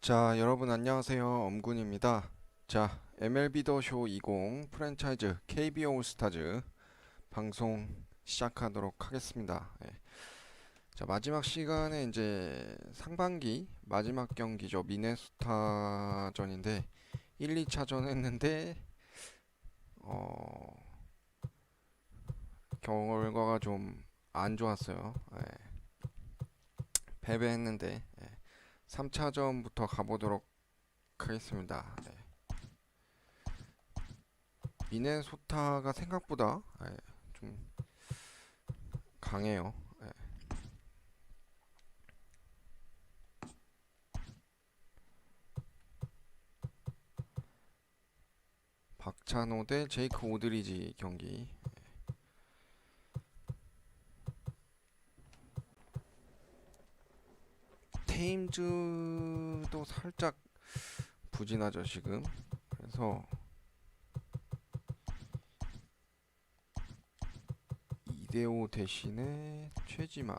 자, 여러분 안녕하세요. 엄군입니다. 자, MLB 더 쇼 20 프랜차이즈 KB올스타즈 방송 시작하도록 하겠습니다. 자, 마지막 시간에 이제 상반기 마지막 경기죠. 미네소타전인데 1, 2차전 했는데 결과가 좀 안 좋았어요. 패배했는데 3차전부터 가보도록 하겠습니다. 미네소타가 생각보다 좀 강해요. 박찬호 대 제이크 오드리지 경기. 테임즈도 살짝 부진하죠 지금. 그래서 2대5 대신에 최지만,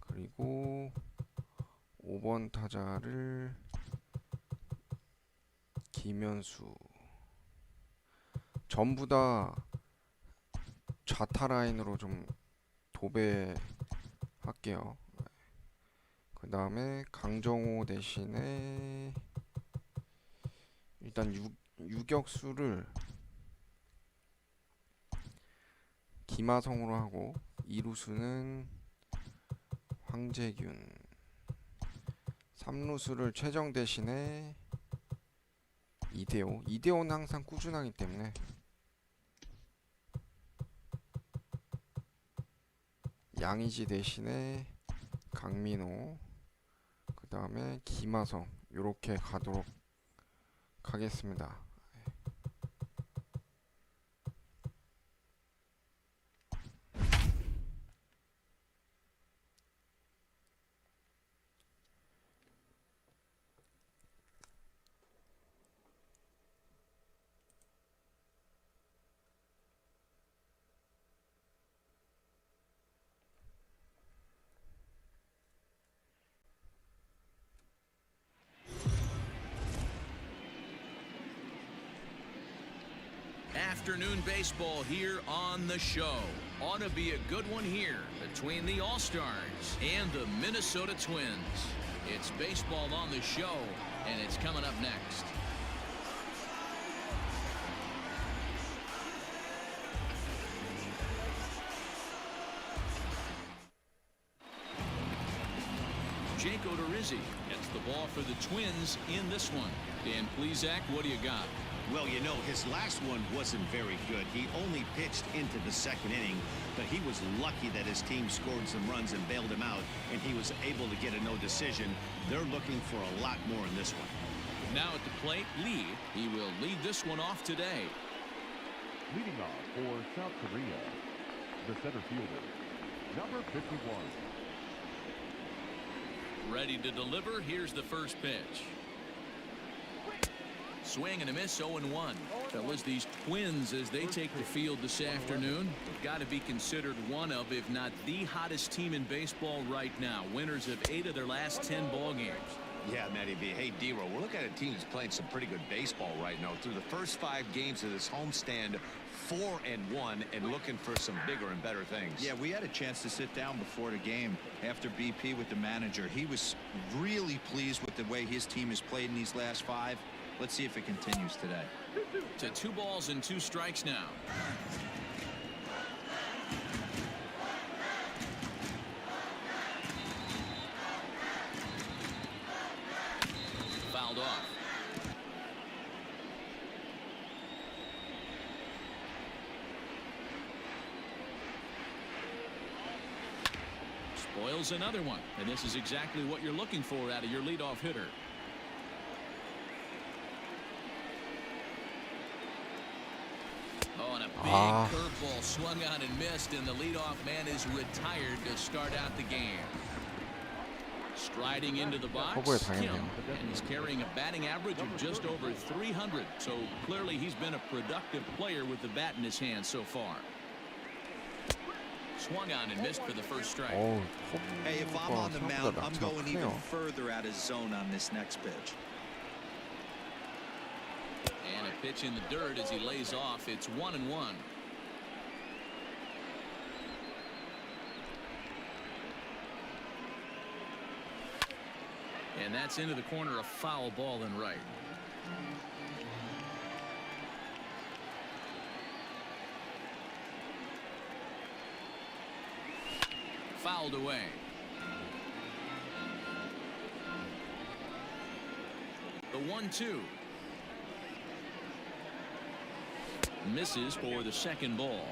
그리고 5번 타자를 김현수, 전부 다 좌타 라인으로 좀 도배할게요. 그 다음에 강정호 대신에 일단 유격수를 김하성으로 하고, 이루수는 황재균, 3루수를 최정 대신에 이대호. 이대호는 항상 꾸준하기 때문에 양의지 대신에 강민호, 그 다음에 김하성, 요렇게 가도록 하겠습니다. Afternoon baseball here on the show. Ought to be a good one here between the All-Stars and the Minnesota Twins. It's baseball on the show, and it's coming up next. Jake Odorizzi gets the ball for the Twins in this one. Dan Plesac, what do you got? Well, you know, his last one wasn't very good. He only pitched into the second inning, but he was lucky that his team scored some runs and bailed him out, and he was able to get a no decision. They're looking for a lot more in this one. Now at the plate, Lee. He will lead this one off today. Leading off for South Korea, the center fielder, number 51. Ready to deliver. Here's the first pitch. Swing and a miss, 0-1. Fellas, these Twins, as they take the field this afternoon, have got to be considered one of, if not the hottest team in baseball right now. Winners of 8 of their last 10 ball games. Yeah, Matty B. Hey, D-Row, we're looking at a team that's playing some pretty good baseball right now. Through the first 5 games of this homestand, 4-1, and looking for some bigger and better things. Yeah, we had a chance to sit down before the game after BP with the manager. He was really pleased with the way his team has played in these last 5. Let's see if it continues today. To 2 balls and 2 strikes now. Fouled off. Spoils another one, and this is exactly what you're looking for out of your leadoff hitter. Oh, and a big curveball swung on and missed, and the leadoff man is retired to start out the game. Striding into the box, Kim, and he's carrying a batting average of just over 300. So clearly he's been a productive player with the bat in his hand so far. Swung on and missed for the first strike. Hey, if I'm on the 생각보다 mound, I'm 낙차가 going even 크네요. further out of zone on this next pitch. And a pitch in the dirt as he lays off. It's 1-1. And that's into the corner, a foul ball and right. Fouled away. The 1-2. Misses for the second ball.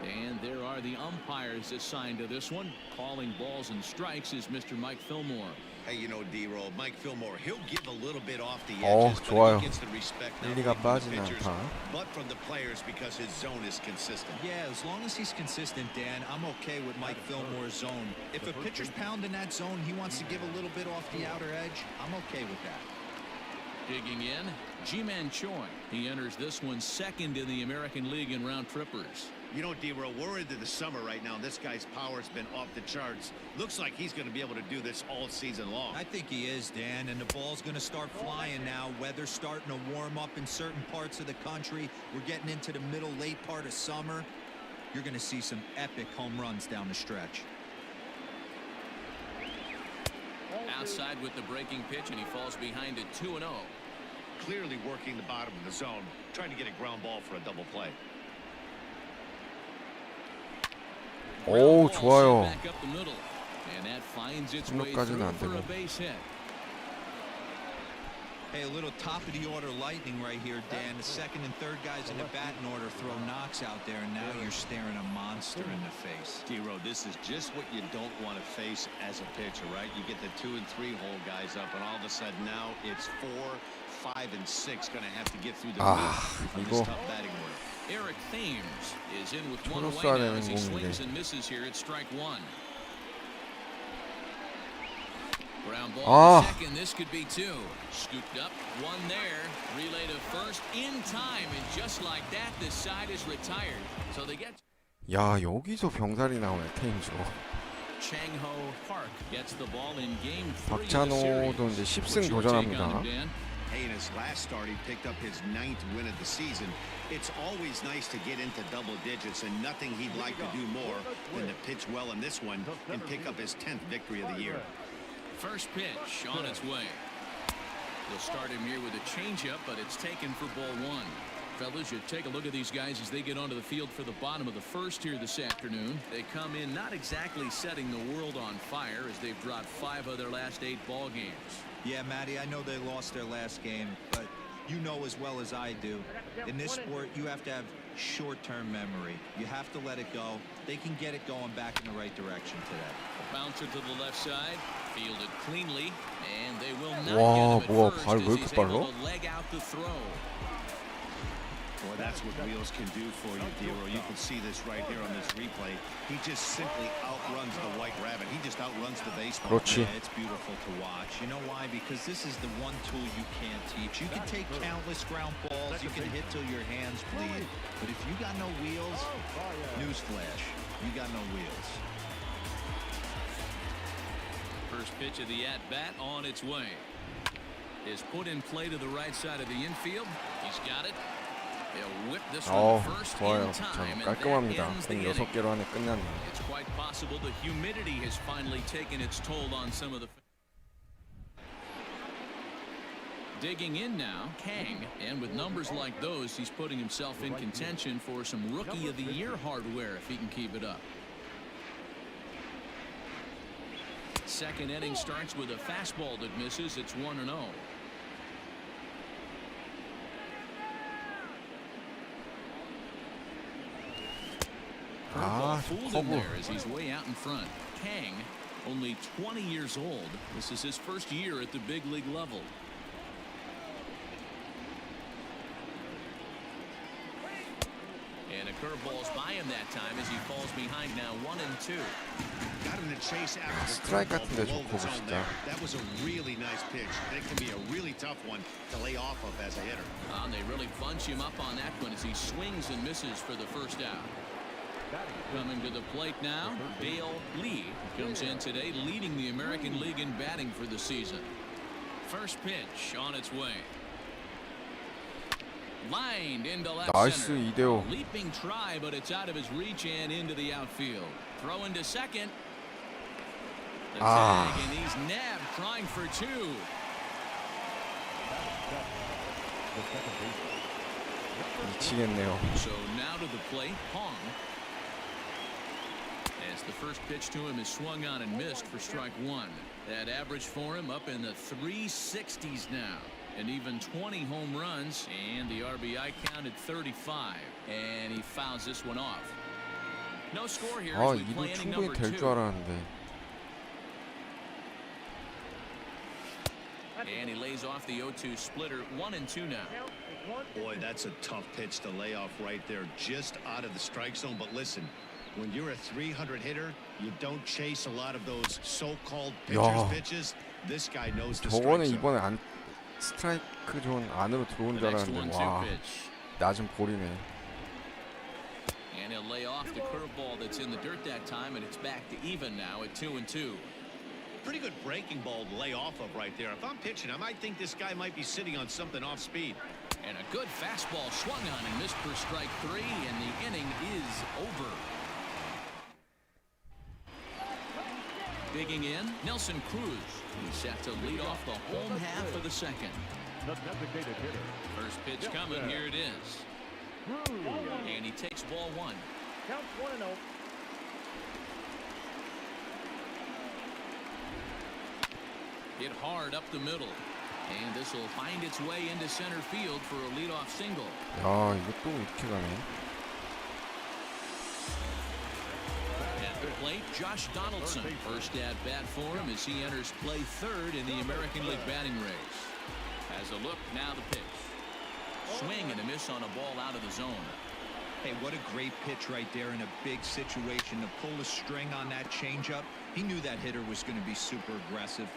And there are the umpires assigned to this one. Calling balls and strikes is Mr. Mike Fillmore. Hey, you know, D-Roll, Mike Fillmore, he'll give a little bit off the edges, but 좋아요. he gets the respect not 일리가 only from the 빠지는 pitchers, 않다. but from the players because his zone is consistent. Yeah, as long as he's consistent, Dan, I'm okay with Mike Fillmore's zone. If a pitcher's pounding that zone, he wants to give a little bit off the outer edge, I'm okay with that. Digging in, Ji-Man Choi. He enters this one second in the American League in round trippers. You know, D-Roll, we're into the summer right now. This guy's power's been off the charts. Looks like he's going to be able to do this all season long. I think he is, Dan, and the ball's going to start flying now. Weather's starting to warm up in certain parts of the country. We're getting into the middle, late part of summer. You're going to see some epic home runs down the stretch. Outside with the breaking pitch, and he falls behind it 2-0. Clearly working the bottom of the zone, trying to get a ground ball for a double play. 오, 좋아요. Back up the middle, and that finds its way 삼루까지는 through 안 for a 되고. base hit. Hey, a little top of the order lightning right here, Dan. The second and third guys in the batting order throw knocks out there, and now you're staring a monster in the face. D-Roll, this is just what you don't want to face as a pitcher, right? You get the 2 and 3 hole guys up, and all of a sudden now it's 4, 5, and 6 going to have to get through the roof of this 이거 tough batting order. Eric Thames is in with one 초로 away 쏴야 now 되는 as he swings 공인데. and misses here at strike one. Ground ball 아. to second. This could be 2. Scooped up, one there. Relay to first in time, and just like that, the side is retired. So they get. 야, 여기서 병살이 나오네, 테임즈로. Chang-Ho Park gets the ball in game 3 of the 박찬호도 series. 이제 10승 What's your take on 도전합니다. him, Dan? Hey, in his last start, he picked up his 9th win of the season. It's always nice to get into double digits, and nothing he'd like to do more than to pitch well in this one and pick up his 10th victory of the year. First pitch on its way. They'll start him here with a changeup, but it's taken for ball 1. Fellas, you take a look at these guys as they get onto the field for the bottom of the first here this afternoon. They come in not exactly setting the world on fire as they've dropped 5 of their last 8 ball games. Yeah, Matty, I know they lost their last game, but you know as well as I do, in this sport, you have to have short-term memory. You have to let it go. They can get it going back in the right direction today. Bouncer to the left side, fielded cleanly, and they will not 와, get him 뭐야, at first 발 왜 as 이렇게 he's able 빨라? to leg out the throw. Boy, that's what wheels can do for you, D-Roll. You can see this right here on this replay. He just simply outruns the white rabbit. He just outruns the baseball. 그렇지. Yeah, it's beautiful to watch. You know why? Because this is the one tool you can't teach. You can take countless ground balls, you can hit till your hands bleed, but if you got no wheels, newsflash, you got no wheels. First pitch of the at-bat on its way. Is put in play to the right side of the infield. He's got it. They'll whip this one to first 좋아요. in time, 참 and that 깔끔합니다. ends the 공 inning. 6개로 안에 끝났네요. It's quite possible the humidity has finally taken its toll on some of the. Digging in now, Kang, and with numbers like those, he's putting himself in contention for some Rookie of the Year hardware if he can keep it up. Second inning starts with a fastball that misses. It's 1-0. 아, Fooled him 커브. there as he's way out in front. Kang, only 20 years old. This is his first year at the big league level. And a curveball's by him that time as he falls behind now 1-2. Got him to chase after the 스트라이크 curveball 같은데 below 좀 the 보고 zone 싶다. there. That was a really nice pitch, and it can be a really tough one to lay off of as a hitter. And they really bunch him up on that one as he swings and misses for the first out. Coming to the plate now, Dale Lee comes in today, leading the American League in batting for the season. First pitch on its way. Lined into left 나이스 center. 이대호. Leaping try, but it's out of his reach and into the outfield. Throw into second. The tag, and he's nabbed, trying for two. 미치겠네요. So now to the plate, Hong. As the first pitch to him is swung on and missed for strike one. That average for him up in the 360s now. And even 20 home runs, and the RBI count at 35. And he fouls this one off. No score here as we play 이도 inning 충분히 number 될 줄 2. 알았는데. And he lays off the 0-2 splitter. 1-2 now. Boy, that's a tough pitch to lay off right there, just out of the strike zone. But listen, when you're a 300 hitter, you don't chase a lot of those so-called pitcher's pitches. This guy knows the strike 저거는 zone. 이번에 안 스트라이크 존 안으로 들어온 줄 The next 알았는데 1-2 와 pitch. 낮은 볼이네. And he'll lay off the curveball that's in the dirt that time, and it's back to even now at 2-2. Pretty good breaking ball to lay off of right there. If I'm pitching, I might think this guy might be sitting on something off speed. And a good fastball swung on and missed for strike 3, and the inning is over. Digging in, Nelson Cruz. He's set to lead off the home half of the second. The designated hitter. First pitch coming, here it is. And he takes ball one. Count 1-0. Hit hard up the middle. And this will find its way into center field for a leadoff single. 야 이거 또 이렇게 가네. At the plate, Josh Donaldson. First at bat for him as he enters play third in the American League batting race. Has a look, now the pitch. Swing and a miss on a ball out of the zone. Hey, what a great pitch right there in a big situation to pull a string on that changeup. He knew that hitter was going to be super aggressive.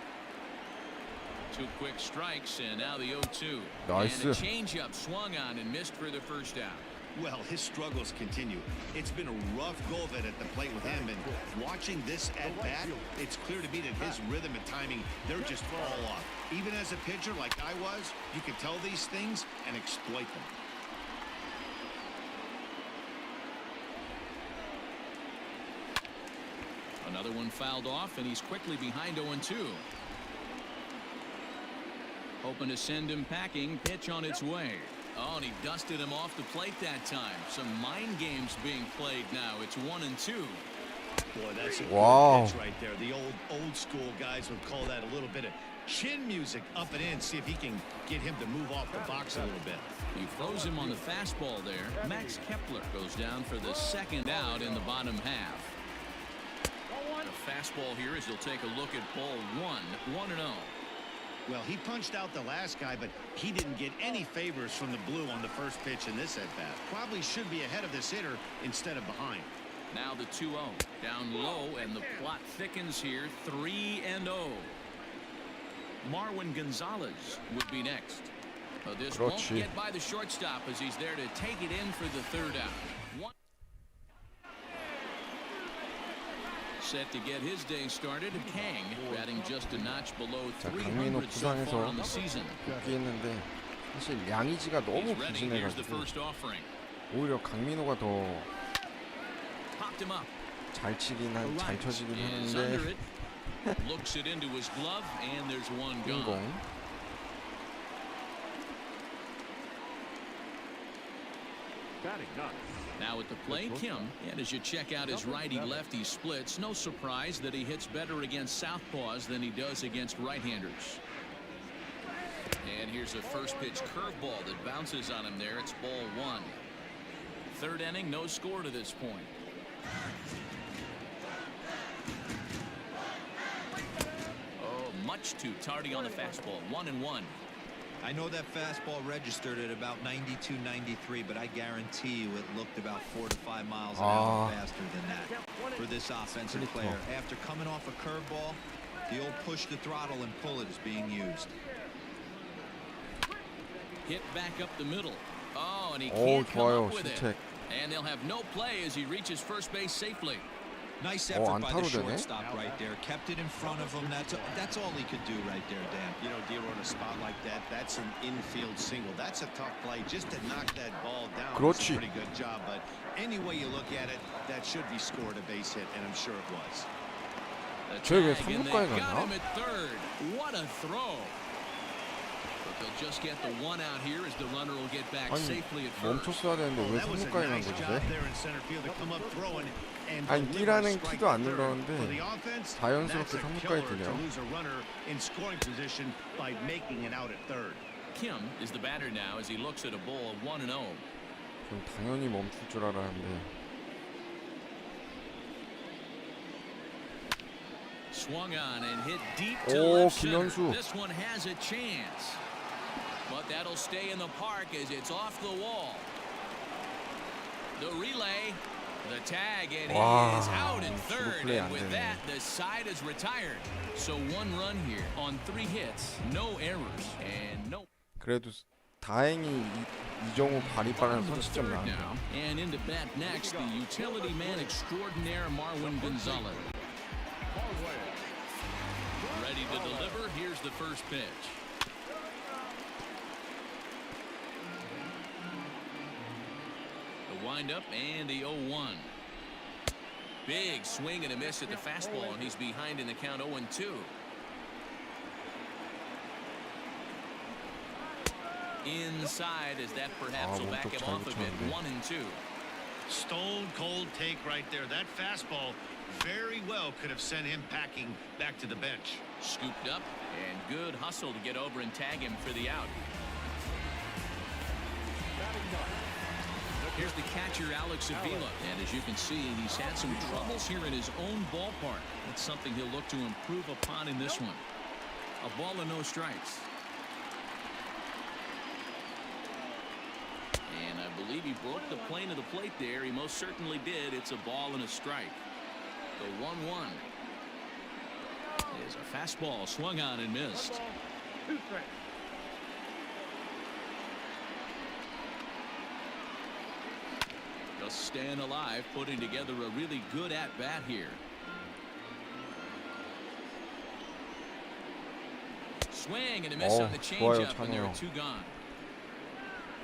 2 quick strikes, and now the 0-2. Nice. And a changeup swung on and missed for the first out. Well, his struggles continue. It's been a rough go of it at the plate with him, and watching this at bat, it's clear to me that his rhythm and timing, they're just all off. Even as a pitcher like I was, you can tell these things and exploit them. Another one fouled off, and he's quickly behind 0-2. Hoping to send him packing. Pitch on its way. Oh, and he dusted him off the plate that time. Some mind games being played now. It's 1-2. Boy, that's a Wow. good pitch right there. The old school guys would call that a little bit of chin music up and in. See if he can get him to move off the box a little bit. He throws him on the fastball there. Max Kepler goes down for the second out in the bottom half. The fastball here as he'll take a look at ball 1-0. Well, he punched out the last guy, but he didn't get any favors from the blue on the first pitch in this at-bat. Probably should be ahead of this hitter instead of behind. Now the 2-0. Down low, and the plot thickens here. 3-0. Marwin Gonzalez would be next. This won't 그렇지. get by the shortstop as he's there to take it in for the third out. Set to get his day started. Kang batting just a notch below 자, 강민호 300 so far 부상해서 on the season. 복귀했는데 사실 양의지가 He's 너무 ready. Here's the 부진해가지고 first offering. 오히려 강민호가 더 Popped him up. 잘 치긴 잘 쳐지긴 Is under 하는데 it. Looks it into his glove, and there's one gone. 빈공. Batting ninth. Now at the plate, Kim. And as you check out his righty-lefty splits, no surprise that he hits better against southpaws than he does against right-handers. And here's a first pitch curveball that bounces on him there. It's ball 1. Third inning, no score to this point. Oh, much too tardy on the fastball. 1-1. I know that fastball registered at about 92, 93, but I guarantee you it looked about 4 to 5 miles an hour faster than that for this offensive player. After coming off a curveball, the old push the throttle and pull it is being used. Hit back up the middle. Oh, and he 오 can't come 좋아요 up with it. 실책. And they'll have no play as he reaches first base safely. Nice effort by the 안타로 되네? shortstop right there. Kept it in front of him. That's all he could do right there, Dan. You know, Dero, in a spot like that, that's an infield single. That's a tough play. Just to knock that ball down was a 그렇지. pretty good job. But any way you look at it, that should be scored a base hit, and I'm sure it was. 쟤왜 Tag, and they 3루까지 got 갔나? him at third. What a throw. But they'll just get the one out here as the runner will get back 아니 safely at first. 멈췄어야 되는데 왜 That was a 3루까지 간 nice 거지? job there in center field to come up throwing and 아니, deliver a 뛰라는 strike 키도 안 to third. 눌렀는데 For the offense, 자연스럽게 that's a 3루까지 killer to 뛰네요. lose a runner in scoring position by making it out at third. Kim is the batter now as he looks at a ball of 1-0. 좀 당연히 멈출 줄 알았는데 Swung on and hit deep to 오, left center. 김현수. This one has a chance. But that'll stay in the park as it's off the wall. The relay, the tag, and he 와, is out in 주루 third. 플레이 And 안 with 되네. that, the side is retired. So one run here on 3 hits, no errors, and no. 그래도 다행히 이정우 발이 빠른 Bottom of the 선취점 third 나왔네요. now. And into bat next, the utility man extraordinaire Marwin Gonzalez. Ready to deliver. Here's the first pitch. The windup and the 0-1. Big swing and a miss at the fastball, and he's behind in the count 0-2. Inside as that perhaps will back him off a bit. 1-2. Stone cold take right there. That fastball very well could have sent him packing back to the bench. Scooped up and good hustle to get over and tag him for the out. Here's the catcher, Alex Avila, and as you can see, he's had some troubles here in his own ballpark. That's something he'll look to improve upon in this one. A ball and no strikes. And I believe he broke the plane of the plate there. He most certainly did. It's a ball and a strike. The 1-1 is a fastball swung on and missed. Just staying alive, putting together a really good at-bat here. Swing and a miss on the changeup, and there are 2 gone.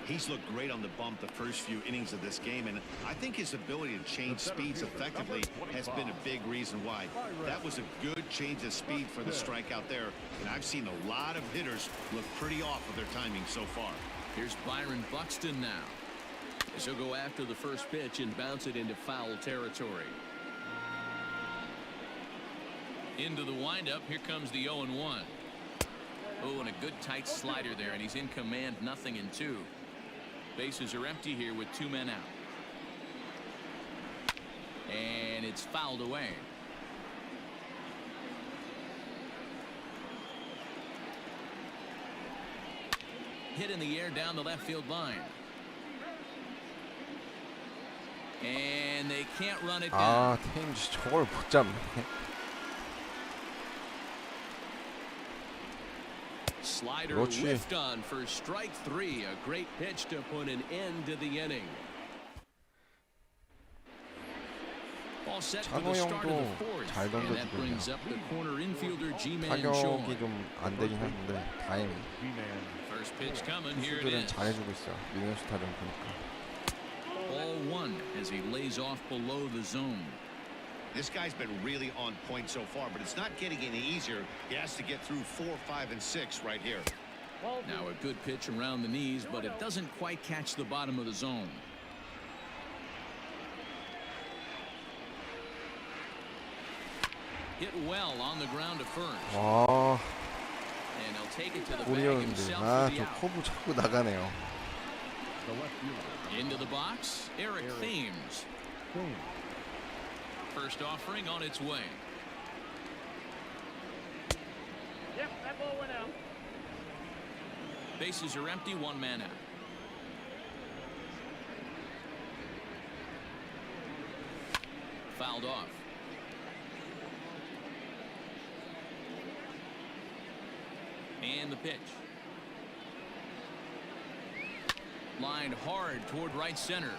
He's looked great on the bump the first few innings of this game, and I think his ability to change speeds effectively has been a big reason why. That was a good change of speed for the strikeout there, and I've seen a lot of hitters look pretty off with their timing so far. Here's Byron Buxton now. As he'll go after the first pitch and bounce it into foul territory. Into the windup, here comes the 0-1. Oh, and a good tight slider there, and he's in command, 0-2. Bases are empty here with 2 men out. And it's fouled away. Hit in the air down the left field line. And they can't run it down. 아, 테임즈 저걸 못 잡네. Slider 그렇지. whiffed on for strike 3. A great pitch to put an end to the inning. All set for the 찬호 start of 형도 the 4th. 잘 And that 던져주고 brings 있네요. up the corner infielder G-Man 타격이 Sean. 좀 안 되긴 하는데 다행히 First pitch coming. Here it 투수들은 is. 잘해주고 있어요. 유현수 타령 보니까. Ball 1 as he lays off below the zone. This guy's been really on point so far, but it's not getting any easier. He has to get through 4, 5, and 6 right here. Now a good pitch around the knees, but it doesn't quite catch the bottom of the zone. Hit well on the ground to first. 와, And he'll take it to the bag 볼이었는데 himself 아, for the 저 out. 커브 자꾸 나가네요. Into the box, Eric Thames. First offering on its way. Yep, that ball went out. Bases are empty, 1 man out. Fouled off. And the pitch. Lined hard toward right center.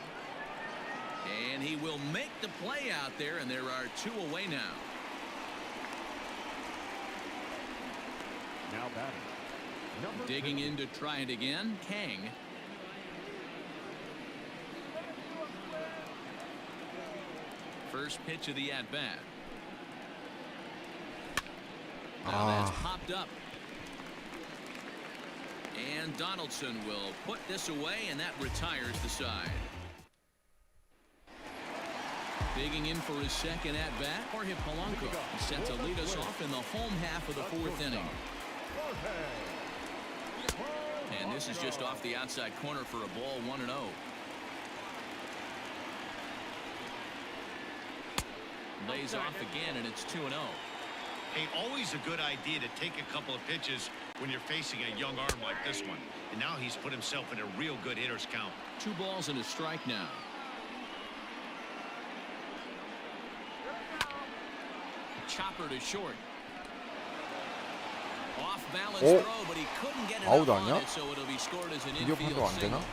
And he will make the play out there, and there are 2 away now. Now batting. Number Digging 50. in to try it again, Kang. First pitch of the at-bat. Now that's popped up. And Donaldson will put this away, and that retires the side. Digging in for his second at-bat, Jorge Polanco. He's set to lead us off in the home half of the 4th inning. And this is just off the outside corner for a ball, 1-0. Lays off again, and it's 2-0. Hey, always a good idea to take a couple of pitches when you're facing a young arm like this one. And now he's put himself in a real good hitter's count. 2 balls and a strike now. Chopper to short. Off balance throw, but he couldn't get it 아웃 up on 아니야? it, so it'll be scored as an 비디오 infield 판도 안 되나? single.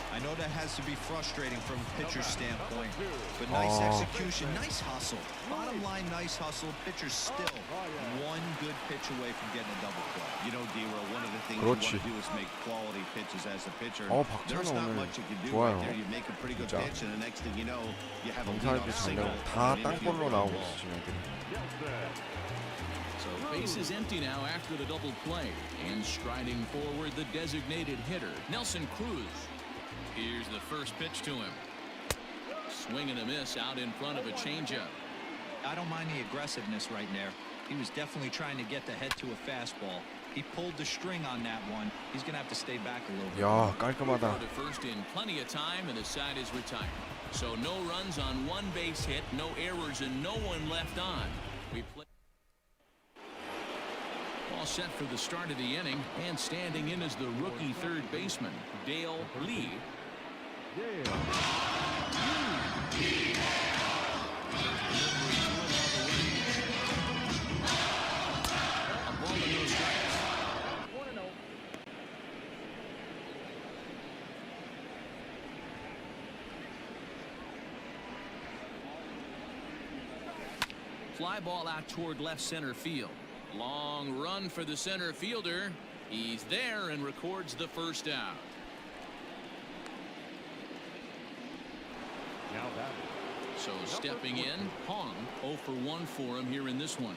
I know that has to be frustrating from a pitcher's standpoint, but nice execution, nice hustle. Bottom line, nice hustle. Pitcher's still 1 good pitch away from getting a double play. You know, D-Row, one of the things 그렇지. you want to do is make quality pitches as a pitcher. 박찬호 There's not 오늘 much you can do 좋아요. right there. You make a pretty good 진짜. pitch, and the next thing you know, you have a 경찰비 leadoff single. 장면 다 and an infield 땅볼로 ground 나오고 ball. 있어 지금 애들이. So base is empty now after the double play. And striding forward, the designated hitter, Nelson Cruz. Here's the first pitch to him. Swing and a miss out in front of a changeup. I don't mind the aggressiveness right there. He was definitely trying to get the head to a fastball. He pulled the string on that one. He's going to have to stay back a little bit. 야, 깔끔하다. To first in plenty of time, and the side is retired. So no runs on 1 base hit, no errors, and no one left on. We play. All set for the start of the inning, and standing in is the rookie third baseman, Dale Lee. A ball and no strikes. 1-0. Fly ball out toward left center field. Long run for the center fielder. He's there and records the first out. Now batting. So stepping in, Hong 0 for 1 for him here in this one.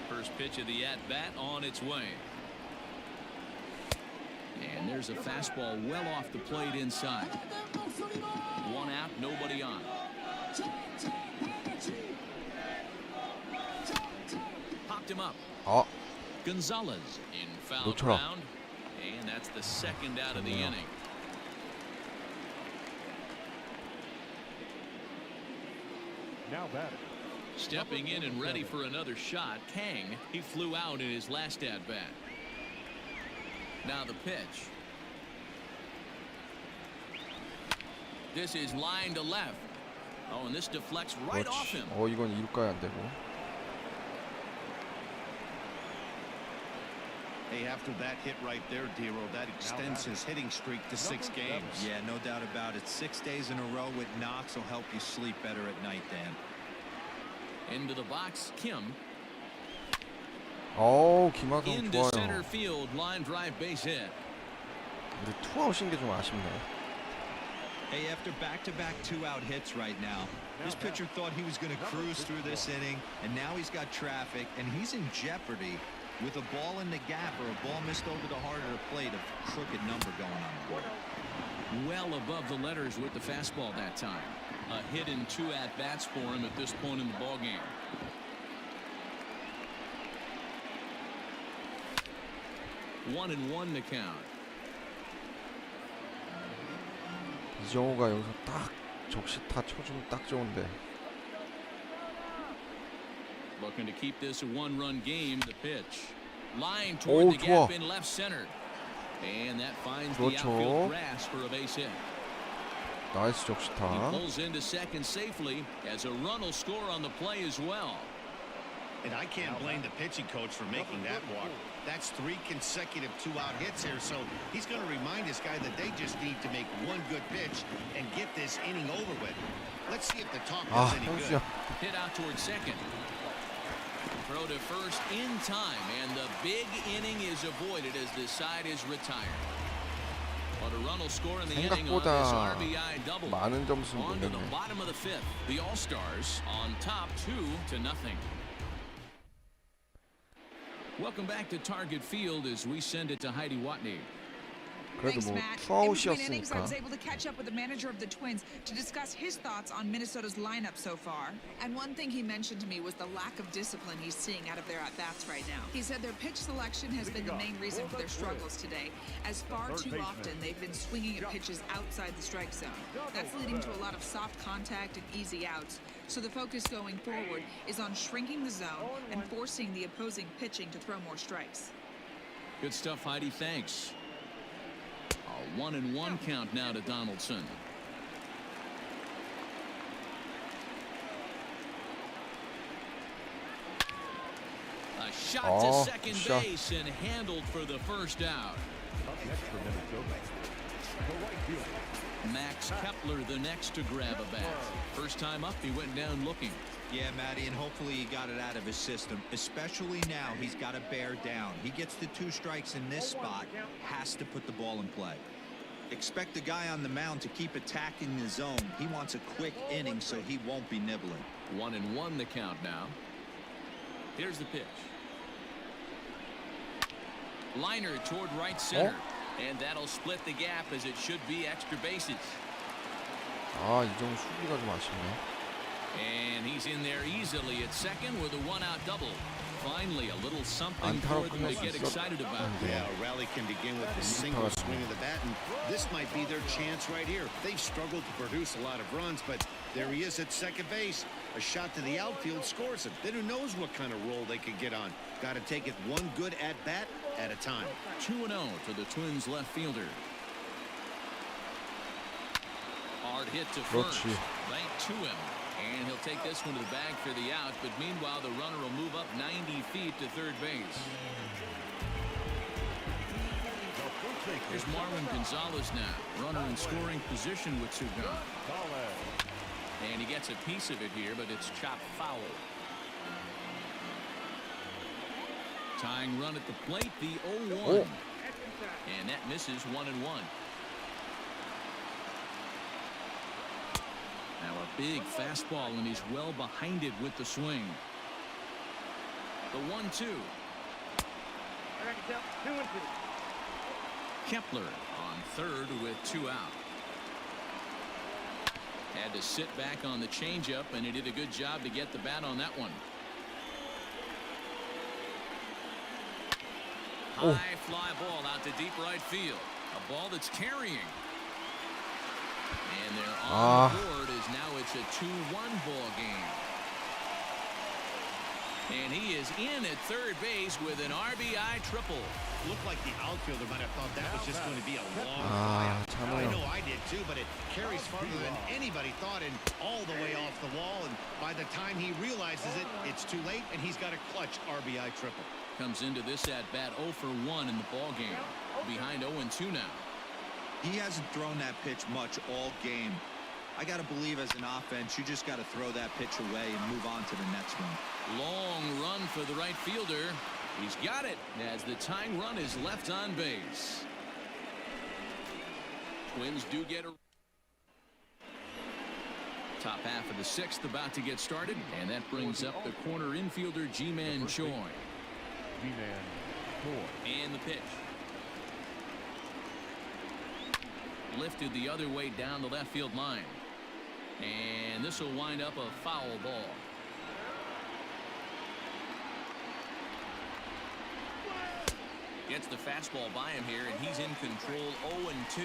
First pitch of the at-bat on its way. And there's a fastball well off the plate inside. 1 out, nobody on. Popped him up. Gonzalez in foul 놓쳐라. ground. And that's the second out of the inning. Now batting. Stepping in and ready for another shot, Kang. He flew out in his last at-bat. Now the pitch. This is line to left. Oh, and this deflects right off him. 이건 2루까지 안 되고. Hey, after that hit right there, D-Row, that extends his hitting streak to 6 games. Yeah, no doubt about it. 6 days in a row with knocks will help you sleep better at night, Dan. Into the box, Kim. 김하성 Into center 좋아요. field, line drive base hit. 근데 투아웃인 게 좀 아쉽네. Hey, after back-to-back 2-out hits right now, this pitcher thought he was going to cruise through this inning, and now he's got traffic, and he's in jeopardy with a ball in the gap or a ball missed over the heart of the plate, a crooked number going on the board. Well above the letters with the fastball that time. A hit in 2 at-bats for him at this point in the ballgame. One and one to count. 이정우가 여기서 딱 적시타 쳐주면 딱 좋은데. Looking to keep this a 1-run game. The pitch. Line toward the 좋아. gap in left center. And that finds the 그렇죠. outfield grass for a base hit. 나이스 He 적시타. pulls into second safely as a run will score on the play as well. And I can't blame the pitching coach for making that walk. That's 3 consecutive 2-out hits here, so he's going to remind this guy that they just need to make one good pitch and get this inning over with. Let's see if the talk does any good. Hit out towards second. Throw to first in time, and the big inning is avoided as this side is retired. But a run will score in the inning on this 생각보다 RBI double. 많은 점수 On to the 보냈네. bottom of the 5th. The All-Stars on top 2-0. Welcome back to Target Field as we send it to Heidi Watney. 그래도 Thanks, 뭐 Matt. In between innings, I 투아웃이었으니까. was able to catch up with the manager of the Twins to discuss his thoughts on Minnesota's lineup so far. And one thing he mentioned to me was the lack of discipline he's seeing out of their at-bats right now. He said their pitch selection has been the main reason for their struggles today, as far too often they've been swinging at pitches outside the strike zone. That's leading to a lot of soft contact and easy outs. So the focus going forward is on shrinking the zone and forcing the opposing pitching to throw more strikes. Good stuff, Heidi. Thanks. A 1-1 count now to Donaldson. A shot to second base and handled for the first out. Next for Minnesota, the right fielder. Max Kepler the next to grab a bat. First time up, he went down looking. Yeah, Matty, and hopefully he got it out of his system. Especially now, he's got to bear down. He gets the 2 strikes in this spot, has to put the ball in play. Expect the guy on the mound to keep attacking the zone. He wants a quick inning, so he won't be nibbling. 1-1 the count now. Here's the pitch. Liner toward right center. And that'll split the gap as it should be extra bases. 아, 이정우 수비가 좀 아쉽네. And he's in there easily at second with a 1-out double. Finally, a little something for them to get excited about. Yeah, a rally can begin with a single swing of the bat, and this might be their chance right here. They've struggled to produce a lot of runs, but there he is at second base. A shot to the outfield scores him. Then who knows what kind of roll they could get on. Got to take it one good at-bat at a time. 2-0 to the Twins left fielder. Hard hit to first. Right to him. And he'll take this one to the bag for the out, but meanwhile the runner will move up 90 feet to third base. Here's Marwin Gonzalez now, runner in scoring position with 2 gone. And he gets a piece of it here, but it's chopped foul. Tying run at the plate, the 0-1. And that misses 1-1. Now a big fastball, and he's well behind it with the swing. The 1-2. Kepler on third with 2 out. Had to sit back on the changeup, and he did a good job to get the bat on that one. High fly ball out to deep right field. A ball that's carrying. And they're on the board as now it's a 2-1 ball game. And he is in at third base with an RBI triple. Looked like the outfielder might have thought that was just going to be a long fly out. I know I did too, but it carries farther than anybody thought and all the way off the wall. And by the time he realizes it, it's too late, and he's got a clutch RBI triple. Comes into this at bat 0 for 1 in the ball game. Behind 0-2 now. He hasn't thrown that pitch much all game. I got to believe as an offense, you just got to throw that pitch away and move on to the next one. Long run for the right fielder. He's got it as the tying run is left on base. Twins do get a top half of the 6th about to get started, and that brings up the corner infielder Ji-Man Choi. Ji-Man Choi. And the pitch. Lifted the other way down the left field line. And this will wind up a foul ball. Gets the fastball by him here, and he's in control 0-2.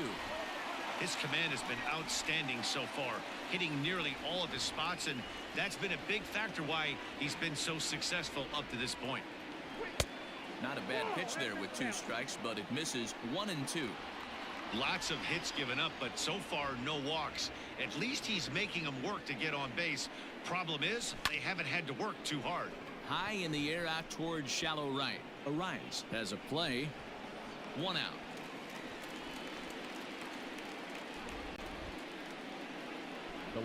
His command has been outstanding so far, hitting nearly all of his spots, and that's been a big factor why he's been so successful up to this point. Not a bad pitch there with 2 strikes, but it misses 1-2. Lots of hits given up, but so far no walks. At least he's making them work to get on base. Problem is, they haven't had to work too hard. High in the air out towards shallow right. Arias has a play. 1 out.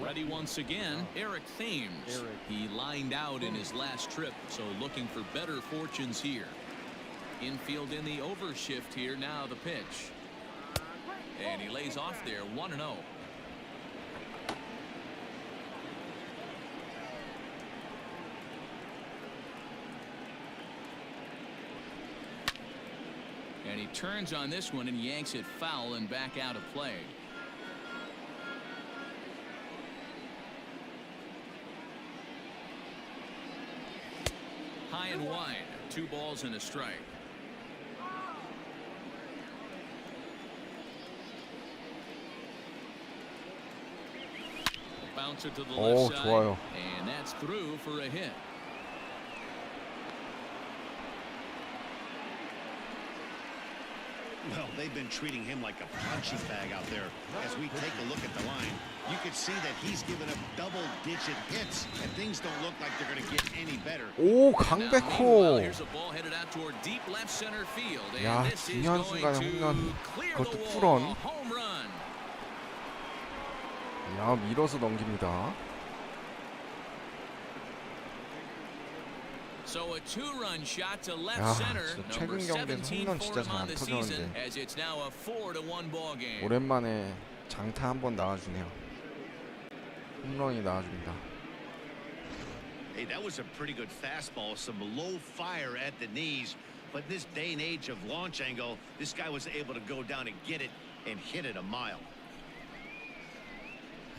Ready once again, Eric Thames. He lined out in his last trip, so looking for better fortunes here. Infield in the overshift here. Now the pitch. And he lays off there. 1-0. And he turns on this one and yanks it foul and back out of play. High and wide. 2 balls and a strike. Bouncer to the left side. 좋아요. And that's through for a hit. Well, they've been treating him like a punching bag out there. As we take a look at the line, you can see that he's given up double-digit hits, and things don't look like they're going to get any better. 오, Now, meanwhile, 강백호. here's a ball headed out toward deep left center field. And 야, this is 중요한 going 순간에 to 홈런. clear 그것도 the 풀언. wall. Home run. 야, 밀어서 넘깁니다. So a 2-run shot to left 야, center. 진짜 Number 최근 경기에서 17 홈런 for 진짜 him 잘 on 안 the season 터졌는데 as it's now a 4-1 ball game. 오랜만에 장타 한번 나와주네요. 홈런이 나와줍니다. Hey, that was a pretty good fastball. Some low fire at the knees. But in this day and age of launch angle, this guy was able to go down and get it and hit it a mile.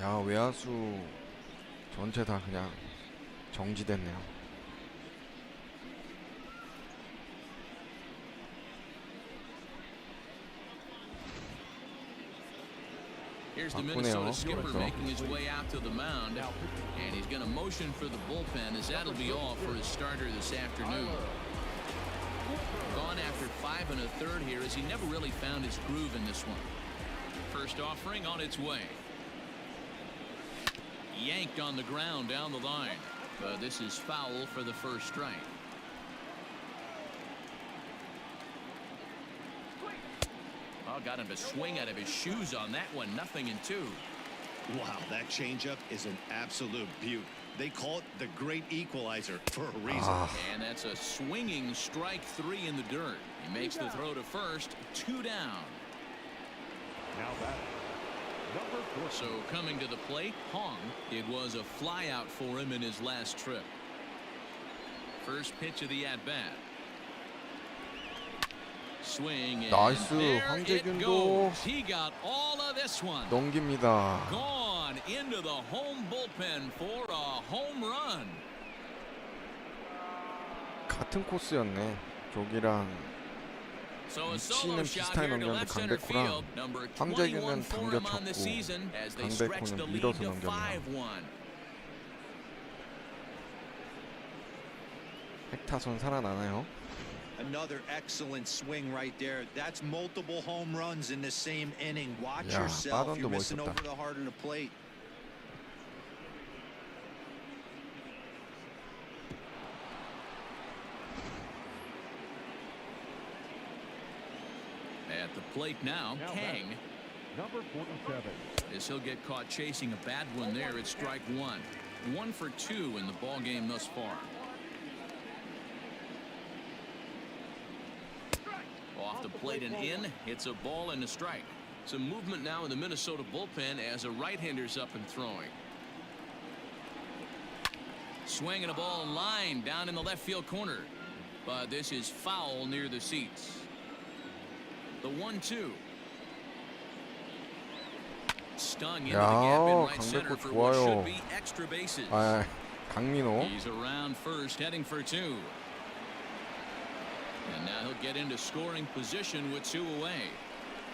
야, 외야수 전체 다 그냥 정지됐네요. Here's the 바꾸네요. Minnesota skipper 그래서. making his way out to the mound, and he's going to motion for the bullpen as that'll be all for his starter this afternoon. Gone after 5 1/3 here as he never really found his groove in this one. First offering on its way. Yanked on the ground down the line. This is foul for the first strike. Oh, got him to swing out of his shoes on that one. 0-2. Wow, that changeup is an absolute beaut. They call it the great equalizer for a reason. And that's a swinging strike 3 in the dirt. He makes the throw to first. 2 down. Now that number 4. So coming to the plate, Hong. It was a fly out for him in his last trip. First pitch of the at-bat. Swing and 나이스. there 황재균도 it goes. He got all of this one. 넘깁니다. Gone into the home bullpen for a home run. 같은 코스였네. 저기랑 So a solo 위치는 shot 비슷하게 here to 넘겼는데 left center 강백호랑 field. Number 21 황재균은 for him on the 당겨쳤고 season as they stretch the 강백호는 lead 밀어서 to 넘겼네요. 5-1. 핵타선 살아나나요? Another excellent swing right there. That's multiple home runs in the same inning. Watch 야, yourself. 빠던도 You're missing 멋있었다. over the heart of the plate. At the plate now, Kang. Number 47. As he'll get caught chasing a bad one there, it's strike 1. 1 for 2 in the ball game thus far. Off the plate and in, it's a ball and a strike. Some movement now in the Minnesota bullpen as a right-hander's up and throwing. Swinging a ball line down in the left field corner. But this is foul near the seats. The 1-2. Stung into the gap in 야, right center 강백호 for what should 좋아요. be extra bases. 아, 강민호. He's around first, heading for 2. And now he'll get into scoring position with 2 away.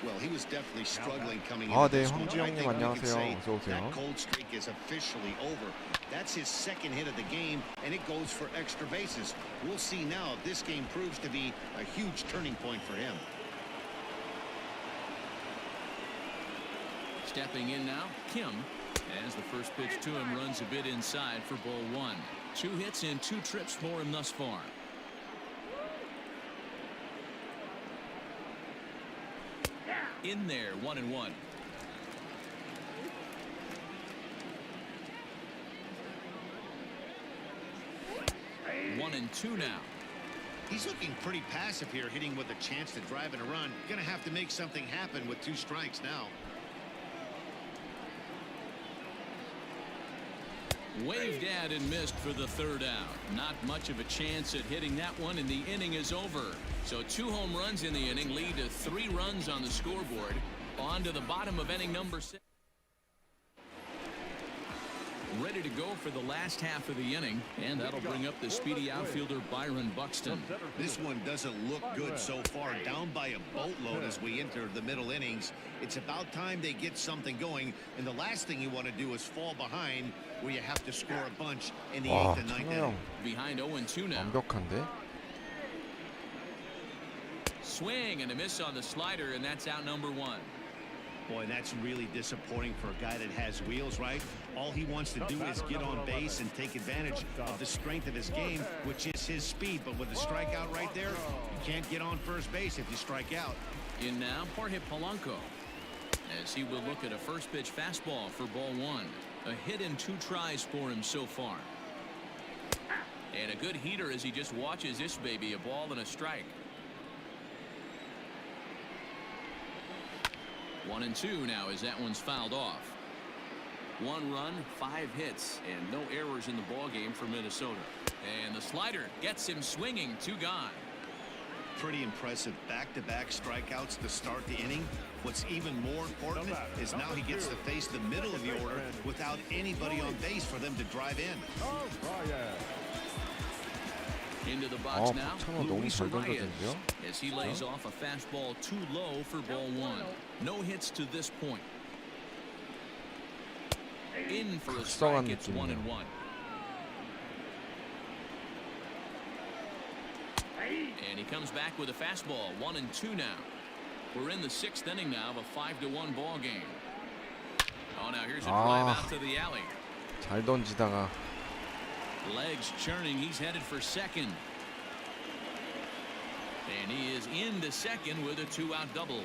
Well, he was definitely struggling coming 아, into 네, this one. 황지 I 형님 think we can 안녕하세요. say 어서 오세요. that cold streak is officially over. That's his second hit of the game, and it goes for extra bases. We'll see now if this game proves to be a huge turning point for him. Stepping in now, Kim. As the first pitch to him runs a bit inside for ball one. 2 hits and 2 trips for him thus far. In there, 1-1. 1-2 now. He's looking pretty passive here, hitting with a chance to drive in a run. Gonna have to make something happen with 2 strikes now. Waved at and missed for the 3rd out. Not much of a chance at hitting that one, and the inning is over. So 2 home runs in the inning lead to 3 runs on the scoreboard. On to the bottom of inning number 6. Ready to go for the last half of the inning, and that'll bring up the speedy outfielder Byron Buxton. This one doesn't look good so far. Down by a boatload as we enter the middle innings. It's about time they get something going, and the last thing you want to do is fall behind where you have to score a bunch in the 8th and 9th inning. Behind 0-2 now. 완벽한데? Swing and a miss on the slider, and that's out number 1. Boy, that's really disappointing for a guy that has wheels, right? All he wants to do is get on base and take advantage of the strength of his game, which is his speed. But with a strikeout right there, you can't get on first base if you strike out. In now, Jorge Polanco, as he will look at a first pitch fastball for ball 1. A hit in 2 tries for him so far. And a good heater as he just watches this baby, a ball and a strike. 1-2 now as that one's fouled off. 1 run, 5 hits, and no errors in the ball game for Minnesota. And the slider gets him swinging. 2 gone. Pretty impressive back-to-back strikeouts to start the inning. What's even more important is now he gets to face the middle of the order without anybody on base for them to drive in. Into the box now, 박찬호 너무 Luis 잘 Arias, 던져준대요. as he lays off a fastball too low for ball 1. No hits to this point. In for a 각성한 strike. It's 느낌이네요. 1-1. And he comes back with a fastball. 1-2 now. We're in the 6th inning now of a 5-1 ball game. Oh, now here's a drive out to the alley. 잘 던지다가 Legs churning. He's headed for second. And he is into second with a 2-out double.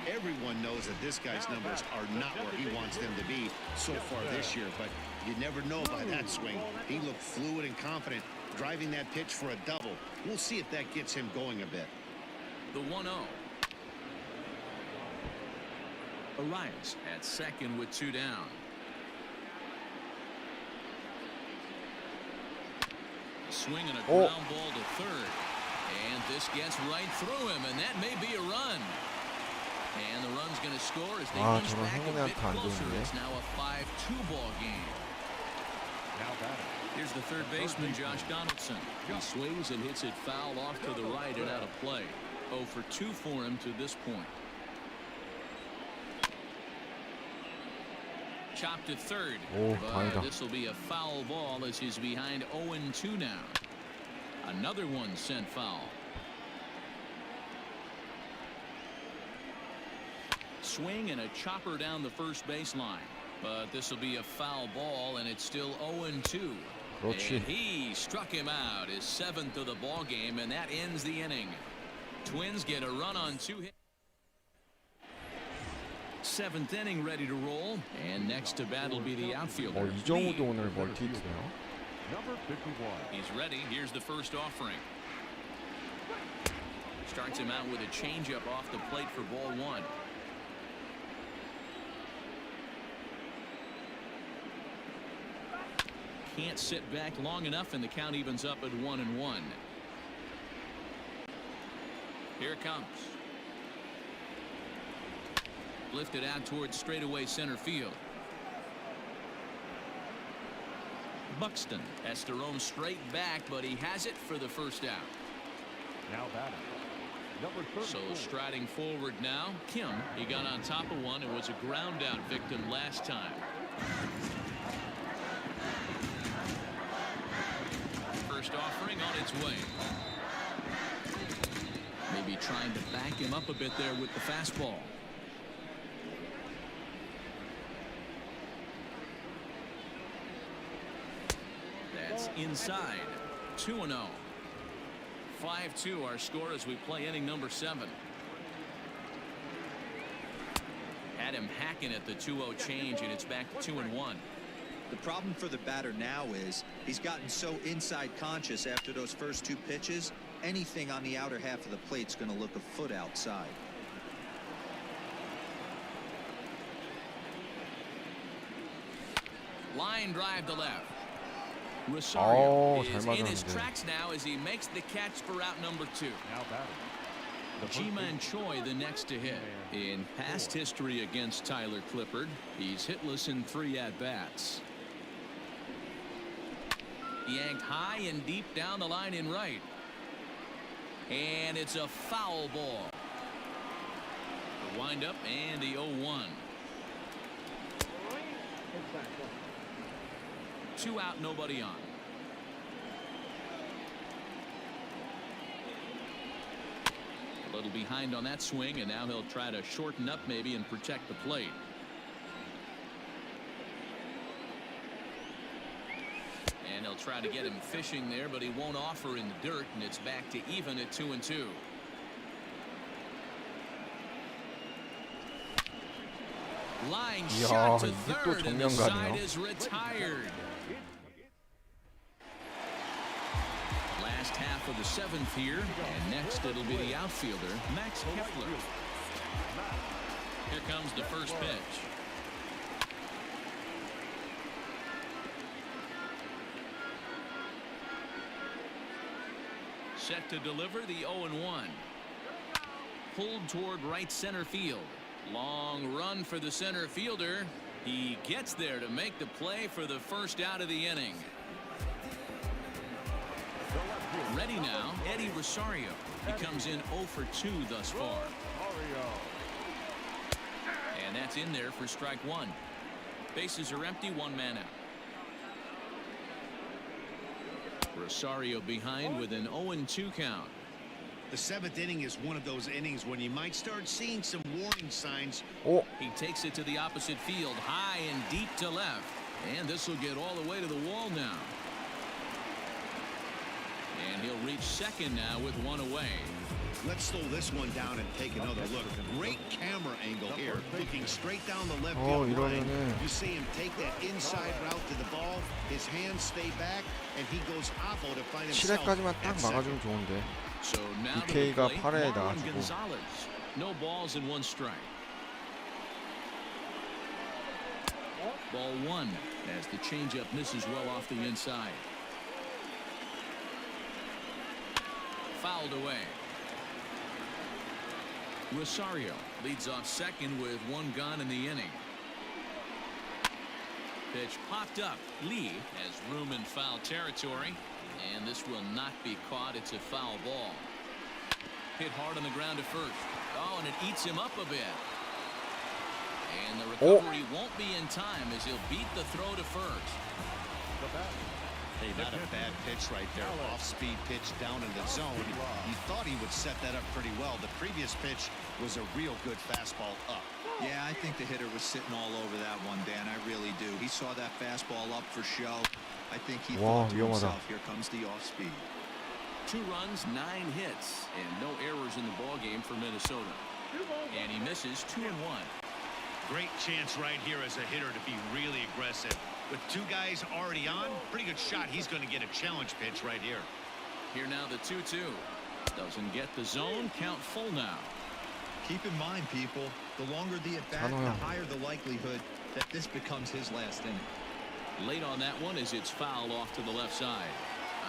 Everyone knows that this guy's numbers are not where he wants them to be so far this year, but you never know by that swing. He looked fluid and confident driving that pitch for a double. We'll see if that gets him going a bit. The 1-0. Arias at second with 2 down. Swinging a ground ball to third. And this gets right through him, and that may be a run. And the run's going to score as they inch 저런 back a bit 행운한테 안 closer. 좋은데. It's now a 5-2 ball game. Here's the third baseman, Josh Donaldson. He swings and hits it foul off to the right and out of play. 0 for 2 for him to this point. Chopped to third. 다행이다. This will be a foul ball as he's behind 0-2 now. Another one sent foul. Swing and a chopper down the first baseline. But this will be a foul ball, and it's still 0-2. 그렇지. And he struck him out, his 7th of the ball game, and that ends the inning. Twins get a run on 2 hits. 7th inning ready to roll, and next to bat will be the outfielder. 이정우도 오늘 멀티히트네요. He's ready. Here's the first offering. Starts him out with a changeup off the plate for ball 1. Can't sit back long enough, and the count evens up at 1-1. Here it comes. Lifted out towards straightaway center field. Buxton has to roam straight back, but he has it for the first out. So striding forward now, Kim. He got on top of one and was a ground out victim last time. First offering on its way. Maybe trying to back him up a bit there with the fastball. at-bats inside. 2-0. 5-2 our score as we play inning number 7. Had him hacking at the 2-0 change, and it's back to 2-1. The problem for the batter now is he's gotten so inside conscious after those first 2 pitches. Anything on the outer half of the plate's going to look a foot outside. Line drive to left. Rosario 잘 is in his 맞았는데. tracks now as he makes the catch for out number 2. Now batting. The first Ji-Man baseman, Choi the next to hit. In past history against Tyler Clippard, he's hitless in 3 at-bats. Yanked high and deep down the line in right. And it's a foul ball. The windup and the 0-1. 2 out, nobody on. A little behind on that swing, and now he'll try to shorten up maybe and protect the plate. And he'll try to get him fishing there, but he won't offer in the dirt, and it's back to even at 2-2. Line 이야, shot to 이게 또 third, and the 정면가네요. side is retired. Last half of the 7th here, and next it'll be the outfielder, Max Kepler. Here comes the first pitch. Set to deliver the 0-1. Pulled toward right center field. Long run for the center fielder. He gets there to make the play for the first out of the inning. Ready now, Eddie Rosario. He comes in 0 for 2 thus far. And that's in there for strike 1. Bases are empty, 1 man out. Rosario behind with an 0-2 count. The 7th inning is one of those innings when you might start seeing some warning signs. He takes it to the opposite field, high and deep to left. And this will get all the way to the wall now. And he'll reach second now with 1 away. Let's slow this one down and take another look. Great camera angle here, looking straight down the left field line. 이러면은 You see him take that inside route to the ball. His hands stay back, and he goes oppo to find himself 7회까지만 딱 at second. 막아주면 좋은데. So now to the BK가 plate, 8회에 Marlon 나가지고. Gonzalez. No balls and 1 strike. Ball 1 as the changeup misses well off the inside. Fouled away. Rosario leads off second with 1 gone in the inning. Pitch popped up. Lee has room in foul territory, and this will not be caught. It's a foul ball. Hit hard on the ground to first. Oh, and it eats him up a bit. And the recovery won't be in time as he'll beat the throw to first. Hey, not a bad pitch right there. Off-speed pitch down in the zone. He thought he would set that up pretty well. The previous pitch was a real good fastball up. Yeah, I think the hitter was sitting all over that one, Dan. I really do. He saw that fastball up for show. I think he thought to 위험하다. himself, here comes the off-speed. 2 runs, 9 hits, and no errors in the ball game for Minnesota. And he misses 2-1. Great chance right here as a hitter to be really aggressive. With 2 guys already on, pretty good shot. He's going to get a challenge pitch right here. Here now the 2-2. Doesn't get the zone. Count full now. Keep in mind, people, the longer the at-bat, the higher the likelihood that this becomes his last inning. Late on that one as it's fouled off to the left side.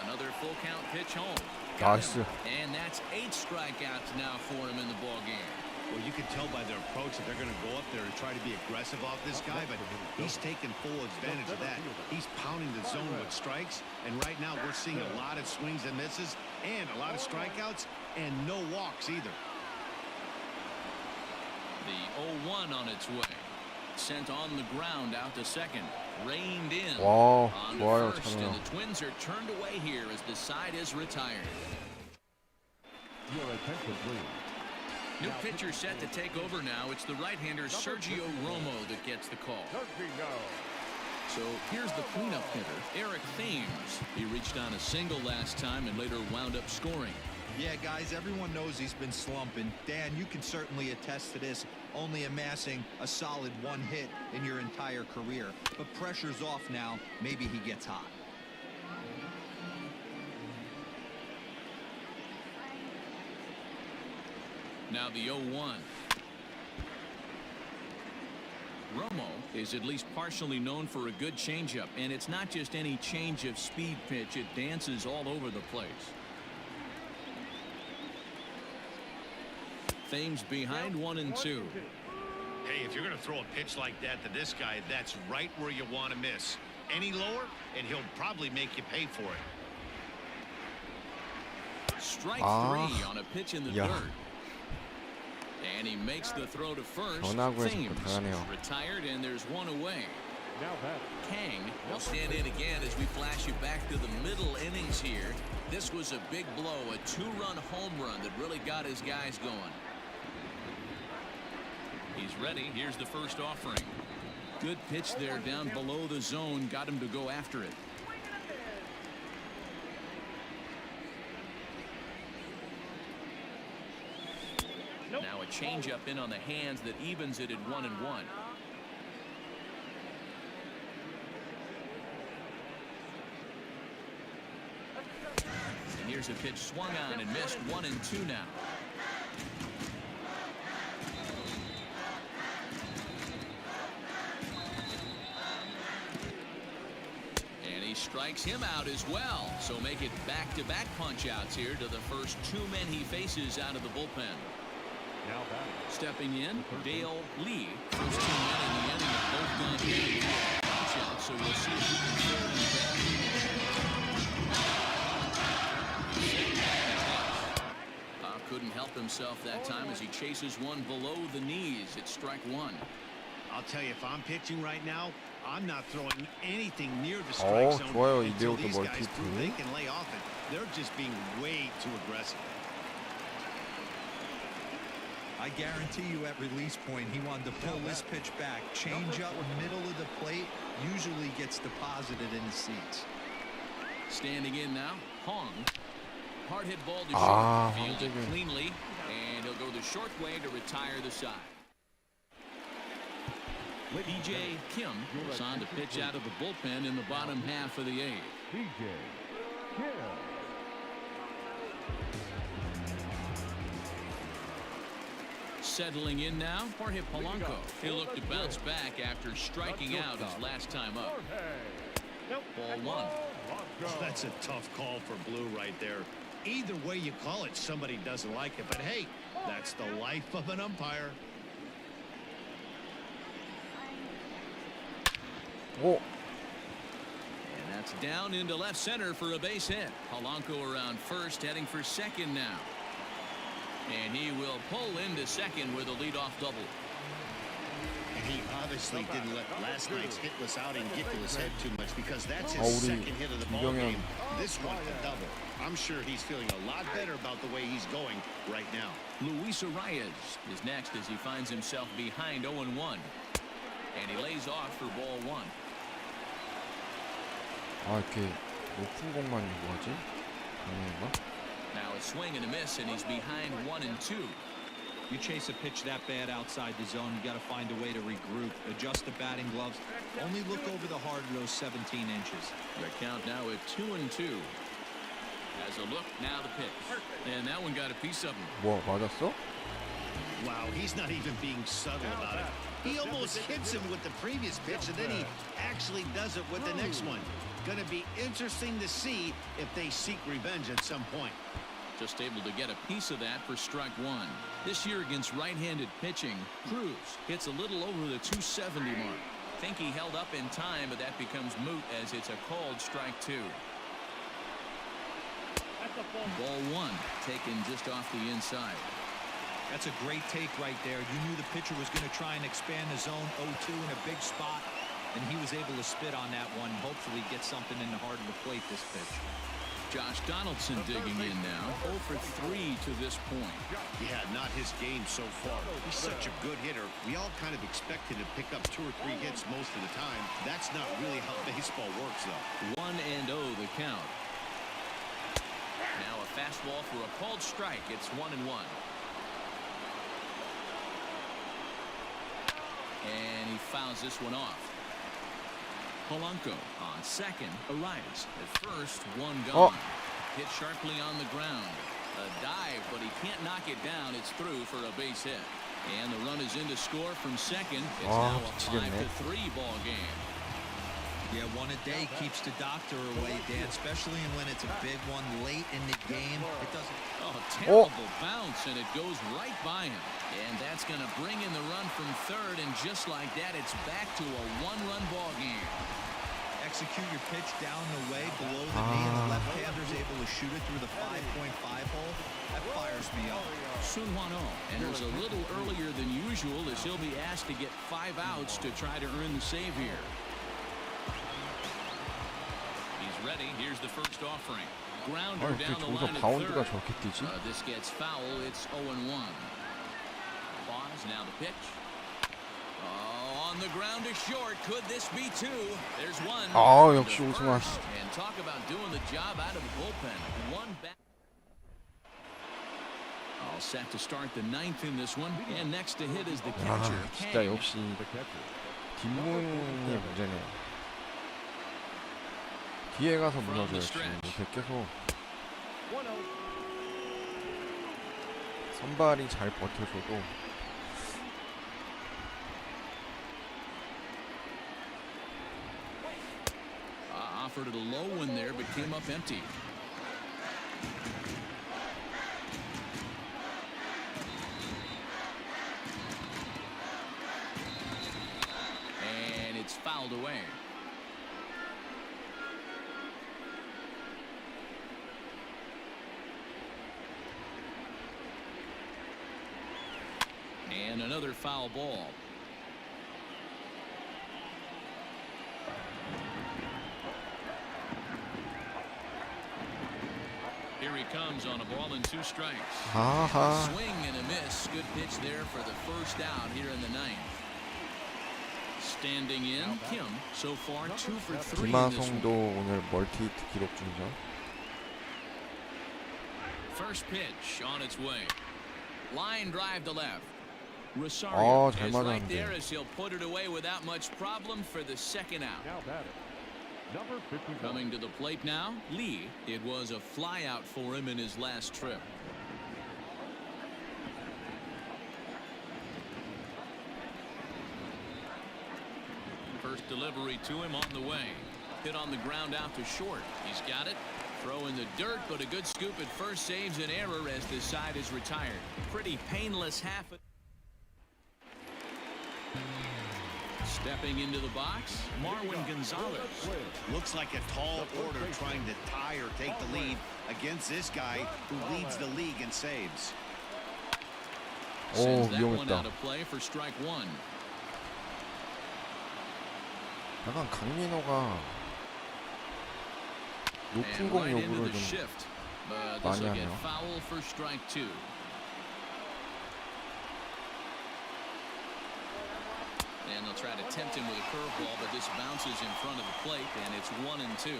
Another full count pitch home. 나이스. And that's 8 strikeouts now for him in the ball game. Well, you can tell by their approach that they're going to go up there and try to be aggressive off this guy, but he's taking full advantage of that. He's pounding the zone with strikes, and right now we're seeing a lot of swings and misses and a lot of strikeouts and no walks either. The 0-1 on its way. Sent on the ground out to second. Reined in 와, on 좋아요, to first, 찬호야. and the Twins are turned away here as the side is retired. Your attention, please. New pitcher set to take over now. It's the right-hander Sergio Romo that gets the call. So here's the cleanup hitter, Eric Thames. He reached on a single last time and later wound up scoring. Yeah, guys, everyone knows he's been slumping. Dan, you can certainly attest to this, only amassing a solid one hit in your entire career. But pressure's off now. Maybe he gets hot. Now the 0-1. Romo is at least partially known for a good changeup, and it's not just any change of speed pitch. It dances all over the place. Thames behind 1-2. Hey, if you're going to throw a pitch like that to this guy, that's right where you want to miss. Any lower, and he'll probably make you pay for it. Strike three on a pitch in the 야. dirt. And he makes the throw to first. 변화구에서 Thames 당하네요. is retired, and there's one away. Now that. Kang will stand in again as we flash you back to the middle innings here. This was a big blow, a two-run home run that really got his guys going. He's ready. Here's the first offering. Good pitch there down below the zone. Got him to go after it. Now a changeup in on the hands that evens it at 1-1. And here's a pitch swung on and missed. 1-2 now. And he strikes him out as well. So make it back-to-back punch-outs here to the first two men he faces out of the bullpen. Now that. Stepping in, Dale Lee. First two men in the inning have both gone down for a punch-out, so we'll see if he can fill in back. Couldn't help himself that time as he chases one below the knees. It's strike one. I'll tell you, if I'm pitching right now, I'm not throwing anything near the strike zone 좋아요. until 이대호도 these guys 멀티 prove they 팀. can lay off it. They're just being way too aggressive. I guarantee you at release point, he wanted to pull this pitch back. Change up middle of the plate usually gets deposited in the seats. Standing in now, Hong. Hard hit ball to Ah, short. Fielded 황재균. cleanly, and he'll go the short way to retire the side. DJ Kim is on to pitch out of the bullpen in the bottom half of the eighth. DJ Kim. Settling in now, Jorge Polanco. He'll look to bounce back after striking out his last time up. Ball one. Oh, that's a tough call for Blue right there. Either way you call it, somebody doesn't like it. But hey, that's the life of an umpire. 오. And that's down into left center for a base hit. Polanco around first, heading for second now. And he will pull into second with a leadoff double. And he obviously didn't let last night's hitless outing get to his head too much, because that's his 우리 second hit of the ball 이병현. game. This one could double. I'm sure he's feeling a lot better about the way he's going right now. Luis Arias is next as he finds himself behind 0-1. And he lays off for ball one. 아, 이렇게 높은 공만 뭐하지? 방해인가? Now a swing and a miss, and he's behind 1-2. You chase a pitch that bad outside the zone, you got to find a way to regroup, adjust the batting gloves, only look over the heart of those 17 inches. The count now at 2-2. As a look, now the pitch. And that one got a piece of him. 뭐 맞았어? Wow, he's not even being subtle about it. He almost hits him with the previous pitch, and then he actually does it with the next one. Going to be interesting to see if they seek revenge at some point. Just able to get a piece of that for strike one. This year against right-handed pitching, Cruz hits a little over the 270 mark. Think he held up in time, but that becomes moot as it's a called strike two. Ball one taken just off the inside. That's a great take right there. You knew the pitcher was going to try and expand the zone 0-2 in a big spot, and he was able to spit on that one. Hopefully get something in the heart of the plate this pitch. Josh Donaldson digging in now. 0 for 3 to this point. Yeah, not his game so far. He's such a good hitter. We all kind of expect him to pick up 2 or 3 hits most of the time. That's not really how baseball works, though. 1-0 the count. Now a fastball for a called strike. It's 1-1. And he fouls this one off. Polanco on second. Arias at first. 1 gone. Hit sharply on the ground. A dive, but he can't knock it down. It's through for a base hit. And the run is in to score from second. It's now a 5-3 ball game. Yeah, one a day keeps the doctor away, Dan, especially when it's a big one late in the game. It doesn't. Oh, terrible bounce, and it goes right by him. And that's going to bring in the run from third, and just like that, it's back to a 1-run ball game. Execute your pitch down the way below the knee, and the left-hander's able to shoot it through the 5.5 hole. That fires me up. Sun Hwan-oh enters a little earlier than usual as he'll be asked to get 5 outs to try to earn the save here. He's ready. Here's the first offering. Grounder down the line at third. This gets foul. It's 0-1. Pause. Now the pitch. Oh, on the ground to short. Could this be 2? There's 1. 역시 오승환. And talk about doing the job out of the bullpen. 1 back. All set to start the 9th in this one. And next to hit is the catcher. 진짜 역시 뒷문이 문제네요. 뒤에 가서 무너져요. 이렇게 계속 선발이 잘 버텨줘도 offered it a low one there, but came up empty. And it's fouled away. And another foul ball. Here he comes on a ball and 2 strikes. Swing and a miss. Good pitch there for the first out here in the 9th. Standing in, Kim. So far 2 for 3 in this 김하성도 오늘 멀티히트 기록 중이죠. First pitch on its way. Line drive to left. Rosario is right there as he'll put it away without much problem for the second out. Number 51. Coming to the plate now, Lee. It was a fly out for him in his last trip. First delivery to him on the way. Hit on the ground out to short. He's got it. Throw in the dirt, but a good scoop at first saves an error as this side is retired. Pretty painless half. Stepping into the box, Marwin Gonzalez. Looks like a tall order trying to tie or take the lead against this guy who leads the league in saves. Sends that one out of play for strike 1. 약간 강민호가 높은 공 요구를 좀 많이 하네요. Foul for strike 2. And they'll try to tempt him with a curveball, but this bounces in front of the plate, and it's 1-2.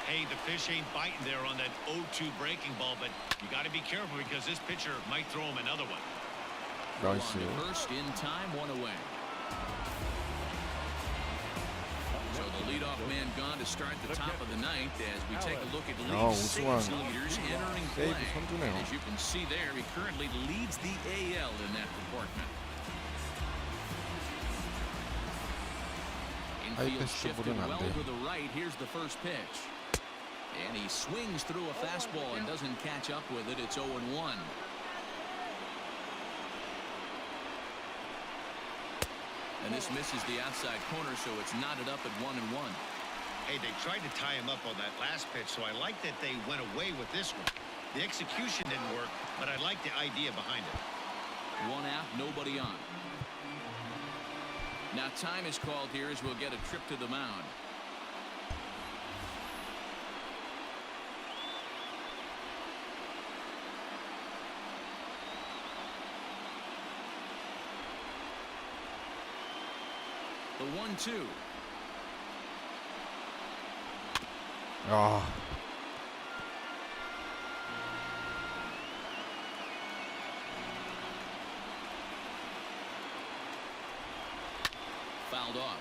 Hey, the fish ain't biting there on that 0-2 breaking ball, but you got to be careful because this pitcher might throw him another one. 나이스. First in time, 1 away. So the leadoff man gone to start the top of the 9th as we take a look at league saves leaders entering play. And as you can see there, he currently leads the AL in that department. Infield shifted well to the right. Here's the first pitch. And he swings through a fastball and doesn't catch up with it. It's 0-1. And this misses the outside corner, so it's knotted up at 1-1. Hey, they tried to tie him up on that last pitch, so I like that they went away with this one. The execution didn't work, but I like the idea behind it. 1 out, nobody on. Now time is called here as we'll get a trip to the mound. 1-2. 야, Fouled off.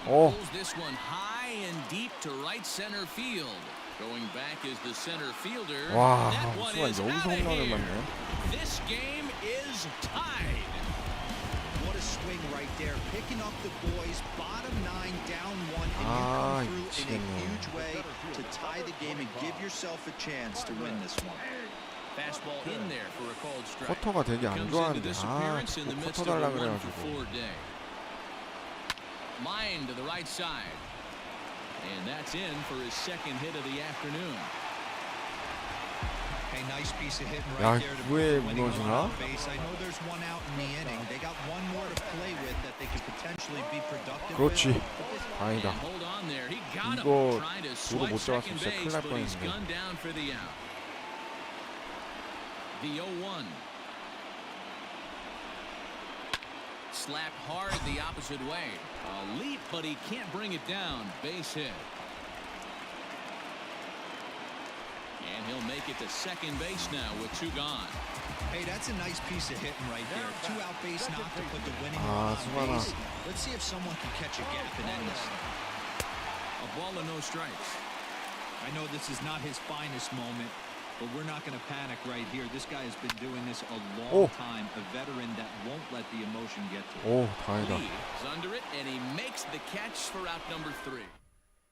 오, Pulls this one high and deep to right center field. Going back is the center fielder. 와, That one 수가 is 여기서 out of 홈런을 here. 맞네. This game is tied. What a swing right there. Picking up the boys, bottom 9, down 1, and 아, you come through in a 미치겠네. huge way to tie the game and give yourself a chance to win this one. Fastball in there for a called strike. 커터가 되게 안 Comes into 좋아하는데, this 아, appearance in the 자꾸 midst 커터 of a 달라 그래가지고. 1-for-4 day. Line to the right side. And that's in for his second hit of the afternoon. Hey, nice piece of hitting 야, right there to put 왜 the winning run 무너지나? on base. I know there's one out in the inning. They got one more to play with that they could potentially be productive 그렇지. with. 다행이다. And hold on there. He got him. 이거 Trying to 도로 swipe 못 잡았으면 second 진짜 큰일 base, 날 but he's 뻔했는데. gunned down for the out. The 0-1. Slapped hard the opposite way. A leap, but he can't bring it down. Base hit. And he'll make it to second base now with 2 gone. Hey, that's a nice piece of hitting right there. 2 out base knock to put the winning 아, run on 수고하나. base. Let's see if someone can catch a gap and end this. A ball and no strikes. I know this is not his finest moment, but we're not going to panic right here. This guy has been doing this a long 오. time, a veteran that won't let the emotion get to him. 오, 다행이다. He's under it, and he makes the catch for out number 3.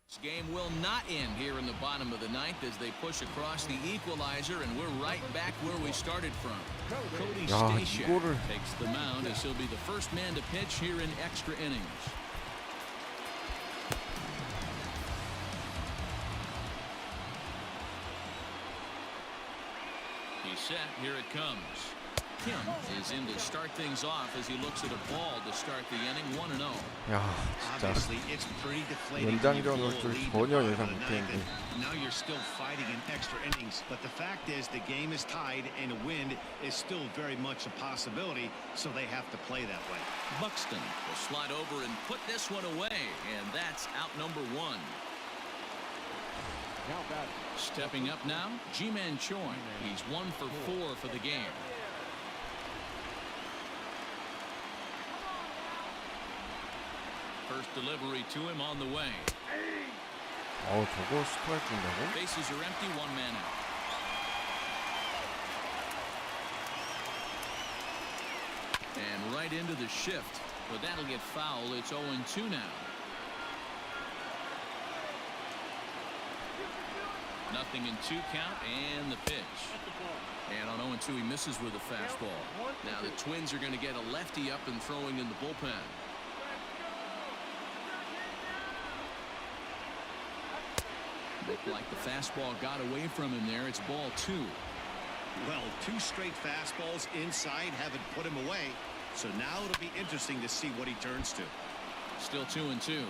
This game will not end here in the bottom of the 9th as they push across the equalizer, and we're right back where we started from. Cody 야, Stashak 이거를- takes the mound as he'll be the first man to pitch here in extra innings. He's set. Here it comes. Kim is in to start things off as he looks at a ball to start the inning. 1-0. 야, 진짜 Obviously, it's pretty deflating. 연장전 when 올 you 줄 blow a lead 전혀 in the 예상 bottom of the ninth, 못했는데. and now you're still fighting in extra innings. But the fact is, the game is tied, and a win is still very much a possibility. So they have to play that way. Buxton will slide over and put this one away, and that's out number 1. Now back. Stepping up now, Ji-Man Choi. He's 1 for 4 for the game. First delivery to him on the way. 저거 스트라이크 준다고? Bases are empty, 1 man out. And right into the shift, but that'll get foul. It's 0-2 now. Nothing in 2 count, and the pitch. And on 0-2, he misses with a fastball. Now the Twins are going to get a lefty up and throwing in the bullpen. Looked like the fastball got away from him there. It's ball 2. Well, 2 straight fastballs inside haven't put him away. So now it'll be interesting to see what he turns to. Still 2-2.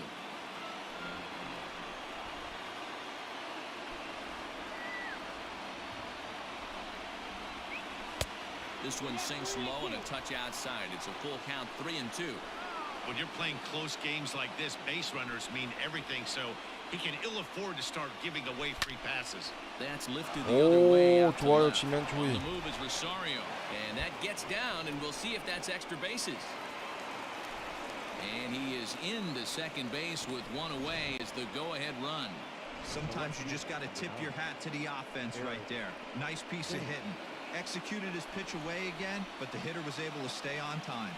This one sinks low and a touch outside. It's a full count, 3-2. When you're playing close games like this, base runners mean everything, so he can ill afford to start giving away free passes. That's lifted the other way 오, out to 좋아요, left. 지면 On 초이. the move is Rosario, and that gets down, and we'll see if that's extra bases. And he is into second base with 1 away as the go-ahead run. Sometimes you just got to tip your hat to the offense right there. Nice piece of hitting. Executed his pitch away again, but the hitter was able to stay on time.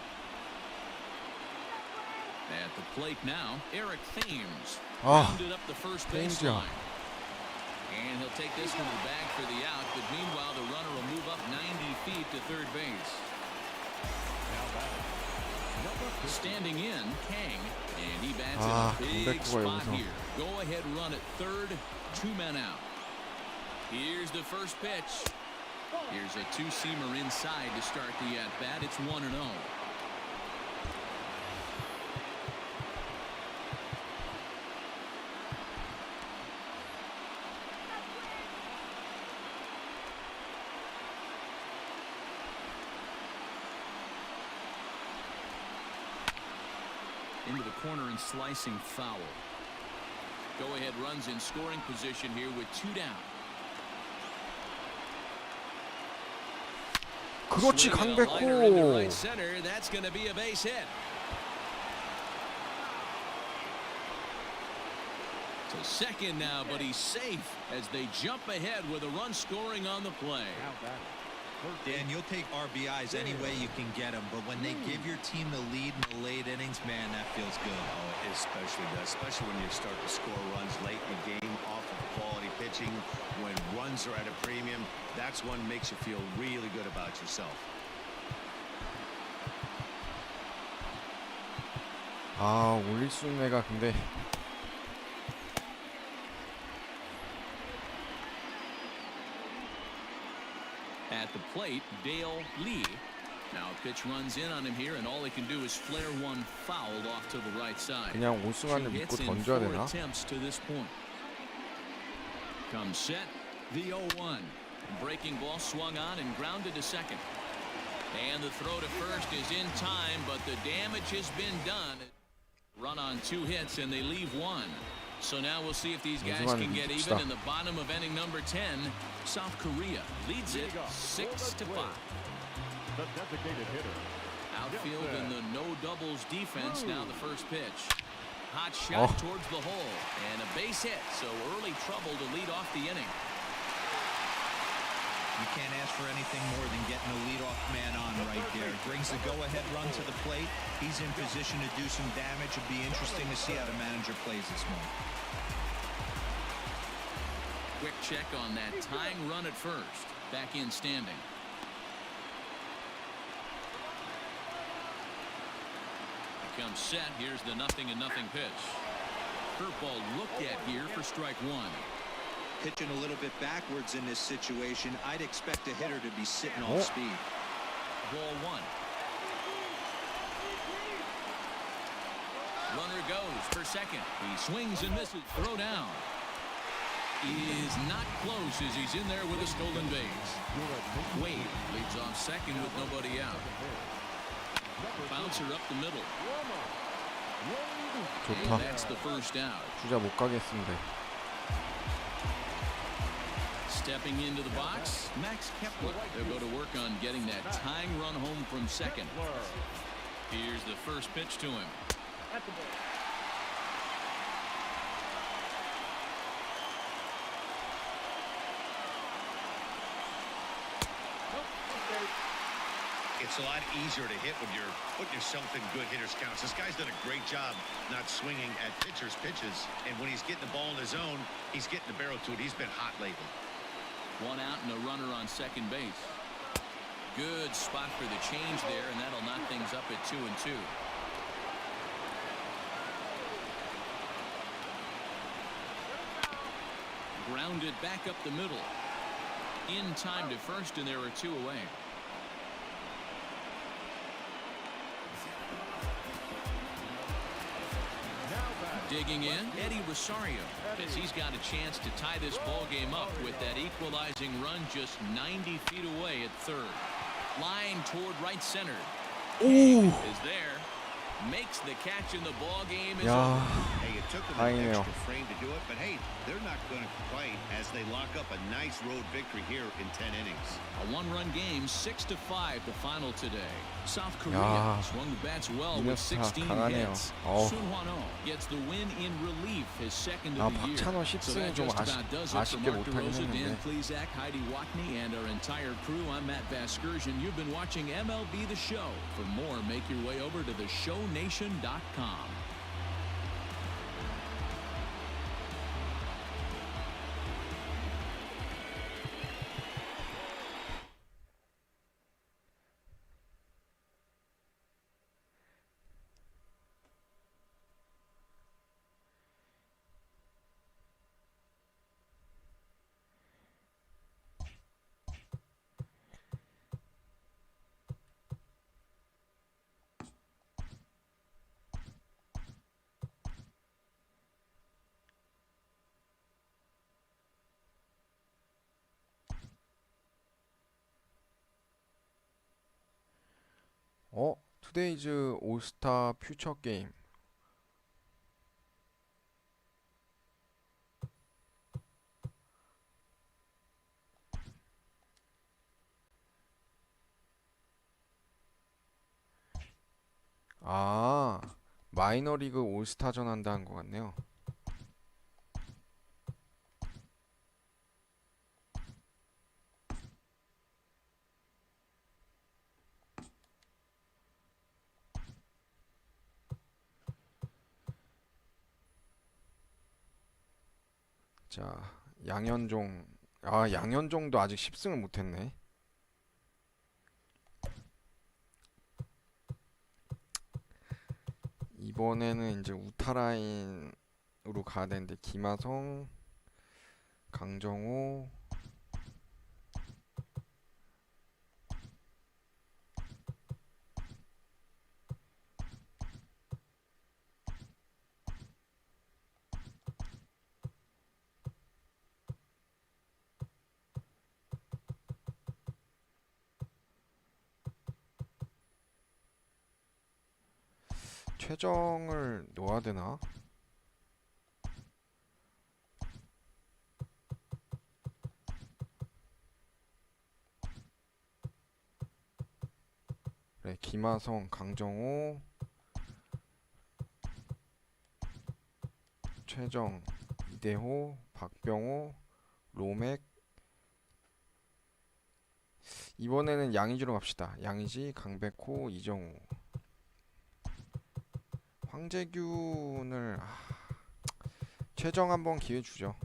At the plate now, Eric Thames 아, rounded up the first Thames야. baseline. And he'll take this one to the bag for the out, but meanwhile the runner will move up 90 feet to third base. Standing in, Kang, and he bats 아, in a big 공백수가 spot 여기서. here. Go ahead run at third, 2 men out. Here's the first pitch. Here's a 2-seamer inside to start the at-bat. It's 1-0. into the corner and slicing foul. Go ahead runs in scoring position here with 2 down. 그렇지, Swinging a liner into 강백호. right center. That's going to be a base hit. To second now, but he's safe as they jump ahead with a run scoring on the play. Dan, you'll take RBIs any way you can get them, but when they give your team the lead in the late innings, man, that feels good. Oh, it especially does, especially when you start to score runs late in the game off of quality pitching. When runs are at a premium, that's one makes you feel really good about yourself. 아, 올릴 수 있는 애가 근데 At the plate, Dale Lee. Now a pitch runs in on him here, and all he can do is flare one foul off to the right side. 그냥 오승환을 Two 믿고 hits in 던져야 4 되나? attempts to this point. Comes set, the 0-1. Breaking ball swung on and grounded to second. And the throw to first is in time, but the damage has been done. Run on 2 hits, and they leave 1. So now we'll see if these guys can get even in the bottom of inning number 10. South Korea leads it 6-5. The designated hitter. Outfield in the no doubles defense. Now the first pitch. Hot shot towards the hole and a base hit. So early trouble to lead off the inning. You can't ask for anything more than getting a leadoff man on right there. Brings the go-ahead run to the plate. He's in position to do some damage. It'd be interesting to see how the manager plays this one. Quick check on that tying run at first. Back in standing. Comes set. Here's the 0-0 pitch. Curveball looked at here for strike 1. Pitching a little bit backwards in this situation. I'd expect a hitter to be sitting off speed. Ball 1. Runner goes for second. He swings and misses. Throw down. Is not close as he's in there with a stolen base. Wade leads off second with nobody out. Bouncer up the middle. 좋다. And that's the first out. 주자 못 가겠습니다. Stepping into the box, Max Kepler. They'll go to work on getting that tying run home from second. Here's the first pitch to him. It's a lot easier to hit when you're putting yourself in good hitters counts. This guy's done a great job not swinging at pitchers' pitches, and when he's getting the ball in his zone, he's getting the barrel to it. He's been hot lately. 1 out and a runner on second base. Good spot for the change there, and that'll knock things up at 2-2. Grounded back up the middle. In time to first, and there are 2 away. Digging in, Eddie Rosario, as he's got a chance to tie this ball game up with that equalizing run just 90 feet away at third. Line toward right center. Is there. Makes the catch in the ball game. Is 야, Hey, it took them an extra frame to do it, but hey, they're not going to fight as they lock up a nice road victory here in 10 innings. a 1-run game, 6-5 the final today. South Korea 야, swung the bats well 이 with 녀석 16 강하네요. hits. 어우. Sun Hwan-oh gets the win in relief, his second 아, of the year. 박찬호 So 10승이 that 좀 just about does it for 아쉽게 Mark 못하긴 DeRosa, Dan 했는데. Plesac, Heidi Watney, and our entire crew. I'm Matt Vasgersian. You've been watching MLB The Show. For more, make your way over to theshownation.com. 투데이즈 올스타 퓨처 게임 아, 마이너리그 올스타전 한다는 것 같네요. 자, 양현종. 아, 양현종도 아직 10승을 못했네. 이번에는 이제 우타라인으로 가야 되는데 김하성, 강정호, 최정을 놓아야 되나? 그래, 김하성, 강정호, 최정, 이대호, 박병호, 로맥. 이번에는 양의지로 갑시다. 양의지, 강백호, 이정우. 황재균을 최정 한번 기회 주죠.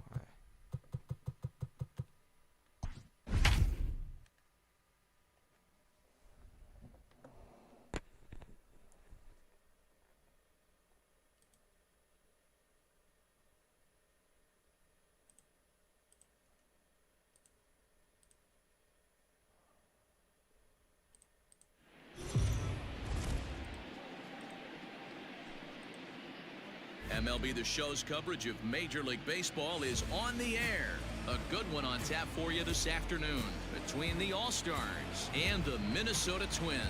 MLB The Show's coverage of Major League Baseball is on the air. A good one on tap for you this afternoon between the All-Stars and the Minnesota Twins.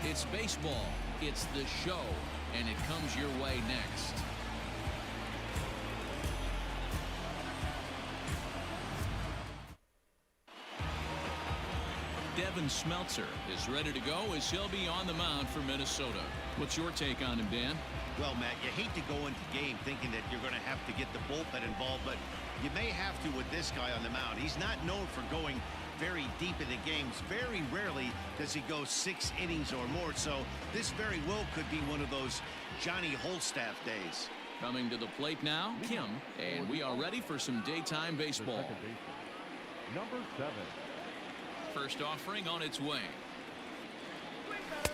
It's baseball, it's the show, and it comes your way next. Devin Smeltzer is ready to go as he'll be on the mound for Minnesota. What's your take on him, Dan? Well, Matt, you hate to go into game thinking that you're going to have to get the bullpen involved, but you may have to with this guy on the mound. He's not known for going very deep into games. Very rarely does he go 6 innings or more, so this very well could be one of those Johnny Holstaff days. Coming to the plate now, Kim, and we are ready for some daytime baseball. Number 7. First offering on its way.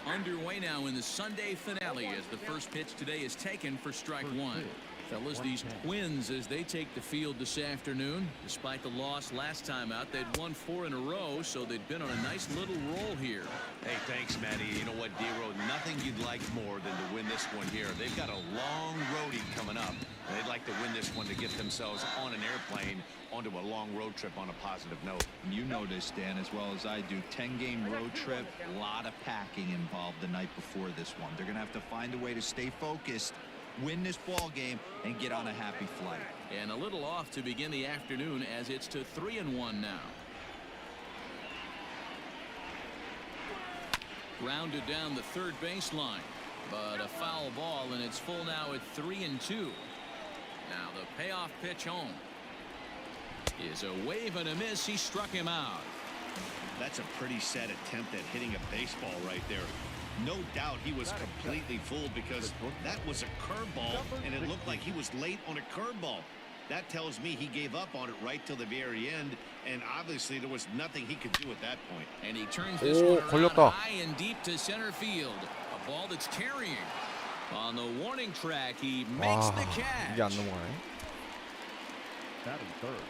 Underway now in the Sunday finale as the first pitch today is taken for strike one. Fellas, these Twins, as they take the field this afternoon, despite the loss last time out, they'd won 4 in a row, so they'd been on a nice little roll here. Hey, thanks, Matty. You know what, D-Road, nothing you'd like more than to win this one here. They've got a long roadie coming up, and they'd like to win this one to get themselves on an airplane onto a long road trip on a positive note. You know this, Dan, as well as I do. 10-game road trip, a lot of packing involved the night before this one. They're going to have to find a way to stay focused, win this ball game, and get on a happy flight. And a little off to begin the afternoon as it's to 3-1 now. Grounded down the third baseline, but a foul ball, and it's full now at 3-2. Now the payoff pitch home is a wave and a miss. He struck him out. That's a pretty sad attempt at hitting a baseball right there. No doubt he was completely fooled because that was a curveball, and it looked like he was late on a curveball. That tells me he gave up on it right till the very end, and obviously there was nothing he could do at that point. And he turns this one around high and deep to center field. A ball that's carrying. On the warning track, he makes the catch. 이게 안 넘어가네. Batting third.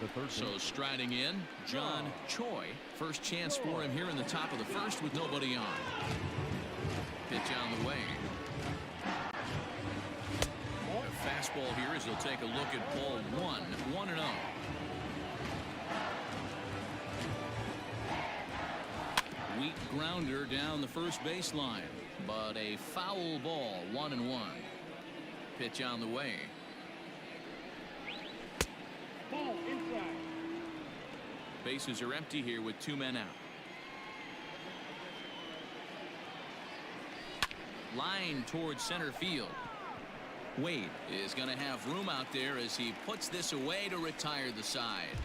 The third So striding in, John Choi. First chance for him here in the top of the first with nobody on. Pitch on the way. A fastball here as he'll take a look at ball 1-0. Weak grounder down the first baseline, but a foul ball, 1-1. Pitch on the way. Ball inside. Bases are empty here with 2 men out. line towards center field. Wade is going to have room out there as he puts this away to retire the side.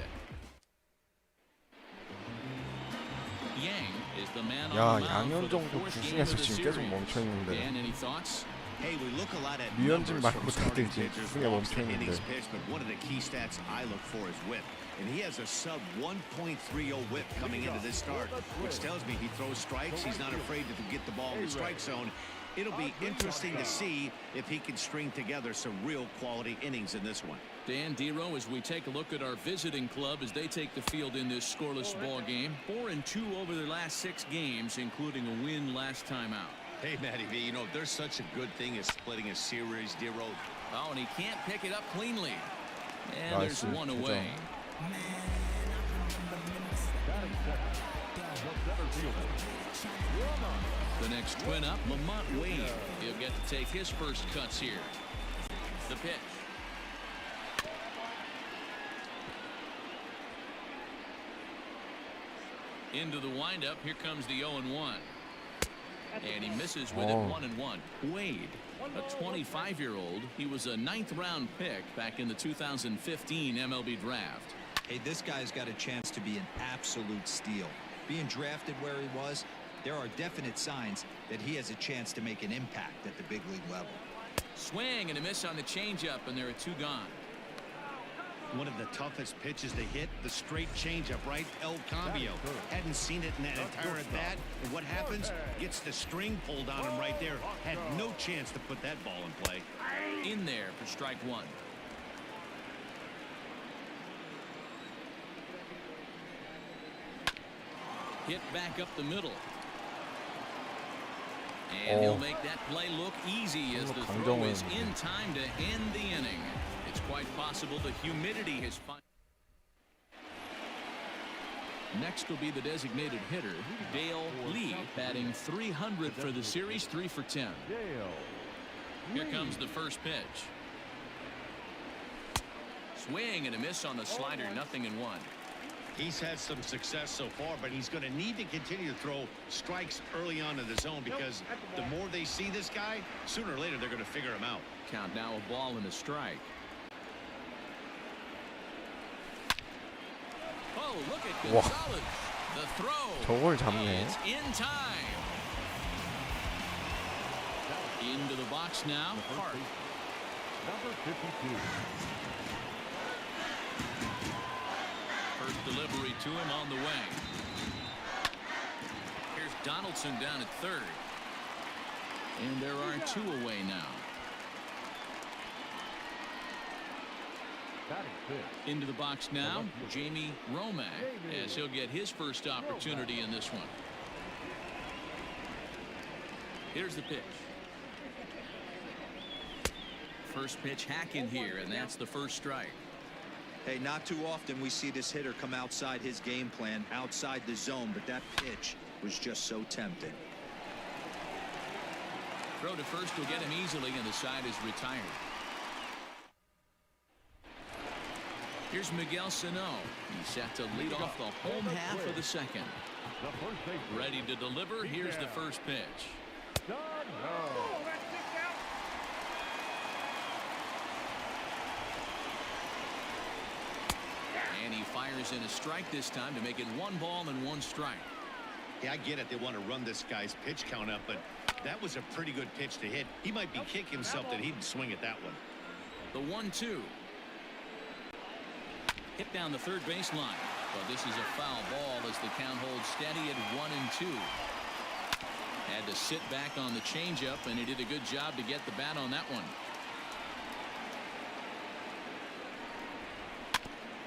Yang is the man 야, on the mound for 양현 the 정도 fourth game of 구승에서 the 지금 계속 series. 멈춰 있는데. Dan, any thoughts? Hey, we look a lot at 류현진 numbers 말고 from 다들 starting 지금 pitchers, 구승에 walks 멈춰 to innings 있는데. pitched, but one of the key stats I look for is whip. And he has a sub 1.30 whip coming into this start, which tells me he throws strikes. He's not afraid to get the ball in the strike zone. It'll be interesting to see if he can string together some real quality innings in this one. Dan Dero, as we take a look at our visiting club as they take the field in this scoreless ball game. 4-2 over their last 6 games, including a win last time out. Hey, Matty V, you know, there's such a good thing as splitting a series, Dero. Oh, and he can't pick it up cleanly. And there's 나이스, one away. Batting second, the center fielder. The next twin up, Lamont Wade. He'll get to take his first cuts here. The pitch. Into the windup. Here comes the 0-1. And he misses with it 1-1. Wade, a 25-year-old. He was a 9th-round pick back in the 2015 MLB draft. Hey, this guy's got a chance to be an absolute steal. Being drafted where he was, there are definite signs that he has a chance to make an impact at the big league level. Swing and a miss on the changeup, and there are 2 gone. One of the toughest pitches to hit, the straight changeup, right? El Cambio. Hadn't seen it in that entire at bat. And what happens? Gets the string pulled on him right there. Had no chance to put that ball in play. In there for strike 1. Hit back up the middle. And he'll make that play look easy as the throw is in time to end the inning. It's quite possible the humidity has next will be the designated hitter, Dale Lee, batting 300 for the series, 3 for 10. Here comes the first pitch. Swing and a miss on the slider, 0-1. He's had some success so far, but he's going to need to continue to throw strikes early on in the zone because the more they see this guy, sooner or later they're going to figure him out. Count now, a ball and a strike. Oh, look at Gonzalez. The throw. 저걸 잡네. It's in time. Into the box now. Hart. Number 52. First delivery to him on the way. Here's Donaldson down at third. And there are 2 away now. Batting fifth. Into the box now, Jamie Romack, as he'll get his first opportunity in this one. Here's the pitch. First pitch hack in here, and that's the first strike. Hey, not too often we see this hitter come outside his game plan, outside the zone, but that pitch was just so tempting. Throw to first will get him easily, and the side is retired. Here's Miguel Sano. He's set to lead off the home half of the second. The first baseman. Ready to deliver. Here's the first pitch. Done. And he fires in a strike this time to make it 1 ball and 1 strike. Yeah, I get it. They want to run this guy's pitch count up, but that was a pretty good pitch to hit. He might be kicking himself that he didn't swing at that one. The 1-2. Hit down the third baseline. But this is a foul ball as the count holds steady at 1-2. Had to sit back on the changeup, and he did a good job to get the bat on that one.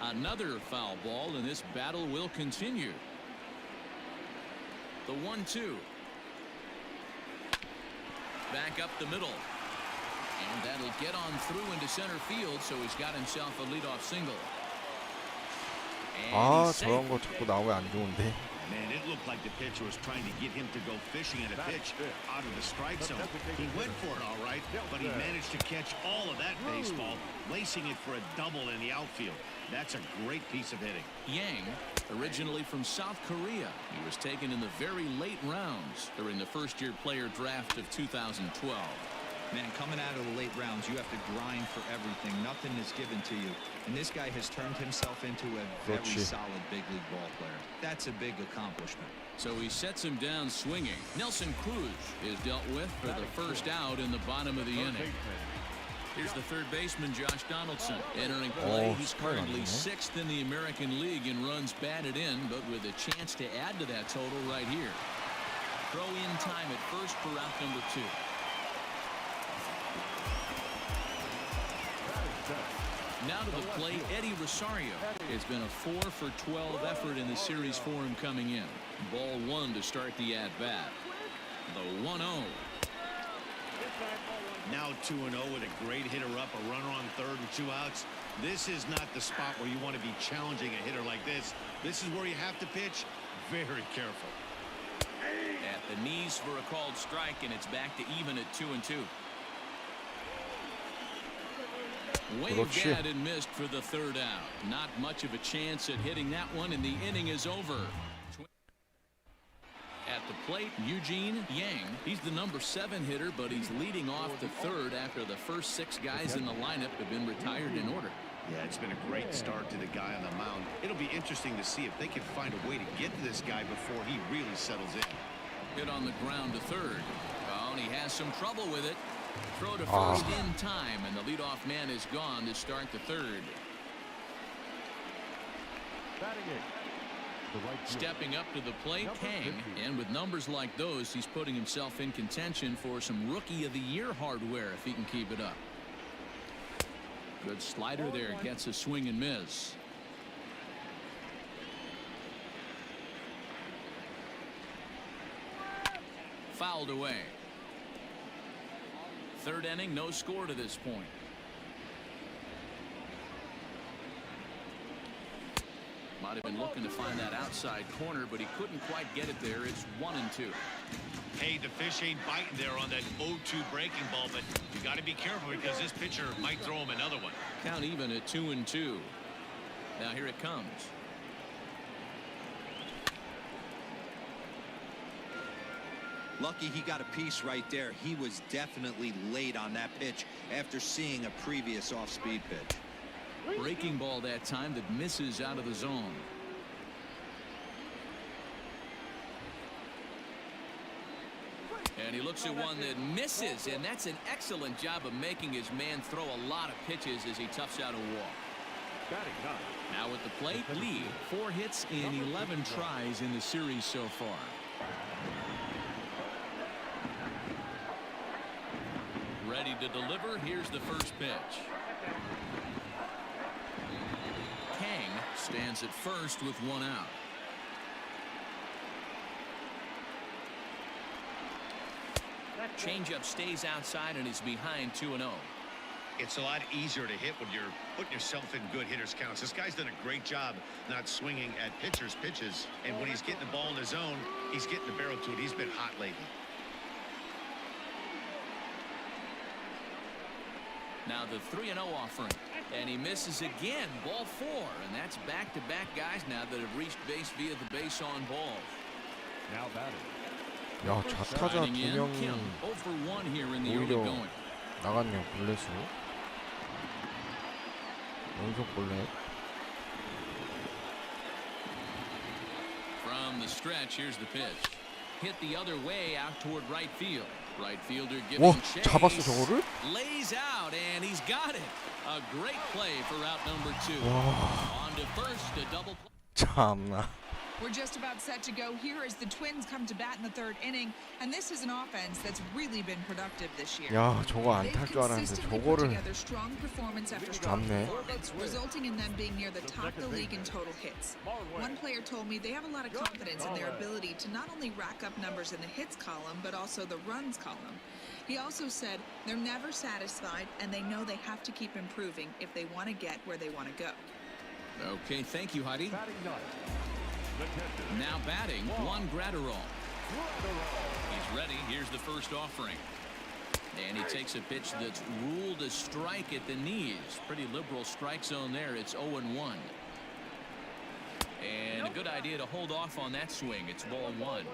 Another foul ball, and this battle will continue. The 1-2. Back up the middle. And that'll get on through into center field, so he's got himself a leadoff single. 아, 저런 거 자꾸 나오면 안 좋은데. Man, it looked like the pitcher was trying to get him to go fishing at a pitch out of the strike zone. He went for it all right, but he managed to catch all of that baseball, lacing it for a double in the outfield. That's a great piece of hitting. Yang, originally from South Korea, he was taken in the very late rounds during the first-year player draft of 2012. Man, coming out of the late rounds, you have to grind for everything. Nothing is given to you. And this guy has turned himself into a very solid big league ball player. That's a big accomplishment. So he sets him down swinging. Nelson Cruz is dealt with for the first out in the bottom of the inning. Here's the third baseman, Josh Donaldson. Entering play, he's currently 6th in the American League in runs batted in, but with a chance to add to that total right here. Throw in time at first for out number 2. Now to the plate, Eddie Rosario. It's been a 4 for 12 effort in the series for him coming in. Ball 1 to start the at-bat. The 1-0. Now 2-0 with a great hitter up, a runner on third and 2 outs. This is not the spot where you want to be challenging a hitter like this. This is where you have to pitch very careful. At the knees for a called strike, and it's back to even at 2-2. Waved at and missed for the third out. Not much of a chance at hitting that one, and the inning is over. At the plate, Eugene Yang. He's the number 7 hitter, but he's leading off the third after the first 6 guys in the lineup have been retired in order. Yeah, it's been a great start to the guy on the mound. It'll be interesting to see if they can find a way to get to this guy before he really settles in. Hit on the ground to third. Oh, and he has some trouble with it. Throw to first in time, and the leadoff man is gone to start the third. Stepping up to the plate, Kang, and with numbers like those, he's putting himself in contention for some Rookie of the Year hardware if he can keep it up. Good slider there, gets a swing and miss. Fouled away. Third inning, no score to this point. Might have been looking to find that outside corner, but he couldn't quite get it there. It's 1-2. Hey, the fish ain't biting there on that 0-2 breaking ball, but you got to be careful because this pitcher might throw him another one. Count even at 2-2. Now here it comes. Lucky he got a piece right there. He was definitely late on that pitch after seeing a previous off-speed pitch. Breaking ball that time that misses out of the zone. And he looks at one that misses, and that's an excellent job of making his man throw a lot of pitches as he toughs out a walk. Now at the plate, Lee, 4 hits in 11 tries in the series so far. Ready to deliver. Here's the first pitch. Kang stands at first with 1 out. Changeup stays outside and is behind 2-0. It's a lot easier to hit when you're putting yourself in good hitters counts. This guy's done a great job not swinging at pitchers' pitches, and when he's getting the ball in his zone, he's getting the barrel to it. He's been hot lately. Now the 3-0 offering, and he misses again. Ball 4, and that's back-to-back guys now that have reached base via the base on balls. Now batting. 야, 좌타자 2명이 0 for 1 here in the early 오히려 going. 나갔네요. 볼넷으로 연속 볼넷. From the stretch, here's the pitch. Hit the other way out toward right field. Right fielder giving 와, chase. 잡았어 저거를? Lays out, and he's got it. A great play for out number 2. 와, On to first, a double play. 참나. We're just about set to go here as the Twins come to bat in the 3rd inning, and this is an offense that's really been productive this year. 야, 저거 안 They've 탈 줄 알았는데 consistently put 저거를 together strong performance after strong 잡네. performance, resulting in them being near the top of the league in total hits. One player told me they have a lot of confidence in their ability to not only rack up numbers in the hits column, but also the runs column. He also said they're never satisfied, and they know they have to keep improving if they want to get where they want to go. Okay, thank you, Heidi. Batting 9. Now batting, Juan Gratterall. He's ready. Here's the first offering. And he takes a pitch that's ruled a strike at the knees. Pretty liberal strike zone there. It's 0-1. And a good idea to hold off on that swing. It's ball 1.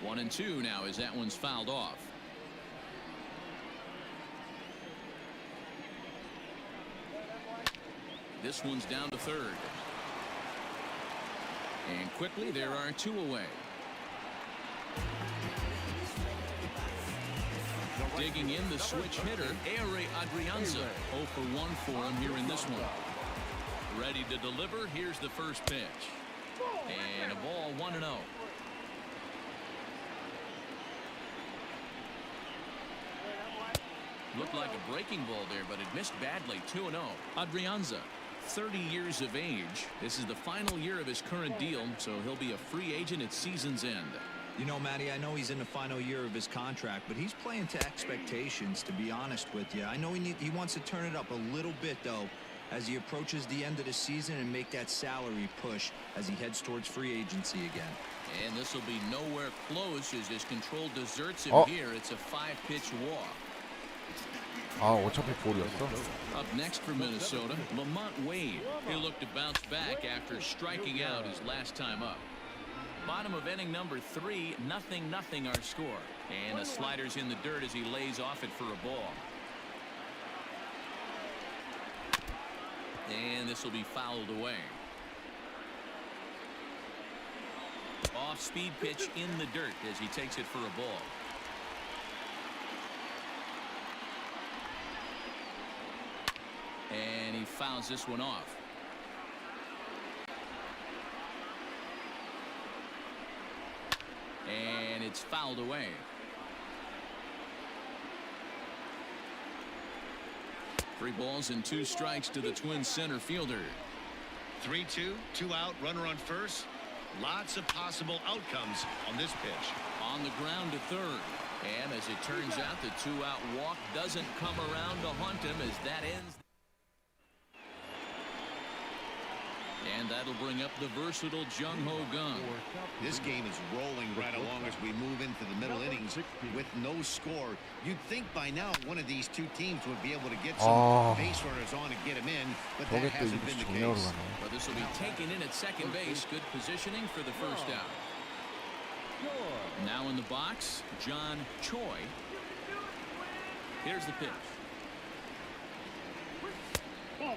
One and two now as that one's fouled off. This one's down to third. And quickly there are two away. Digging in the switch hitter, Ehre Adrianza. 0 for 1 for him here in this one. Ready to deliver. Here's the first pitch. And a ball 1-0. Looked like a breaking ball there, but it missed badly. 2-0. Adrianza, 30 years of age. This is the final year of his current deal, so he'll be a free agent at season's end. You know, Matty, I know he's in the final year of his contract, but he's playing to expectations, to be honest with you. I know he wants to turn it up a little bit, though, as he approaches the end of the season and make that salary push as he heads towards free agency again. And this will be nowhere close as his control deserts him Oh. here. It's a 5-pitch walk. 아, 어차피 볼이었어. Up next for Minnesota, Lamont Wade. He'll look to bounce back after striking out his last time up. Bottom of inning number 3, 0-0 our score. And the slider's in the dirt as he lays off it for a ball. And this will be fouled away. Off-speed pitch in the dirt as he takes it for a ball. And he fouls this one off. And it's fouled away. Three balls and 2 strikes to the Twins center fielder. 3-2, 2 out, runner on first. Lots of possible outcomes on this pitch. On the ground to third. And as it turns out, the 2-out walk doesn't come around to haunt him as that ends. And that'll bring up the versatile Jung-Ho Kang. This game is rolling right along as we move into the middle innings with no score. You'd think by now one of these two teams would be able to get some base runners on and get him in, but that 저게 또 hasn't been the 중요하로 case. 가네. But this will be taken in at second base. Good positioning for the first out. Now in the box, John Choi. Here's the pitch.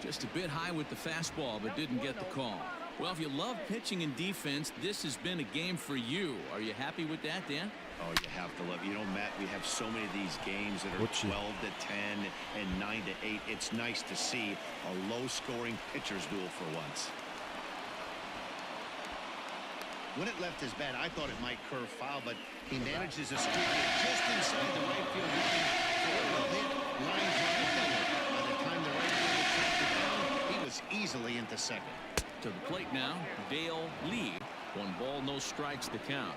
Just a bit high with the fastball, but didn't get the call. Well, if you love pitching and defense, this has been a game for you. Are you happy with that, Dan? Oh, you have to love. You know, Matt, we have so many of these games that are 12-10 and 9-8. It's nice to see a low-scoring pitcher's duel for once. When it left his bat, I thought it might curve foul, but he manages to scoop it just inside the right field line for a well-hit line drive double. By the time the right fielder tracked it down, he was easily into second. To the plate now, Dale Lee. 1 ball, no strikes to count.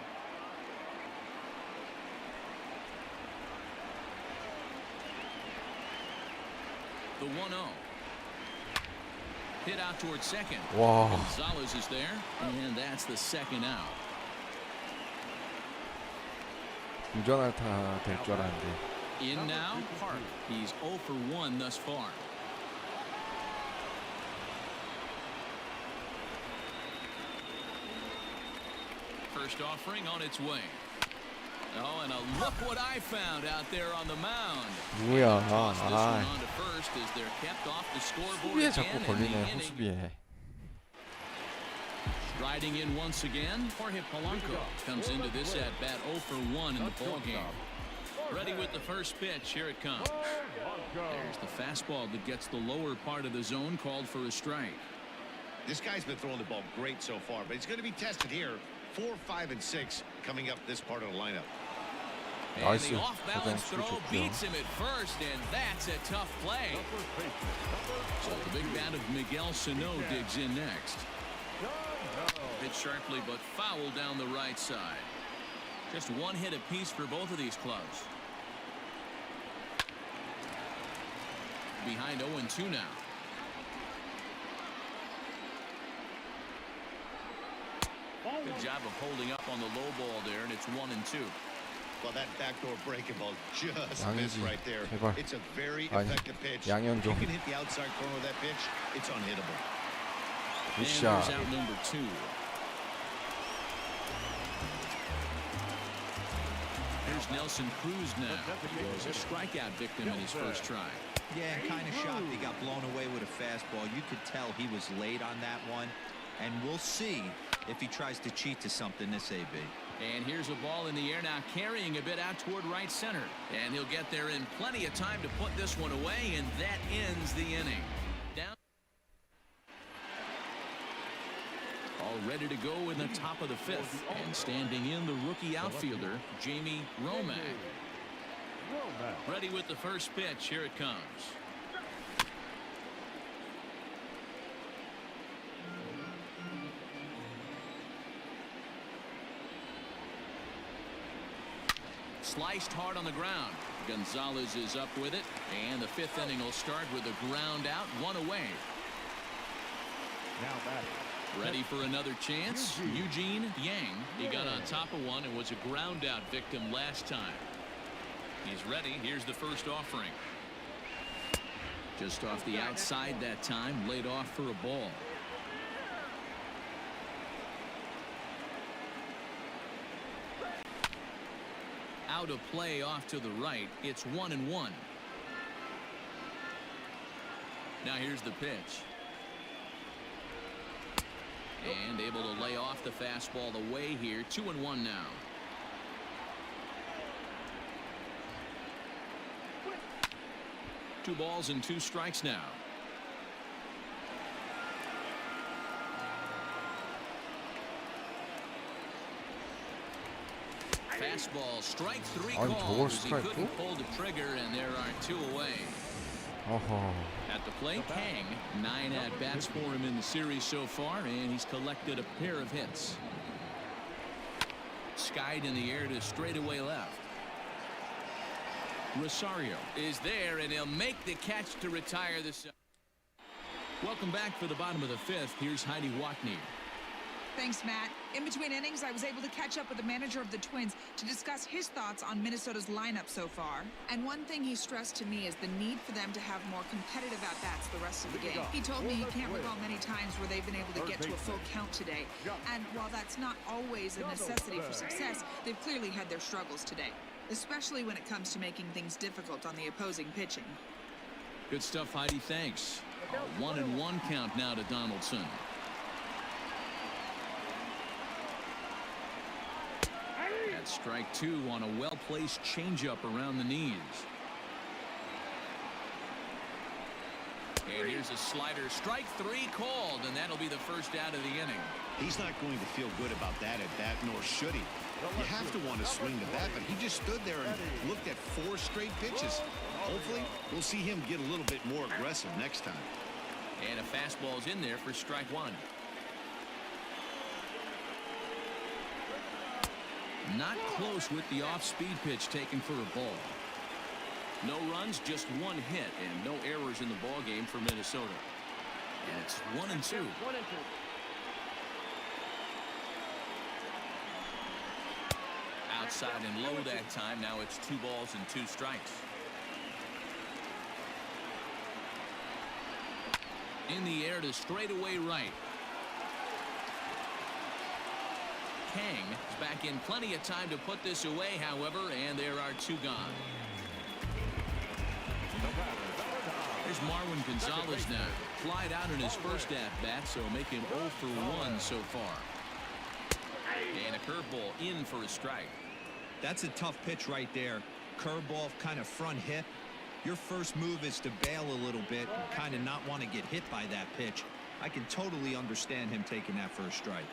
The 1-0. Hit out towards second. 와. Gonzalez is there, and that's the second out. 운전할 될 줄 알았는데. In now, Park. He's 0 for 1 thus far. First offering on its way. Oh, and look what I found out there on the mound. 뭐야? Toss this 아, one on to first as they're kept off the scoreboard 수비에 again 자꾸 in the 걸리네. inning. 호수비에. Riding in once again, Jorge Polanco comes into this at bat 0 for 1 in the ball game. Ready with the first pitch. Here it comes. There's the fastball that gets the lower part of the zone, called for a strike. This guy's been throwing the ball great so far, but he's going to be tested here. 4, 5, and 6 coming up this part of the lineup. And Nice. the off-balance That's throw good. beats him at first, and that's a tough play. So the big bat of Miguel Sano digs in next. Hit sharply, but foul down the right side. Just 1 hit apiece for both of these clubs. Behind 0-2 now. Good job of holding up on the low ball there, and it's 1-2. Well, that backdoor breaking ball just 양이지, missed right there. 제발. It's a very 아니, effective pitch. 양현 If you 좀. can hit the outside corner of that pitch, it's unhittable. And 굿샷. there's out number 2. Here's Nelson Cruz now. He was a strikeout victim in his first try. Yeah, kind of shocked he got blown away with a fastball. You could tell he was late on that one. And we'll see if he tries to cheat to something this AB. And here's a ball in the air now, carrying a bit out toward right center. And he'll get there in plenty of time to put this one away, and that ends the inning. Down. All ready to go in the top of the 5th. And standing in, the rookie outfielder, Jamie Romack. Ready with the first pitch. Here it comes. Sliced hard on the ground. Gonzalez is up with it, and the 5th inning will start with a ground out, 1 away. Now batting. Ready for another chance. Eugene Yang. He got on top of one and was a ground out victim last time. He's ready. Here's the first offering. Just off the outside that time, laid off for a ball. Out of play off to the right. It's 1-1. Now here's the pitch. And able to lay off the fastball away here. 2-1 now. Two balls and 2 strikes now. Fastball, strike 3 아니, 저걸 calls. He 스트라이크? couldn't pull the trigger, and there are 2 away. 어허. At the plate, Kang. 9 at-bats for him in the series so far, and he's collected a pair of hits. Skied in the air to straightaway left. Rosario is there, and he'll make the catch to retire this. Welcome back for the bottom of the 5th. Here's Heidi Watney. Thanks, Matt. In between innings, I was able to catch up with the manager of the Twins to discuss his thoughts on Minnesota's lineup so far. And one thing he stressed to me is the need for them to have more competitive at-bats the rest of the game. He told me he can't recall many times where they've been able to get to a full count today. And while that's not always a necessity for success, they've clearly had their struggles today, especially when it comes to making things difficult on the opposing pitching. Good stuff, Heidi. Thanks. A 1-1 count now to Donaldson. That's strike 2 on a well-placed changeup around the knees. And here's a slider. Strike 3 called, and that'll be the first out of the inning. He's not going to feel good about that at bat, nor should he. You have to want to swing the bat, but he just stood there and looked at 4 straight pitches. Hopefully, we'll see him get a little bit more aggressive next time. And a fastball's in there for strike 1. Not close with the off-speed pitch taken for a ball. No runs, just 1 hit, and no errors in the ball game for Minnesota. And it's 1-2. Outside and low that time. Now it's 2 balls and 2 strikes. In the air to straightaway right. Kang is back in plenty of time to put this away, however, and there are 2 gone. There's Marwin Gonzalez now. Flied out in his first at-bat, so make him 0 for 1 so far. And a curveball in for a strike. That's a tough pitch right there. Curveball, kind of front hip. Your first move is to bail a little bit and kind of not want to get hit by that pitch. I can totally understand him taking that first strike.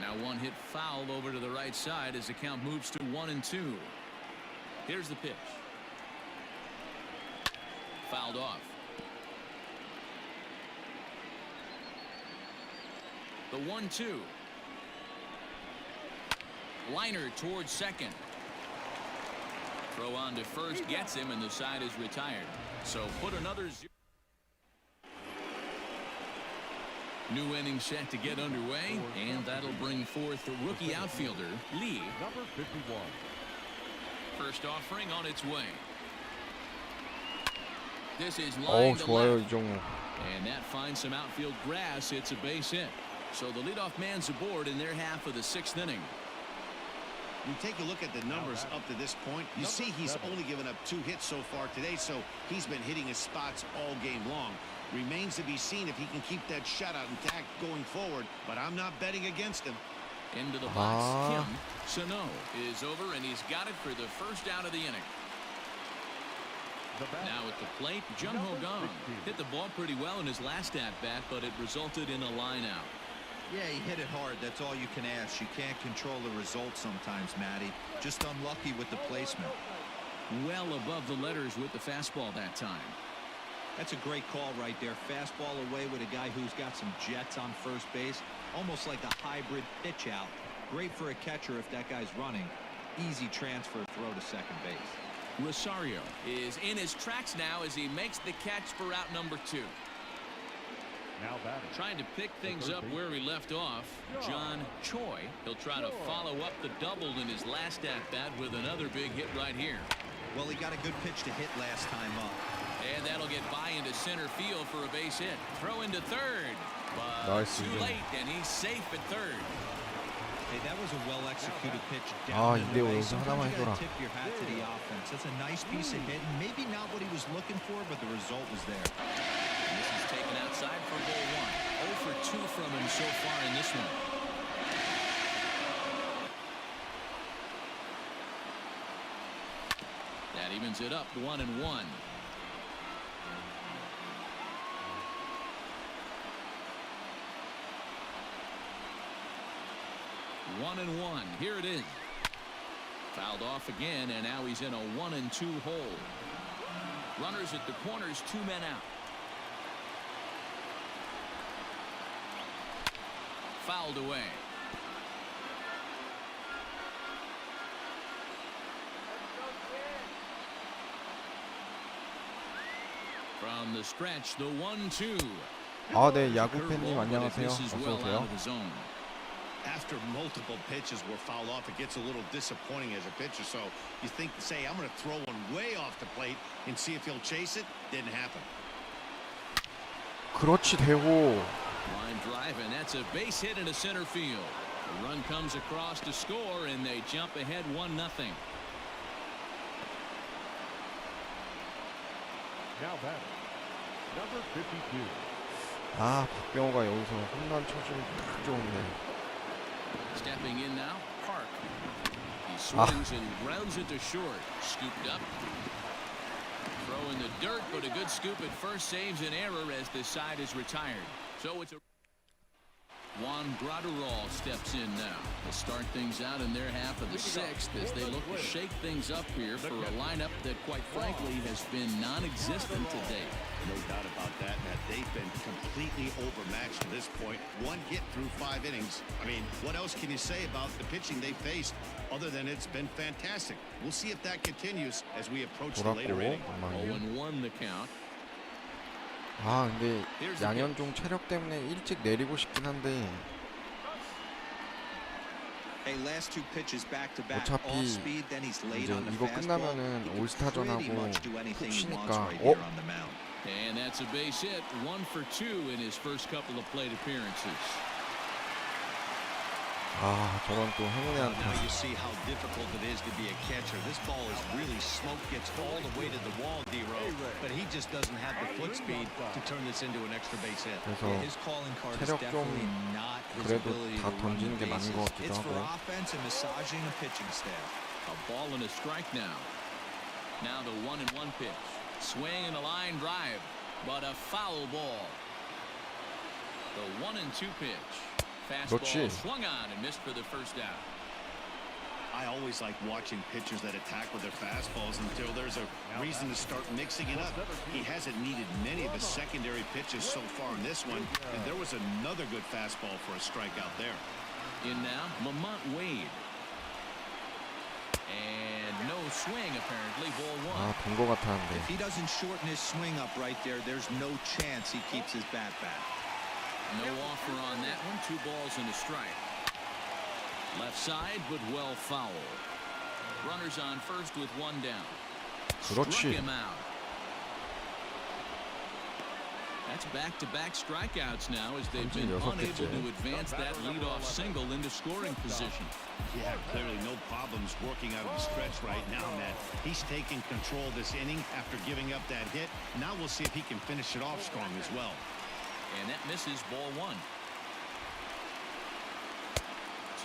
Now 1 hit foul over to the right side as the count moves to 1-2. Here's the pitch. Fouled off. The 1-2. Liner towards second. Throw on to first gets him, and the side is retired. So put another 0. New inning set to get underway, and that'll bring forth the rookie outfielder, Lee. Number 51. First offering on its way. This is 오, line to 좋아요, left, 이정우. and that finds some outfield grass. It's a base hit. So the leadoff man's aboard in their half of the 6th inning. You take a look at the numbers up to this point, you see he's only given up 2 hits so far today, so he's been hitting his spots all game long. Remains to be seen if he can keep that shutout intact going forward, but I'm not betting against him. Into the box, Kim Sano is over, and he's got it for the first out of the inning. Now at the plate, Jung Ho Gong hit the ball pretty well in his last at-bat, but it resulted in a line out. Yeah, he hit it hard. That's all you can ask. You can't control the result sometimes, Matty. Just unlucky with the placement. Well above the letters with the fastball that time. That's a great call right there. Fastball away with a guy who's got some jets on first base. Almost like a hybrid pitch out. Great for a catcher if that guy's running. Easy transfer throw to second base. Rosario is in his tracks now as he makes the catch for out number 2. Now batting. Trying to pick things up where he left off, John Choi. He'll try to follow up the double in his last at-bat with another big hit right here. Well, he got a good pitch to hit last time up. And that'll get by into center field for a base hit. Throw into third. But Nice. too late, and he's safe at third. Hey, that was a well-executed pitch 아, down and 이대호 away. 여기서 Sometimes 하나만 you 해줘라. gotta tip your hat to the offense. That's a nice piece of hit, and maybe not what he was looking for, but the result was there. And this is taken outside for ball 1. 0 for 2 from him so far in this one. That evens it up 1-1. One and one. Here it is. Fouled off again, and now he's in a 1-2 hole. Runners at the corners, 2 men out. Fouled away. From the stretch, the 1-2. 아, 네, 야구 팬님 안녕하세요. 어서 오세요. After multiple pitches were fouled off, it gets a little disappointing as a pitcher. So you think, say, I'm going to throw one way off the plate and see if he'll chase it. Didn't happen. 그렇지, 대호. Line drive, and that's a base hit into center field. The run comes across to score, and they jump ahead 1-0. Now batting. Number 52. 아, 박병호가 여기서 홈런 쳐주면 딱 좋은데. Stepping in now, Park. He swings and grounds it to short. Scooped up. Throw in the dirt, but a good scoop at first saves an error as the side is retired. So it's a Juan Graterol steps in now to start things out in their half of the 6th as they look to shake things up here for a lineup that, quite frankly, has been non-existent today. No doubt about that, Matt. They've been completely overmatched to this point. 1 hit through 5 innings. I mean, what else can you say about the pitching they faced other than it's been fantastic? We'll see if that continues as we approach the later 돌았고, inning. 0-1 the count. 아, 근데 양현종 체력 때문에 일찍 내리고 싶긴 한데 Hey, last 2 pitches back to back. 어차피 Off speed, then he's late 이제 on the 이거 fastball. 끝나면은 He can 올스타전하고 pretty much do anything 푹 he wants 쉬니까 right here on the mound. And that's a base hit. 1 for 2 in his first couple of plate appearances. 아, 저런 또 행운의 Now 한타. you see how difficult it is to be a catcher. This ball is really smoke, gets all the way to the wall, D-Row, but he just doesn't have the foot speed to turn this into an extra base hit. 그래서 His calling card is 체력 좀 definitely not his 그래도 ability 다 to run 던지는 the 게 맞는 bases. 것 같기도 It's for 하고. offense and massaging a pitching staff. A ball and a strike now. Now the 1-1 pitch. Swing and a line drive, but a foul ball. The 1-2 pitch. Fastball 그렇지. swung on and missed for the first out. I always like watching pitchers that attack with their fastballs until there's a reason to start mixing it up. He hasn't needed many of his secondary pitches so far in this one, and there was another good fastball for a strikeout there. In now, Lamont Wade. And no swing, apparently, ball 1. 아, 본 것 같았는데. If he doesn't shorten his swing up right there, there's no chance he keeps his bat back. No offer on that one. 2 balls and a strike. Left side, but well foul. Runners on first with 1 down. Struck 그렇지. him out. That's back-to-back strikeouts now as they've been unable to advance that leadoff single into scoring position. Yeah, clearly no problems working out of the stretch right now, Matt. He's taking control of this inning after giving up that hit. Now we'll see if he can finish it off strong as well. And that misses ball 1.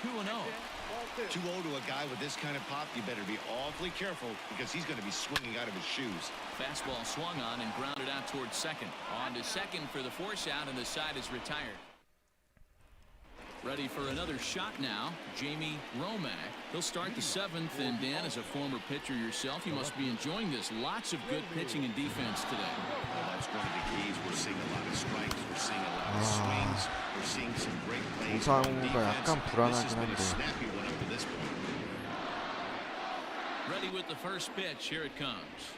2-0. 2-0 to a guy with this kind of pop, you better be awfully careful because he's going to be swinging out of his shoes. Fastball swung on and grounded out towards second. On to second for the force out, and the side is retired. Ready for another shot now, Jamie Romack. He'll start the 7th, and Dan, as a former pitcher yourself, you must be enjoying this. Lots of good pitching and defense today. Well, that's one of the keys. We're seeing a lot of strikes. We're seeing a lot of swings. We're seeing some great plays on 우상우가 약간 defense. This has 불안하긴 been a 한데. snappy one up to this point. Ready with the first pitch. Here it comes.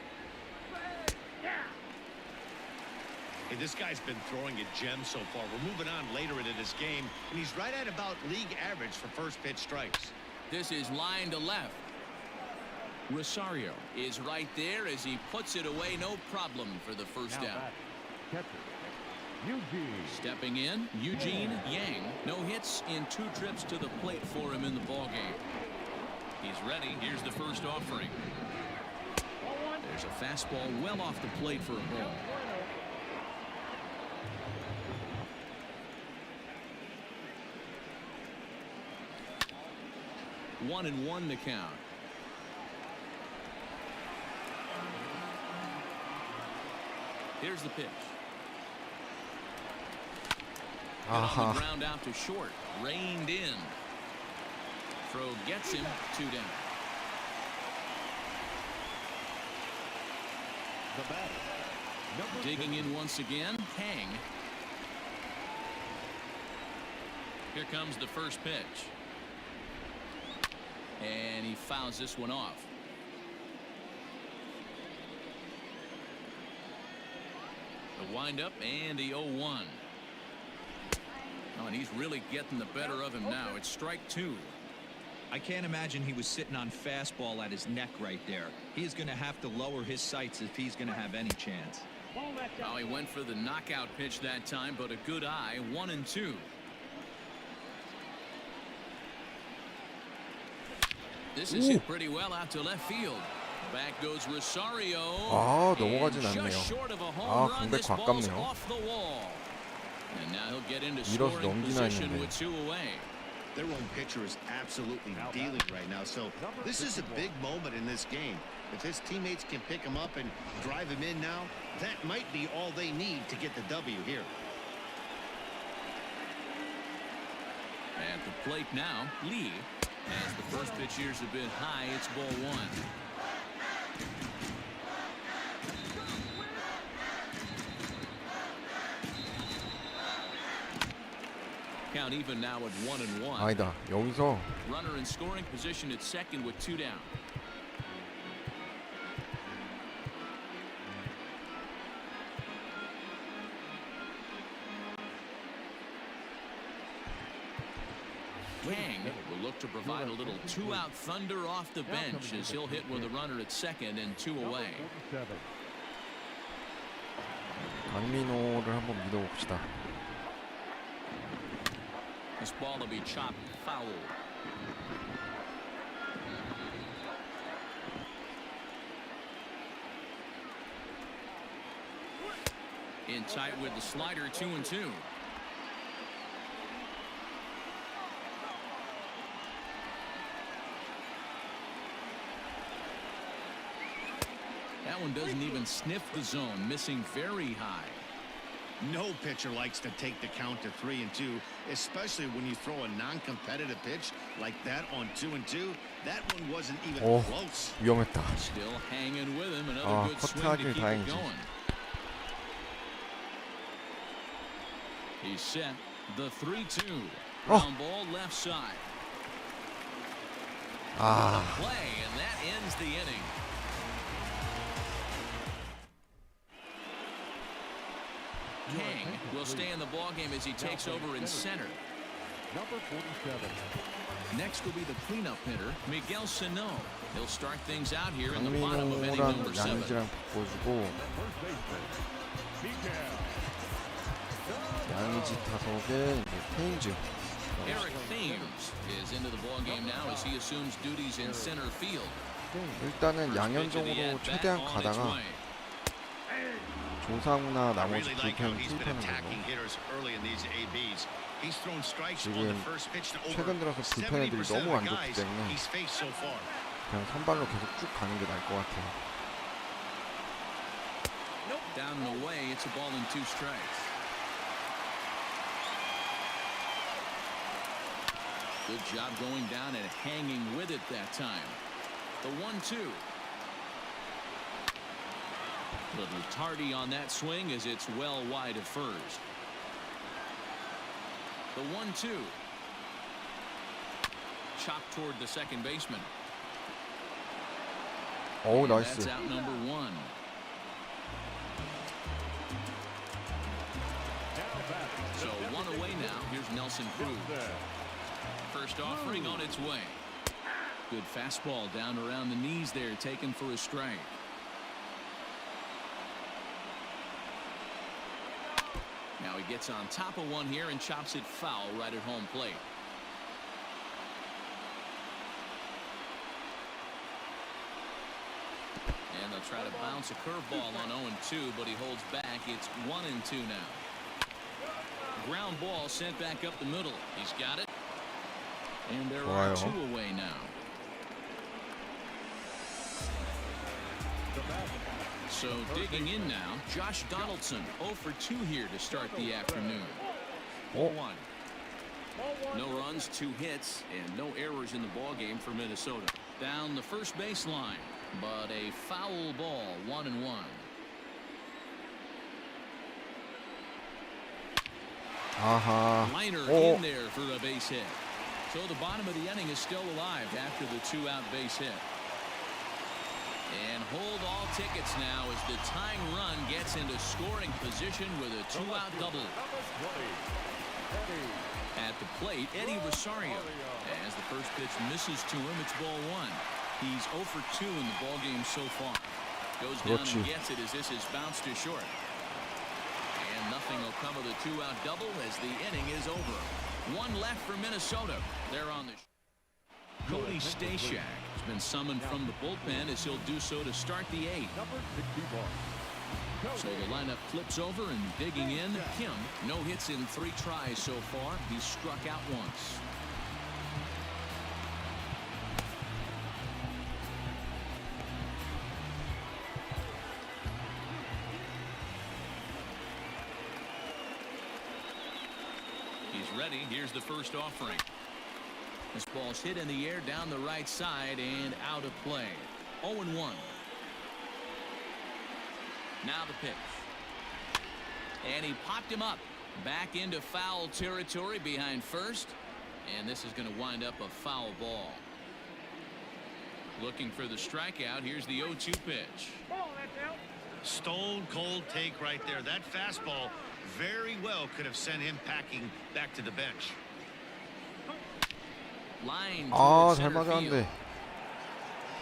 Hey, this guy's been throwing a gem so far. We're moving on later into this game, and he's right at about league average for first pitch strikes. This is line to left. Rosario is right there as he puts it away. No problem for the first out. Catcher, Eugene. Stepping in, Eugene Yang. No hits in 2 trips to the plate for him in the ballgame. He's ready. Here's the first offering. There's a fastball well off the plate for a ball. One and one to count. Here's the pitch. On the ground out to short. Reined in. Throw gets him. 2 down. The batter, number Digging in once again. Hang. Here comes the first pitch. And he fouls this one off. The windup and the 0-1. Oh, and he's really getting the better of him now. It's strike 2. I can't imagine he was sitting on fastball at his neck right there. He is going to have to lower his sights if he's going to have any chance. Oh, he went for the knockout pitch that time, but a good eye. 1-2. This is hit pretty well out to left field. Back goes Rosario. 넘어가진 And 않네요. just short of a home run. 강백 This ball's 가깝네요. off the wall. And now he'll get into 밀어서 scoring 넘기나 position 했는데. with 2 away. Their own pitcher is absolutely dealing right now, so this is a big moment in this game. If his teammates can pick him up and drive him in now, that might be all they need to get the W here. At the plate now, Lee. As the first pitch here's a bit high, it's ball 1. Count even now at 1-1. 아니다. 여기서 Runner in scoring position at second with 2 down. Kang will look to provide a little 2-out thunder off the bench as he'll hit with a runner at second and 2 away. 47. 강민호를 한번 믿어봅시다. This ball will be chopped foul. In tight with the slider. 2-2. That one doesn't even sniff the zone, missing very high. No pitcher likes to take the count to 3-2, especially when you throw a non-competitive pitch like that on 2-2. That one wasn't even close. 위험했다. Still hanging with him. Another good swing to 커트하길 keep it 다행이지. going. He's set. The 3-2. Ground ball left side. Play, and that ends the inning. Kang will stay in the ballgame as he takes over in center. Number 47. Next will be the cleanup hitter, Miguel Sano. He'll start things out here in the bottom of inning number 7. 양의지랑 바꿔주고 First baseman. Miguel. 양의지 타석에 이제 케인즈. Eric Thames is into the ballgame now as he assumes duties in center field. 일단은 양현종으로 최대한 가다가 조상우나 I 나머지 really like how 불펜 he's been 투입하는 attacking 거죠. hitters early in these ABs. He's thrown strikes on the 지금 first pitch to over 최근 들어서 불펜 애들이 70% 너무 of 안 the 좋기 guys 때문에 he's faced so far. 그냥 선발로 계속 쭉 가는 게 나을 것 같아요. Down and away, it's a ball and 2 strikes. Good job going down and hanging with it that time. The 1-2. Little tardy on that swing as it's well wide of first. The 1-2. Chopped toward the second baseman. 어우 And 나이스. that's out number 1. So 1 away now. Here's Nelson Cruz. First offering on its way. Good fastball down around the knees there, taken for a strike. Now he gets on top of one here and chops it foul right at home plate. And they'll try to bounce a curveball on 0-2, but he holds back. It's 1-2 now. Ground ball sent back up the middle. He's got it. And there are 좋아요. 2 away now. So digging in now, Josh Donaldson 0 for 2 here to start the afternoon. 0-1. No runs, 2 hits, and no errors in the ballgame for Minnesota. Down the first baseline, but a foul ball, 1-1. 아하. Liner 오. in there for a base hit. So the bottom of the inning is still alive after the 2-out base hit. And hold all tickets now as the tying run gets into scoring position with a 2-out double. At the plate, Eddie Rosario. As the first pitch misses to him, it's ball 1. He's 0 for 2 in the ballgame so far. Goes down 그렇지. and gets it as this is bounced to short. And nothing will come of the 2-out double as the inning is over. 1 left for Minnesota. They're on the Cody Stashak has been summoned from the bullpen as he'll do so to start the 8th. Number 61. So the lineup flips over and digging in. Kim, no hits in 3 tries so far. He's struck out once. He's ready. Here's the first offering. This ball's hit in the air down the right side and out of play. 0-1. Now the pitch. And he popped him up. Back into foul territory behind first. And this is going to wind up a foul ball. Looking for the strikeout. Here's the 0-2 pitch. Stone cold take right there. That fastball very well could have sent him packing back to the bench. Line 아, toward 잘 center field. 맞았는데.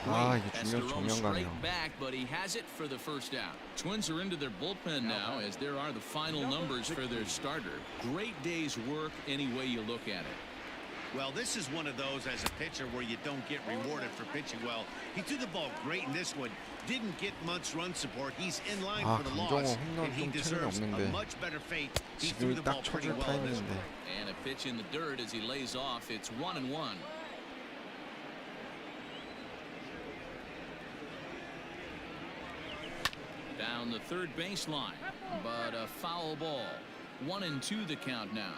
아, 이게 That's 중요한 thrown 정면가네요. straight back, but he has it for the first out. Twins are into their bullpen now as there are the final numbers for their starter. Great day's work any way you look at it. Well, this is one of those as a pitcher where you don't get rewarded for pitching well. He threw the ball great in this one. Didn't get much run support. He's in line 아, for the 강정호 loss, 홈런 and he 좀 체력이 deserves a 없는데 much better fate. He threw 지금이 the ball 딱 pretty 쳐줄 well in this one. 타이밍인데. And a pitch in the dirt as he lays off. It's 1-1. Down the third baseline, but a foul ball. 1-2 the count now.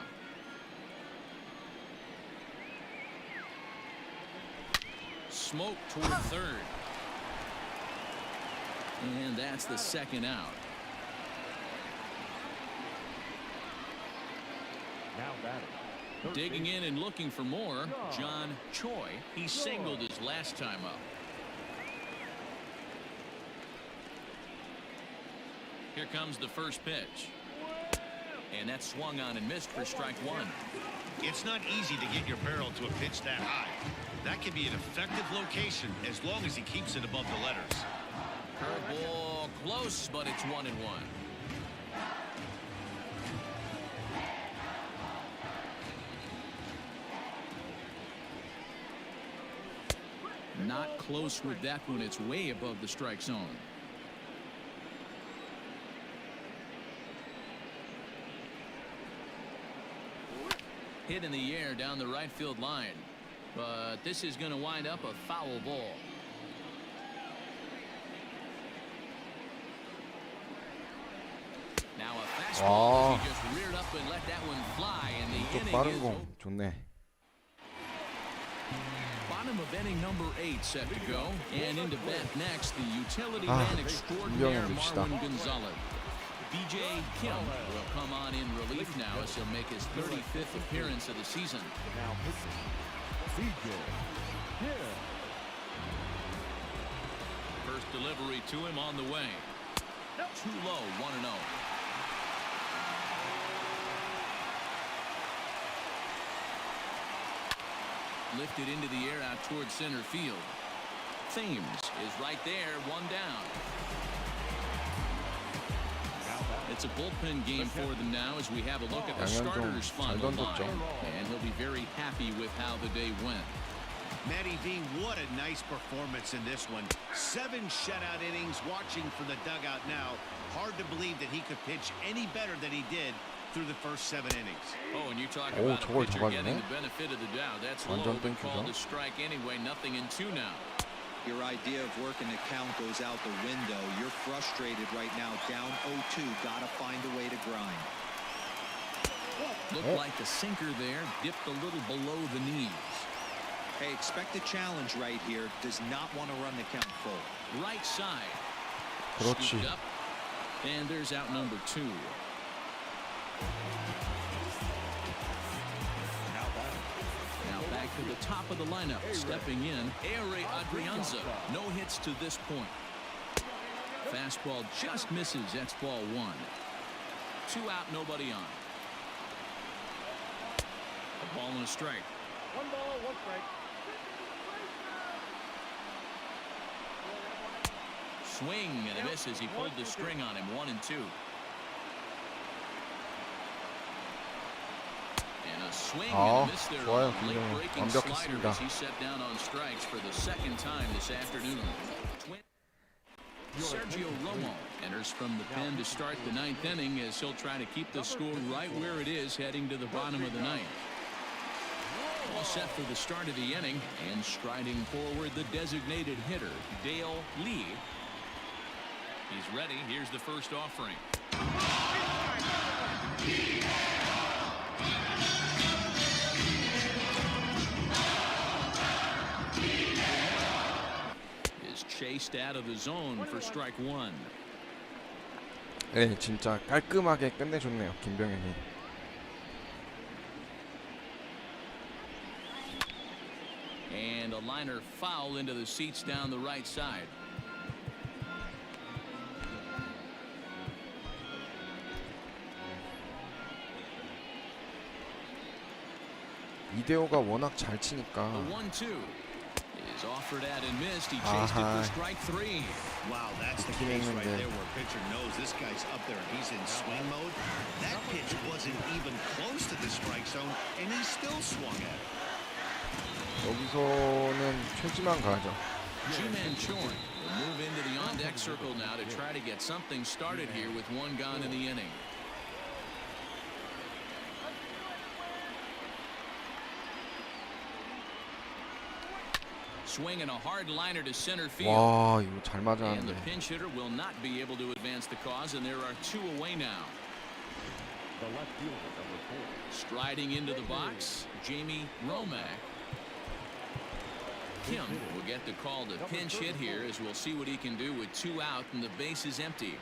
Smoke toward third. And that's the second out. Now batting. Digging in and looking for more, John Choi. He singled his last time up. Here comes the first pitch. And that swung on and missed for strike one. It's not easy to get your barrel to a pitch that high. That can be an effective location as long as he keeps it above the letters. Curveball close, but it's 1-1. Not close with that one. It's way above the strike zone. Hit in the air down the right field line. But this is going to wind up a foul ball. Now a fastball. He just reared up and let that one fly, and the 좀 inning 빠른 is 공 좋네. bottom of inning number 8 set to go. And into bat next, the utility man extraordinaire Marwin Gonzalez. DJ Kim will come on in relief now as he'll make his 35th appearance of the season. Now pitching, DJ Kim. First delivery to him on the way. Too low, 1-0. Lifted into the air out towards center field. Thames is right there, one down. It's a bullpen game for them now as we have a look at the starters' final line. And he'll be very happy with how the day went. Matty V, what a nice performance in this one. 7 shutout innings. Watching from the dugout now, hard to believe that he could pitch any better than he did through the first 7 innings. Oh, and you talk about a pitcher 저걸 getting 잡아주네. the benefit of the doubt. That's 완전 low, but called 땡큐죠. a strike anyway. Nothing in 2 now. Your idea of working the count goes out the window. You're frustrated right now, down 0-2. Gotta find a way to grind. Looked like the sinker there, dipped a little below the knees. Hey, expect a challenge right here. Does not want to run the count full. Right side. 그렇지. Scooped up. And there's out number 2. Now back to the top of the lineup. Stepping in, Ehire Adrianza. No hits to this point. Fastball just misses. That's ball 1. 2 out, nobody on. A ball and a strike. 1 ball, 1 strike. Swing and a miss as he pulled the string on him. 1-2. And a swing and a miss there. 좋아요, Late 김정은. breaking slider 완벽했습니다. as he set down on strikes for the 2nd time this afternoon. Sergio Romo enters from the pen to start the 9th inning as he'll try to keep the score right where it is heading to the bottom of the 9th. All set for the start of the inning, and striding forward the designated hitter Dale Lee. He's ready. Here's the first offering. Is chased out of the zone for strike 1. 네, 진짜 깔끔하게 끝내줬네요, 김병현이. And a liner foul into the seats down the right side. 이대호가 워낙 잘 치니까. The 1-2 is offered at and missed. He chased it for strike 3. Wow, that's the case right there where pitcher knows this guy's up there. He's in swing mode. That pitch wasn't even close to the strike zone, and he still swung at it. 여기서는 최지만 가죠. G-Man Chorn will move into the on-deck circle now to try to get something started here with 1 gone in the inning. Swinging a hard liner to center field. 와, 이거 잘 And the 맞았는데. pinch hitter will not be able to advance the cause, and there are 2 away now. The left fielder, number 4. Striding into the box, Jamie Romack. Kim will get the call to pinch hit here as we'll see what he can do with 2 out and the base is empty.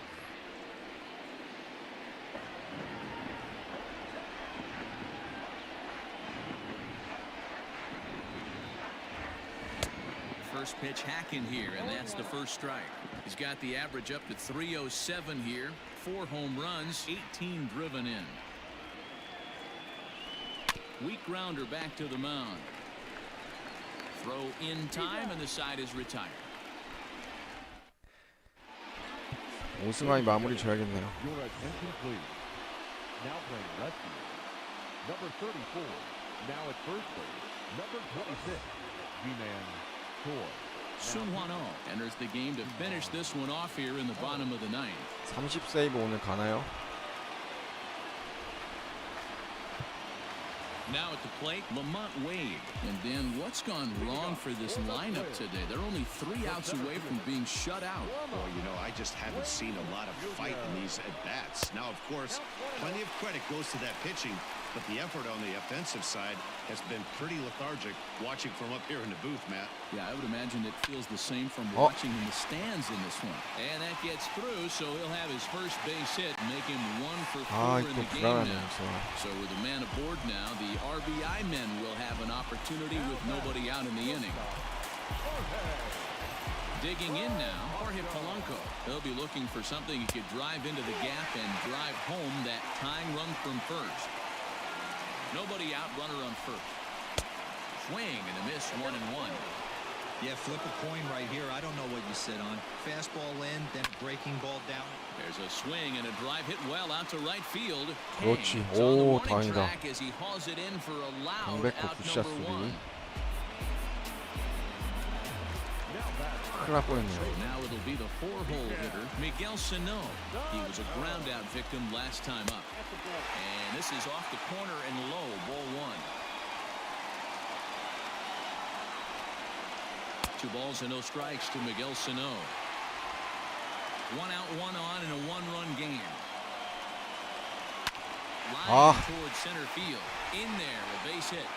First pitch hacking here, and that's the first strike. He's got the average up to 307 here, 4 home runs, 18 driven in. Weak grounder back to the mound. Throw in time and the side is retired. 오승환이 마무리 줘야겠네요. Your attention, please. Now playing left field. Number 34. Now at first base. Number 26. G-Man Choi. Sunhwan-oh enters the game to finish this one off here in the bottom of the ninth. 30 세이브 오늘 가나요? Now at the plate, Lamont Wade. And then what's gone wrong for this lineup today? They're only 3 outs away from being shut out. Well, you know, I just haven't seen a lot of fight in these at-bats. Now, of course, plenty of credit goes to that pitching, but the effort on the offensive side has been pretty lethargic watching from up here in the booth, Matt. Yeah, I would imagine it feels the same from watching in the stands in this one. And that gets through, so he'll have his first base hit, make him 1 for 4 in 또 the game 불안하네요. now. So with a man aboard now, the RBI men will have an opportunity with nobody out in the inning. Digging in now, Jorge Polanco. They'll be looking for something he could drive into the gap and drive home that tying run from first. Nobody out, runner on first. Swing and a miss, 1-1. Yeah, flip a coin right here. I don't know what you sit on. Fastball in, then breaking ball down. There's a swing and a drive hit well out to right field. 그렇지. Kang's on the 오, warning 다행이다. track as he hauls it in for a loud 강백호 out 굿샷 number 수비. 1. 큰일 날 뻔했네요. Now it'll be the 4-hole hitter, Miguel Sano. He was a ground out victim last time up. And this is off the corner and low, ball 1. 2 balls and no strikes to Miguel Sano. 1 out, 1 on in a 1-run game. Line towards center field. In there, a base hit.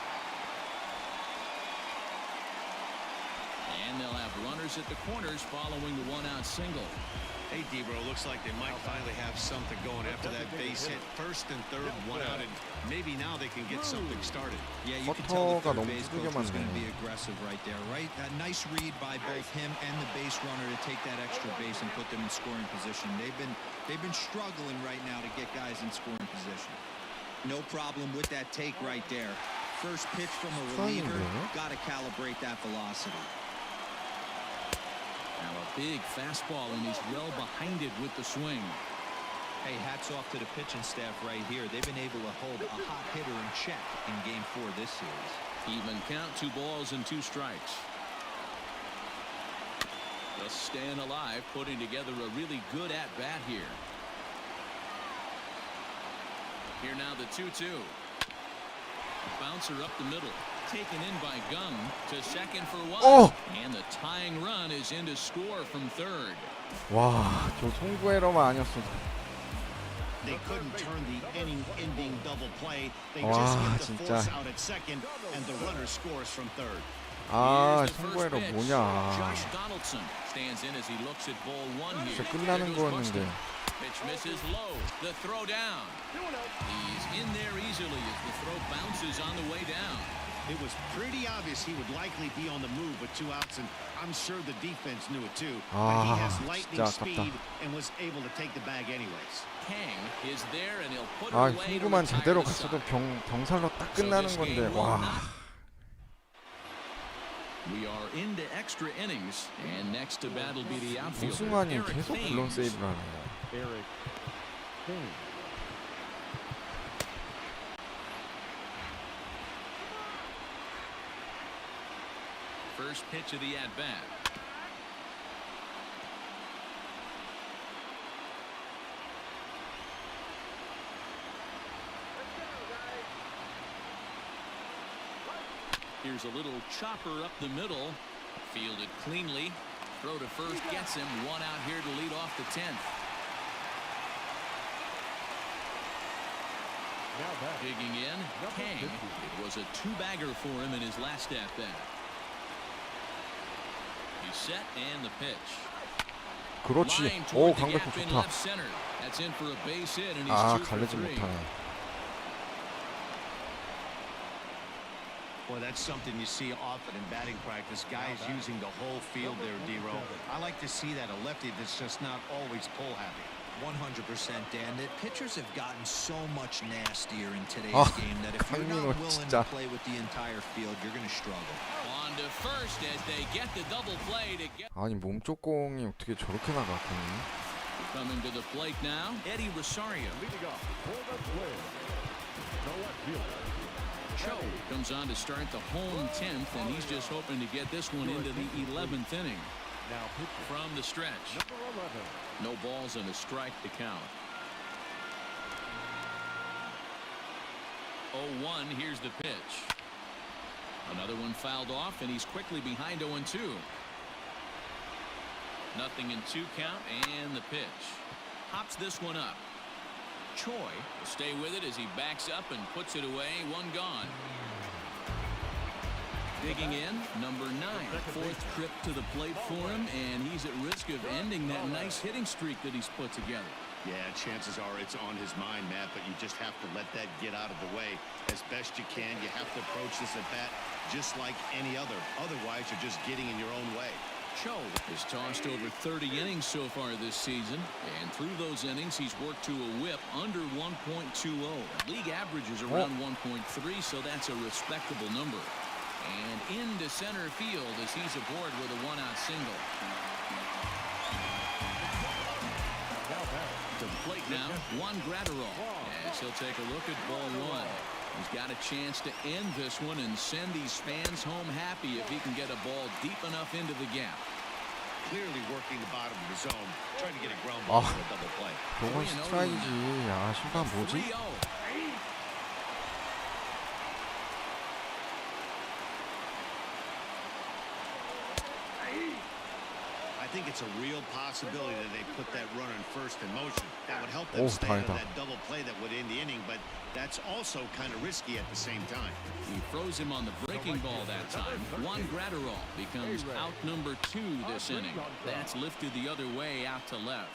And they'll have runners at the corners following the 1-out single. Hey, Debro, looks like they might finally have something going after that base hit. First and third, 1 out, and maybe now they can get something started. Yeah, you can tell the 버터가 third 너무 base 두들겨 coach was going to 맞네. be aggressive right there, right? A nice read by both him and the base runner to take that extra base and put them in scoring position. They've been struggling right now to get guys in scoring position. No problem with that take right there. First pitch from a reliever, got to calibrate that velocity. Now a big fastball, and he's well behind it with the swing. Hey, hats off to the pitching staff right here. They've been able to hold a hot hitter in check in Game 4 this series. Even count, 2 balls and 2 strikes. Just staying alive, putting together a really good at-bat here. Here now the 2-2. Bouncer up the middle. Taken in by Gung to second for 1. And the tying run is in to score from third. 와, 저 송구 에러만 아니었어. They couldn't turn the inning-ending double play. They 와, just get the 진짜. force out at second, and the runner scores from third. 아, Here's the 송구 first 에러 pitch. 뭐냐. Josh Donaldson stands in as he looks at ball 1 here. 진짜 끝나는 There goes 거였는데. Buxton. Pitch misses low. The throw down. He's in there easily as the throw bounces on the way down. It was pretty obvious he would likely be on the move with 2 outs, and I'm sure the defense knew it too. But he has lightning 진짜 speed 아깝다. and was able to take the bag anyways. Kang is there and he'll put 아, it away to 송구만 retire 제대로 the 갔어도 side. 병살로 딱 끝나는 건데. 와. We are into extra innings, and next to bat will be the outfielder. 오승환이 Eric 계속 블론 Thames. 세이브를 하네요. Eric Thames. First pitch of the at-bat. Here's a little chopper up the middle. Fielded cleanly. Throw to first gets him. 1 out here to lead off the 10th. Now back. Digging in, Kang. It was a 2-bagger for him in his last at-bat. He's set and the pitch. 그렇지. Line 오, toward the 강백호 gap in 좋다. left center. That's in for a base hit, and he's 아, 2 for 갈리지 3. 못하네. Boy, that's something you see often in batting practice. Guys using the whole field there, D-Row. I like to see that, a lefty that's just not always pull happy. 100%, Dan. The pitchers have gotten so much nastier in today's 아, game that if you're 강민호 not willing 진짜. to play with the entire field, you're going to struggle. On to first as they get the double play to get. 아니 몸쪽 공이 어떻게 저렇게 나갔거니? Coming to the plate now, Eddie Rosario. Leading off for the Twins, the left fielder. Cho comes on to start the home 10th, and he's just hoping to get this one into the 11th inning. Now pitching, From the stretch, number 11. no balls and a strike to count. 0-1, here's the pitch. Another one fouled off, and he's quickly behind 0-2. Nothing in 2 count, and the pitch. Hops this one up. Choi will stay with it as he backs up and puts it away. 1 gone. Digging in, number 9. 4th trip to the plate for him, and he's at risk of ending that nice hitting streak that he's put together. Yeah, chances are it's on his mind, Matt, but you just have to let that get out of the way as best you can. You have to approach this at bat just like any other. Otherwise, you're just getting in your own way. Cho has tossed over 30 innings so far this season, and through those innings, he's worked to a whip under 1.20. League average is around 1.3, so that's a respectable number. And into center field as he's aboard with a 1-out single. To the plate now, Juan Graterol, as he'll take a look at ball 1. He's got a chance to end this one and send these fans home happy if he can get a ball deep enough into the gap. Clearly working the bottom of the zone, trying to get a ground ball for a double play. 저건 스트라이크지. 야, 심판 뭐지? 3-0. I think it's a real possibility that they put that runner in first in motion. That would help them stay out of 다행이다. that double play that would end the inning, but that's also kind of risky at the same time. He throws him on the breaking ball that time. Juan Graterol becomes out number 2 this inning. That's lifted the other way out to left.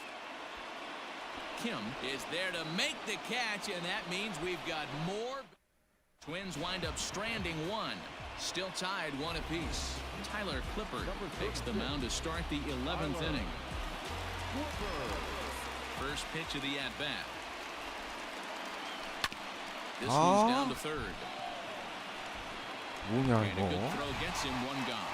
Kim is there to make the catch, and that means we've got more. Twins wind up stranding 1. Still tied 1 apiece. Tyler Clippard takes the mound to start the 11th inning. First pitch of the at-bat. This one's down to third. 뭐냐 And a good 이거? throw gets him 1 gone.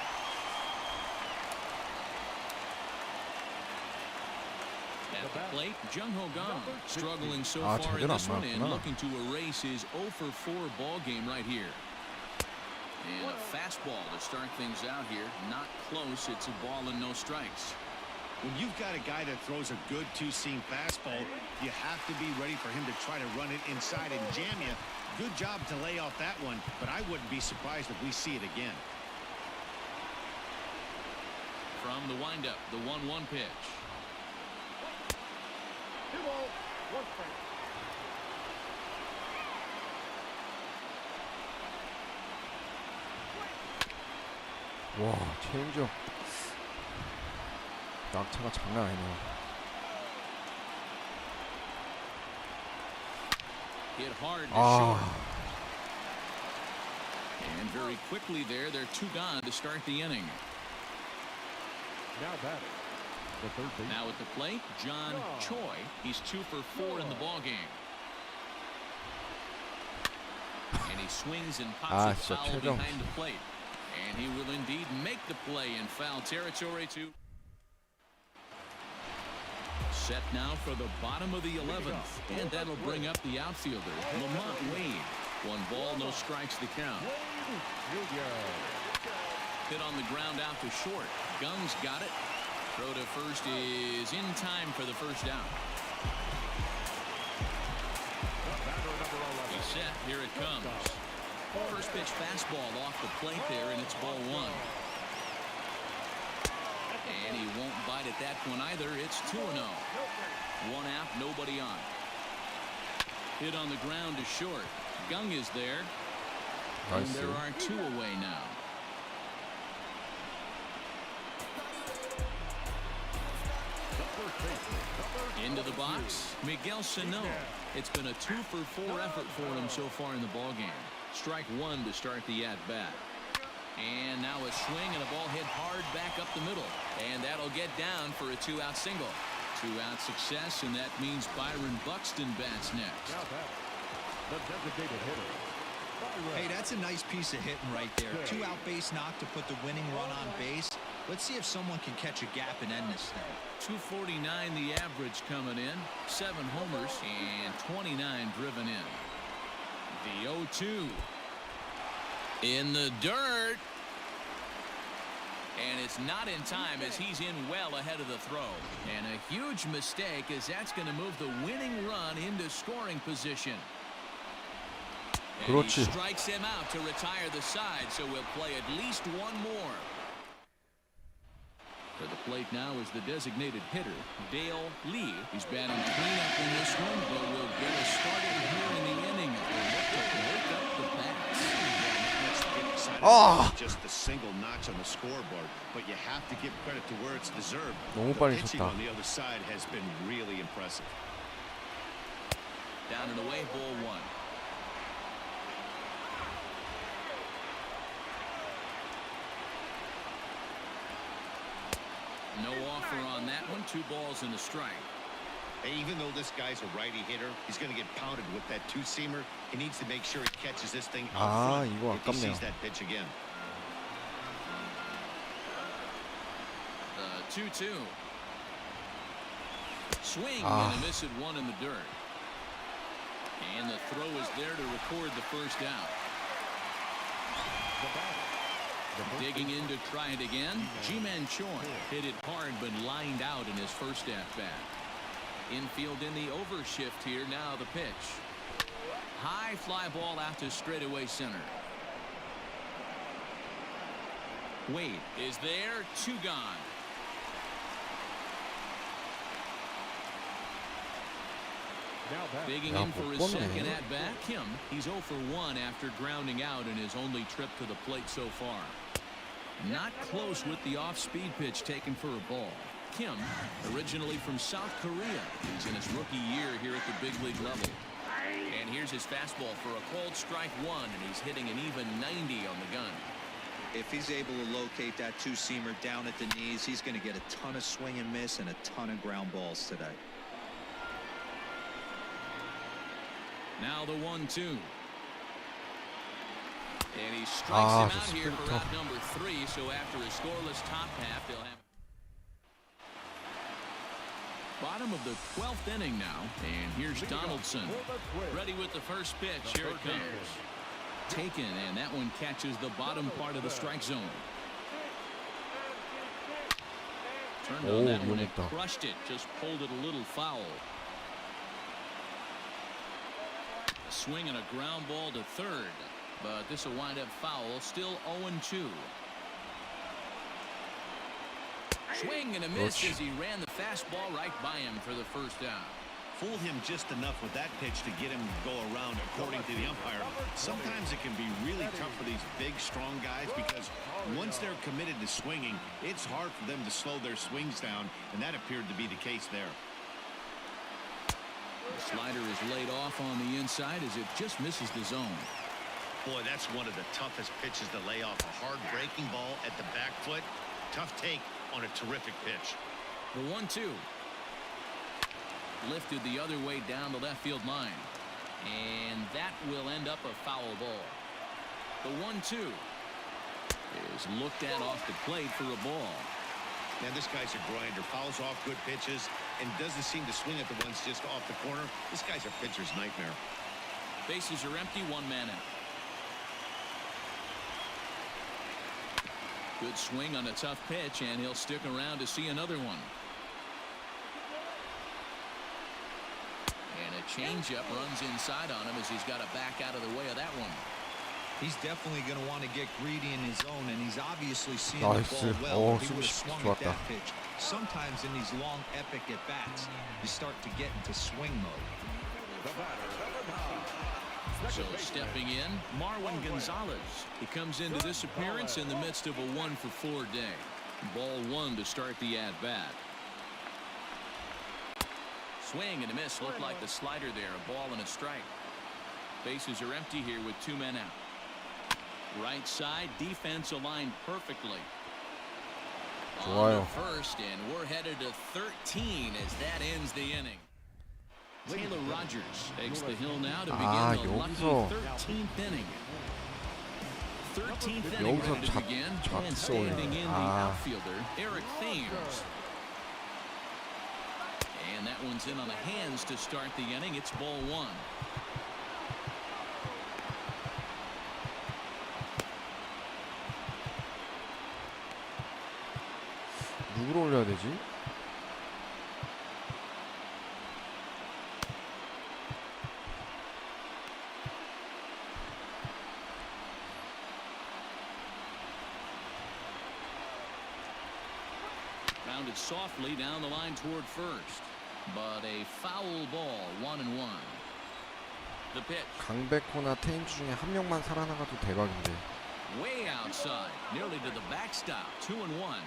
At the plate, Jung-Ho Kang struggling so 아, far in 제대로 안 this one and 맞았구나. looking to erase his 0-for-4 ball game right here. And a fastball to start things out here. Not close. It's a ball and no strikes. When you've got a guy that throws a good two-seam fastball, you have to be ready for him to try to run it inside and jam you. Good job to lay off that one, but I wouldn't be surprised if we see it again. From the windup, the 1-1 pitch. 2 balls, 1 strike. 와, 체인지업. 낙차가 장난 아니네요. Hit hard to 아, short. And very quickly there, they're 2 gone to start the inning. Now batting, the third base. Now at the plate, John Choi. He's 2 for 4 in the ball game. And he swings and pops it 진짜 foul 최정. behind the plate. And he will indeed make the play in foul territory too. Set now for the bottom of the 11th. And that'll bring up the outfielder, Lamont Wade. 1 ball, no strikes to count. Hit on the ground out to short. Gung's got it. Throw to first is in time for the first out. He's set. Here it comes. First pitch fastball off the plate there, and it's ball 1. And he won't bite at that one either. It's 2-0. 1 out, nobody on. Hit on the ground to short. Gung is there. And 나이스. there are 2 away now. Into the box, Miguel Sano. It's been a 2-for-4 effort for him so far in the ball game. Strike 1 to start the at-bat. And now a swing and a ball hit hard back up the middle. And that'll get down for a 2-out single. Two-out success, and that means Byron Buxton bats next. Now that, the designated hitter. Hey, that's a nice piece of hitting right there. Two-out base knock to put the winning run on base. Let's see if someone can catch a gap and end this thing. 249 the average coming in. 7 homers and 29 driven in. The 0-2. In the dirt. And it's not in time as he's in well ahead of the throw. And a huge mistake as that's going to move the winning run into scoring position. And he 그렇지. strikes him out to retire the side, so we'll play at least one more. For the plate now is the designated hitter, Dale Lee. He's batting cleanup in this one, but will get us started here in the inning as they look to wake up the bats. Let's get excited Ah. about just a single notch on the scoreboard, but you have to give credit to where it's deserved. 너무 The 빨리 pitching 쳤다. on the other side has been really impressive. Down and away, ball 1. No offer on that one. 2 balls and a strike. Hey, even though this guy's a righty hitter, he's going to get pounded with that two-seamer. He needs to make sure he catches this thing out 아, front 이거 if he 아깝네요. sees that pitch again. The 2-2. Swing Ah. and a miss at 1 in the dirt. And the throw is there to record the first out. Digging in to try it again. Ji-Man Choi hit it hard but lined out in his first at-bat. Infield in the overshift here. Now the pitch. High fly ball out to straightaway center. Wade is there. 2 gone. Now that, Digging 야, in for his 못 second 보네. at-bat. Kim, he's 0 for 1 after grounding out in his only trip to the plate so far. Not close with the off-speed pitch taken for a ball. Kim, originally from South Korea, he's in his rookie year here at the big league level. And here's his fastball for a called strike 1, and he's hitting an even 90 on the gun. If he's able to locate that two-seamer down at the knees, he's going to get a ton of swing and miss and a ton of ground balls today. Now the 1-2. And he strikes him out here for out number 3, so after a scoreless top half, they'll have bottom of the 12th inning now, and here's Donaldson ready with the first pitch. Here it comes. Taken, and that one catches the bottom part of the strike zone. Turned on that one and 위험했다. crushed it, just pulled it a little foul. A swing and a ground ball to third, but this will wind up foul. Still 0-2. Swing and a miss 그렇지. as he ran the fastball right by him for the first down. Fooled him just enough with that pitch to get him to go around, according to the umpire. Sometimes it can be really tough for these big, strong guys because once they're committed to swinging, it's hard for them to slow their swings down, and that appeared to be the case there. The slider is laid off on the inside as it just misses the zone. Boy, that's one of the toughest pitches to lay off. A hard breaking ball at the back foot. Tough take on a terrific pitch. The 1-2. Lifted the other way down the left field line. And that will end up a foul ball. The 1-2 is looked at off the plate for a ball. Now, this guy's a grinder. Fouls off good pitches and doesn't seem to swing at the ones just off the corner. This guy's a pitcher's nightmare. Bases are empty, 1 man out. Good swing on a tough pitch, and he'll stick around to see another one. And a changeup runs inside on him as he's got to back out of the way of that one. He's definitely going to want to get greedy in his zone, and he's obviously seeing the 나이스. ball well. He 숨 would have 쉬- swung at 좋았다. that pitch. Sometimes in these long, epic at-bats, you start to get into swing mode. So stepping in, Marwin Gonzalez. He comes into this appearance in the midst of a 1-for-4 day. Ball 1 to start the at-bat. Swing and a miss. Looked like the slider there. A ball and a strike. Bases are empty here with 2 men out. Right side, defense aligned perfectly. 좋아요. First, and we're headed to 13 as that ends the inning. Taylor Rogers takes the hill now to 아, begin the lucky 여기서 13th inning. 13th inning 여기서 ready to begin, and standing in the 아. outfielder, Eric Thames. And that one's in on the hands to start the inning. It's ball one. 누구로 올려야 되지? Rounded softly down the line toward first, but a foul ball, 1-1. The pitch. 강백호나 테임즈 중에 한 명만 살아나가도 대박인데. Way outside, nearly to the backstop, 2-1.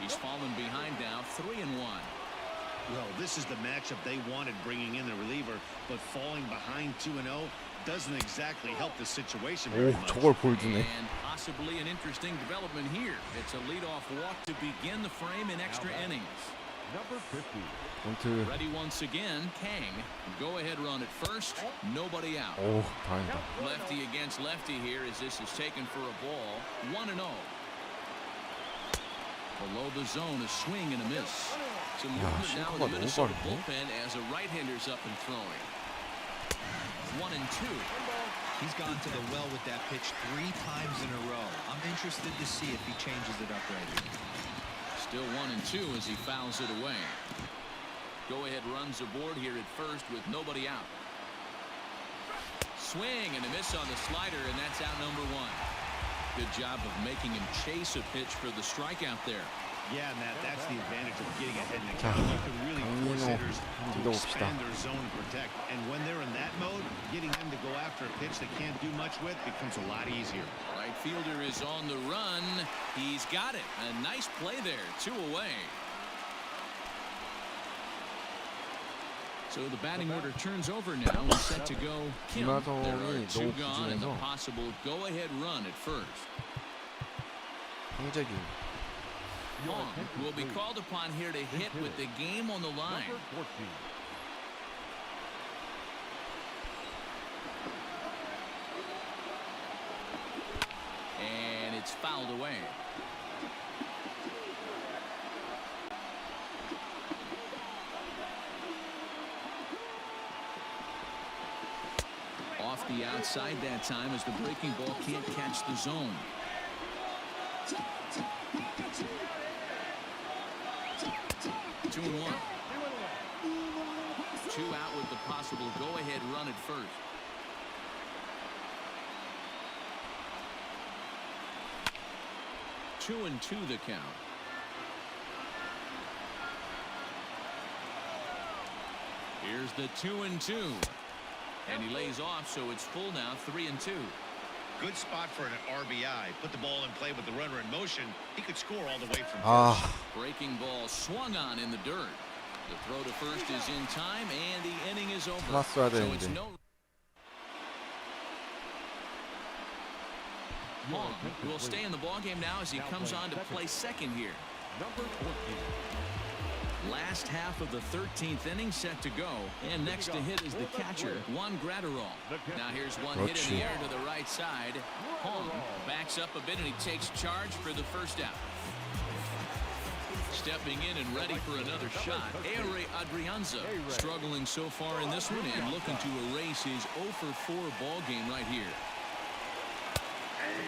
He's fallen behind now, 3-1. Well, this is the matchup they wanted, bringing in the reliever, but falling behind 2-0 doesn't exactly help the situation very 오, much. 저걸 볼드네. And possibly an interesting development here. It's a leadoff walk to begin the frame in extra innings. Number 50. 본트. Ready once again, Kang. Go ahead run at first, nobody out. 오, 다행이다. Lefty against lefty here as this is taken for a ball, 1-0. Below the zone, a swing and a miss. Some movement now in the 싱크가 너무 Minnesota 빠르네. bullpen as a right-hander's up and throwing. 1-2. He's gone to the well with that pitch 3 times in a row. I'm interested to see if he changes it up right here. Still 1-2 as he fouls it away. Go ahead runs aboard here at first with nobody out. Swing and a miss on the slider, and that's out number 1. Good job of making him chase a pitch for the strikeout there. Yeah, Matt, that's the advantage of getting ahead in the count. You can really force 강민호 hitters to 믿어봅시다. expand their zone and protect. And when they're in that mode, getting them to go after a pitch they can't do much with becomes a lot easier. Right fielder is on the run. He's got it. A nice play there. 2 away. So the batting order turns over now and set to go Kim. There are 김하성이 2 너무 gone and the 부진해서 possible go-ahead run at first. 황재균. Hong will be called upon here to hit with the game on the line. Number 14. And it's fouled away. Off the outside that time as the breaking ball can't catch the zone. Two and one. 2 out with the possible go-ahead run at first. Two and 2 the count. Here's the 2-2. And he lays off, so it's full now, 3-2. Good spot for an RBI. Put the ball in play with the runner in motion. He could score all the way from 아, first. Breaking ball swung on in the dirt. The throw to first is in time, and the inning is over. 맞았어야 So it's 되는데. no. Hong will stay in the ballgame now as he comes on to play second here. Number 14. Last half of the 13th inning set to go, and next to hit is the catcher, Juan Gratterall. Now here's one hit in the air to the right side. Hong backs up a bit and he takes charge for the first out. Stepping in and ready for another shot, Ehre Adrianza, struggling so far in this one and looking to erase his 0-for-4 ball game right here.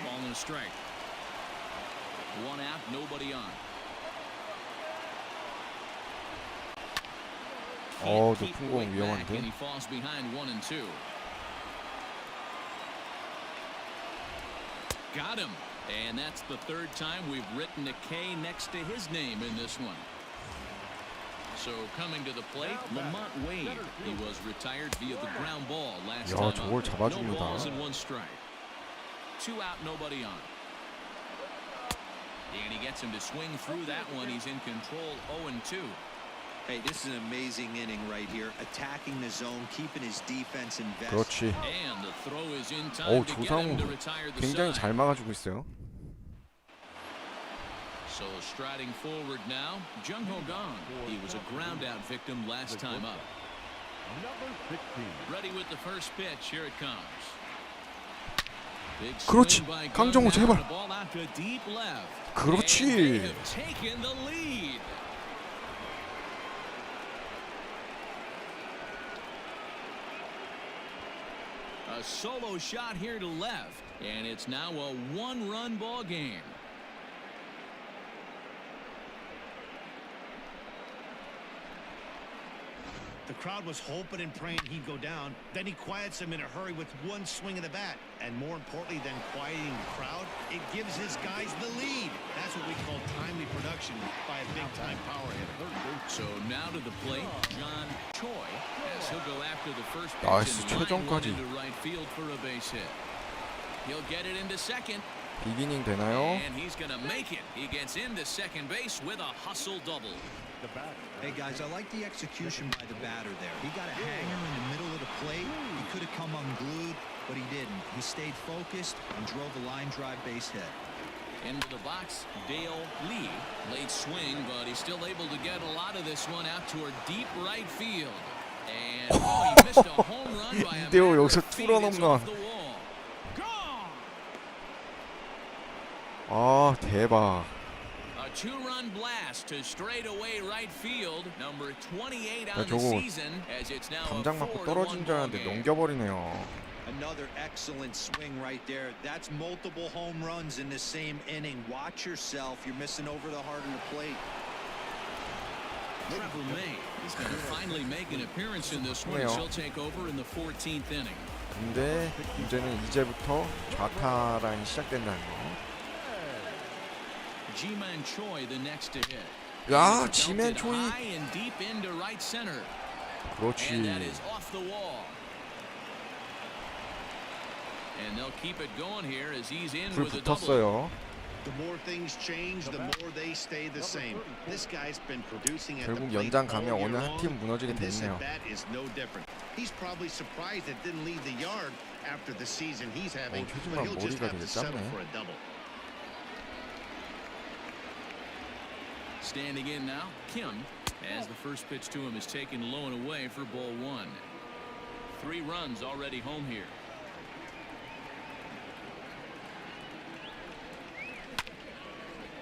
Ball and a strike. 1 out, nobody on. 높은 Keep 공 going back, and 위험한데. he falls behind 1 and 2. Got him. And that's the 3rd time we've written a K next to his name in this one. So coming to the plate, Lamont Wade. He was retired via the ground ball last 야, time 저걸 up. No 잡아줍니다. balls and 1 strike. 2 out, nobody on. And he gets him to swing through that one. He's in control, 0 and 2. Hey, this is an amazing inning right here. Attacking the zone, keeping his defense invested. 그렇지. And the throw is in time 오, to get him 조상우 to retire the 굉장히 side. 잘 막아주고 있어요. So striding forward now, Jung-Ho Kang. He was a ground out victim last time up. Number 16. Ready with the first pitch. Here it comes. Big 그렇지. swing by 강정호, Kang, 제발. and the ball out to deep left. 그렇지. And they have taken the lead. A solo shot here to left, and it's now a one-run ball game. The crowd was hoping and praying he'd go down. Then he quiets them in a hurry with one swing of the bat. And more importantly than quieting the crowd, it gives his guys the lead. That's what we call timely production by a big-time power hitter. So now to the plate, John Choi, as he'll go after the first 나이스, pitch and line one 최종까지. into right field for a base hit. He'll get it into second, 비기닝 되나요? and he's going to make it. He gets into second base with a hustle double. The batter. Hey, guys, I like the execution by the batter there. He got a hanger in the middle of the plate. He could have come unglued, but he didn't. He stayed focused and drove a line drive base hit. Into the box, Dale Lee. Late swing, but he's still able to get a lot of this one out toward deep right field. And oh, he missed a home run by a 이대호 matter 여기서 of feet. 투런 It's 홈런. off the wall. Gone! 아, 대박. A two-run blast to straightaway right field. Number 28 on the 저거 season as it's now a 담장 맞고 4-1 떨어진 줄 ball 알았는데 game. 넘겨버리네요. Another excellent swing right there. That's multiple home runs in the same inning. Watch yourself. You're missing over the heart of the plate. Trevor May is going to finally make an appearance in this one as he'll take over in the 14th inning. 근데 문제는 이제부터 좌타 라인이 시작된다는 거. Ji-Man Choi the next to hit. 야, He's 지맨 belted 초이. high and deep into right center. 그렇지. And that is off the wall. And they'll keep it going here as he's in 불 with a double. 붙었어요. The more things change, the more they stay the same. This guy's been producing at the 결국 plate 연장 all 가면 year 어느 한 long, 팀 무너지게 and this 됐네요. at bat is no different. He's probably surprised it didn't leave the yard after the season he's having, 최진만 but he'll just 머리가 have 되게 to settle 짧네. for a double. Standing in now, Kim, as the first pitch to him is taken low and away for ball one. 3 runs already home here.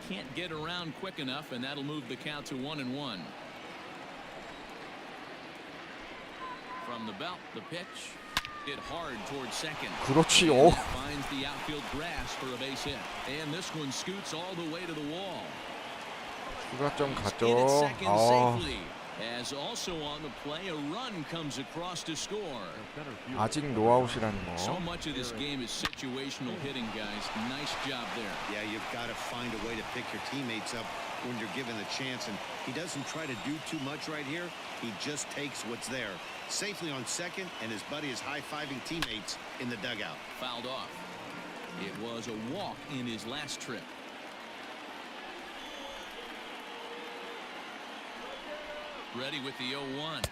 Can't get around quick enough, and that'll move the count to 1-1. From the belt, the pitch hit hard towards second. 그렇지. And 오. that finds the outfield grass for a base hit. And this one scoots all the way to the wall. 추가점 In at 갔죠. second 아, safely. As also on the play, a run comes across to score. 아직 노아웃이라는 So 거. much of this game is situational hitting, guys. Nice job there. Yeah, you've got to find a way to pick your teammates up when you're given the chance, and he doesn't try to do too much right here. He just takes what's there. Safely on second, and his buddy is high-fiving teammates in the dugout. Fouled off. It was a walk in his last trip. Ready with the 0-1.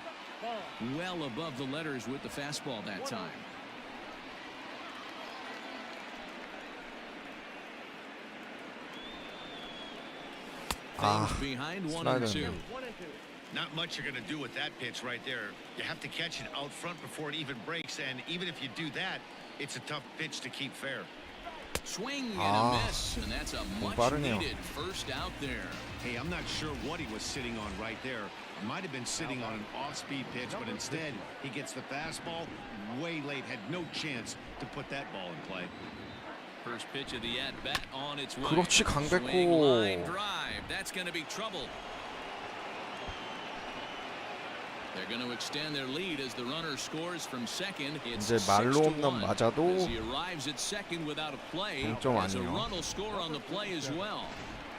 Well above the letters with the fastball that time. 아, Things behind 1-2. 슬라이더네요. Not much you're going to do with that pitch right there. You have to catch it out front before it even breaks, and even if you do that, it's a tough pitch to keep fair. Swing and 아, a miss, and that's a much 빠르네요. needed first out there. Hey, I'm not sure what he was sitting on right there. Might have been sitting on an off-speed pitch, but instead he gets the fastball way late. Had no chance to put that ball in play. First pitch of the at-bat on its way. 그렇지, 강백호. Swing line drive. That's going to be trouble. They're going to extend their lead as the runner scores from second. It's 이제 말로 6-1 홈런 맞아도 as he arrives at second without a play. 동점 As a 아니에요. run will score on the play as well.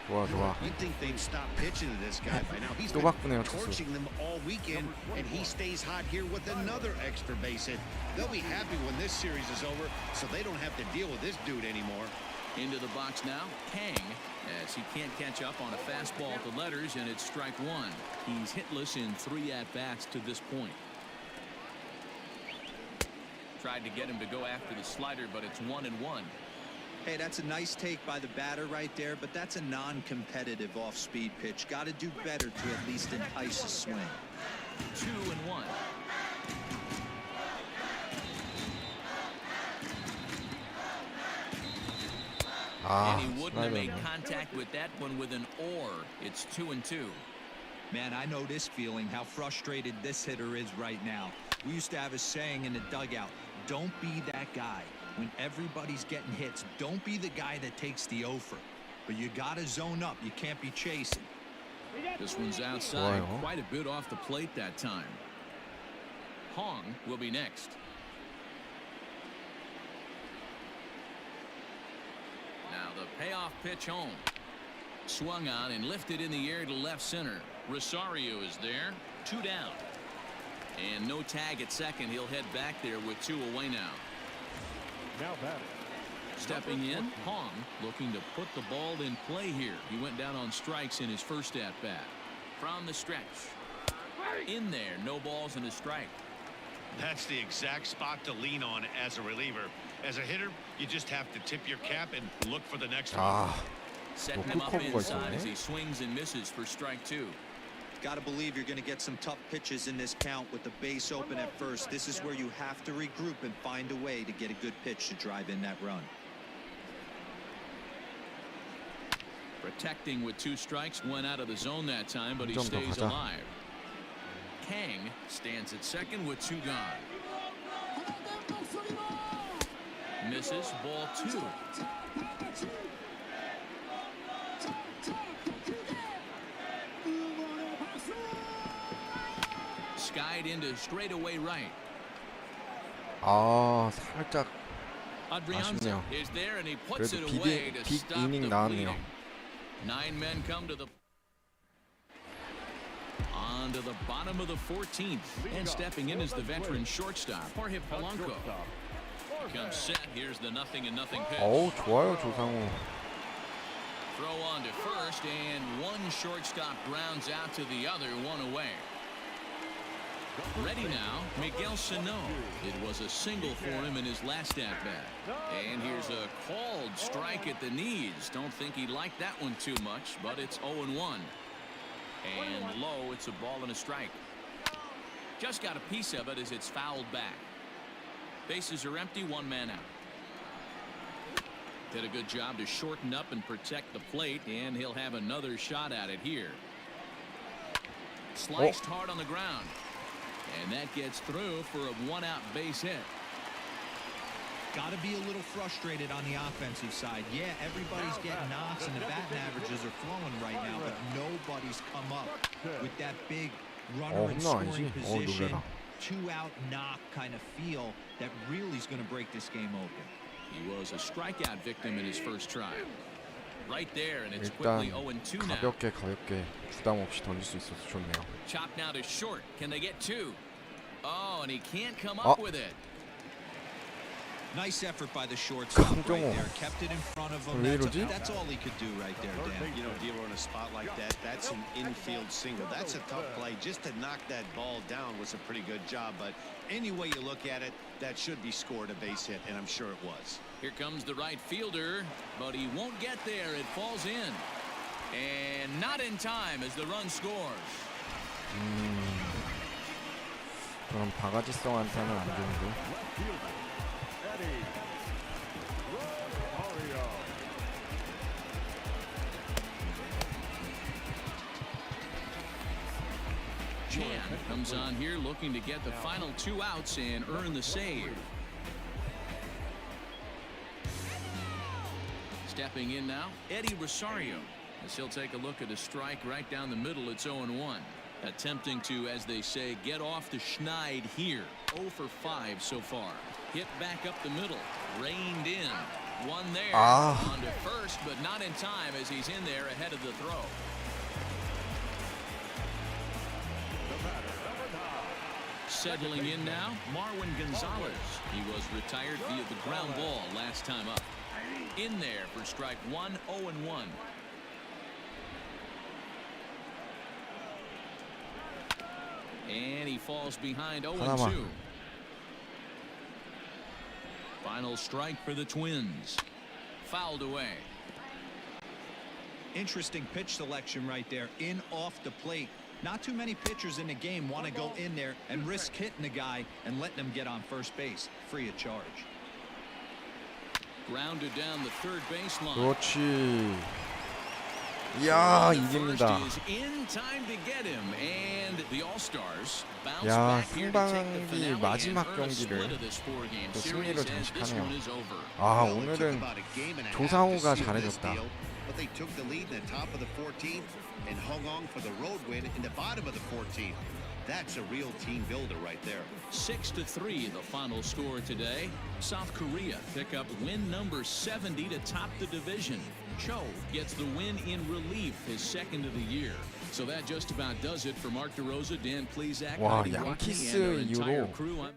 좋아, 좋아. You'd think they'd stop pitching to this guy by now. He's 또 been 바꾸네요, 투수. torching them all weekend, and he stays hot here with another extra base hit. They'll be happy when this series is over, so they don't have to deal with this dude anymore. Into the box now, Kang, as he can't catch up on a fastball at the letters, and it's strike one. He's hitless in 3 at-bats to this point. Tried to get him to go after the slider, but it's 1-1. Hey, that's a nice take by the batter right there, but that's a non-competitive off-speed pitch. Got to do better to at least entice a swing. 2-1. 아, And he wouldn't have made 스라이더네. contact with that one with an or. It's 2-2. Man, I know this feeling, how frustrated this hitter is right now. We used to have a saying in the dugout, don't be that guy. When everybody's getting hits, don't be the guy that takes the offer. But you got to zone up. You can't be chasing. This one's outside, 좋아요. quite a bit off the plate that time. Hong will be next. Now the payoff pitch home. Swung on and lifted in the air to left center. Rosario is there. 2 down. And no tag at second. He'll head back there with 2 away now. Now batting. Stepping in, Hong looking to put the ball in play here. He went down on strikes in his first at-bat. From the stretch. In there, no balls and a strike. That's the exact spot to lean on as a reliever. As a hitter, you just have to tip your cap and look for the next one. 아, Setting 뭐 him up 큰 커브가 inside as 있었네. he swings and misses for strike 2. Got to believe you're going to get some tough pitches in this count with the base open at first. This is where you have to regroup and find a way to get a good pitch to drive in that run. Protecting with 2 strikes, went out of the zone that time, but he 좀 더 stays 가자. alive. Kang stands at second with 2 gone. Misses, ball 2. Skied into straightaway right. 아, 살짝 Adrianza 아쉽네요. is there and he puts 그래도 it away to 빅 stop 이닝 the 나왔네요. bleeding. 9 men come to the on to the bottom of the 14th, and stepping in is the veteran shortstop Jorge Polanco. Comes set. Here's the 0-0 pitch. 어우, 좋아요, 조상우. Throw on to first, and one shortstop grounds out to the other, 1 away. Ready now, Miguel Sano. It was a single for him in his last at-bat. And here's a called strike at the knees. Don't think he liked that one too much, but it's 0-1. And low, it's a ball and a strike. Just got a piece of it as it's fouled back. Bases are empty, 1 man out. Did a good job to shorten up and protect the plate, and he'll have another shot at it here. Sliced hard on the ground. And that gets through for a 1-out base hit. Got to be a little frustrated on the offensive side. Yeah, everybody's getting knocks and the batting averages are flowing right now, but nobody's come up with that big runner in 홈런 scoring 아니지? position, 놀래라. 2-out knock kind of feel that really is going to break this game open. He was a strikeout victim in his first try. Right there, and it's 일단 quickly 0-2 now. 가볍게 부담 없이 던질 수 있어서 좋네요. Chopped now to short. Can they get 2? Oh, and he can't come up with it. Nice effort by the shortstop right 강정호. there. Kept it in front of him. 왜 이러지? That's all he could do right there, Dan. You know, dealer in a spot like that, that's an infield single. That's a tough play. Just to knock that ball down was a pretty good job. But any way you look at it, that should be scored a base hit, and I'm sure it was. Here comes the right fielder, but he won't get there. It falls in. And not in time as the run scores. 그럼 바가지성 안타는 안 좋은데. Left fielder, Eddie Rosario. Chan comes on here looking to get the final 2 outs and earn the save. Stepping in now, Eddie Rosario, as he'll take a look at a strike right down the middle. It's 0-1. Attempting to, as they say, get off the schneid here. 0 for 5 so far. Hit back up the middle. Reined in. One there. On to first, but not in time as he's in there ahead of the throw. Settling in now, Marwin Gonzalez. He was retired via the ground ball last time up. In there for strike one, 0-1. And he falls behind 0-2. Final strike for the Twins. Fouled away. Interesting pitch selection right there. In off the plate. Not too many pitchers in the game want to go in there and risk hitting the guy and letting him get on first base free of charge. Grounded down the third baseline. 그렇지. 이야, 이깁니다. 야, 상반기 마지막 경기를 또 승리로 장식하네요. 아, 오늘은 조상우가 잘해줬다. But they took the lead in the top of the 14th and hung on for the road win in the bottom of the 14th. That's a real team builder right there. 6-3 the final score today. South Korea pick up win number 70 to top the division. Cho gets the win in relief, his second of the year. So that just about does it for Mark DeRosa, Dan Plesac, 와, Heidi Rockney, 양키스 and our entire 이후로 crew.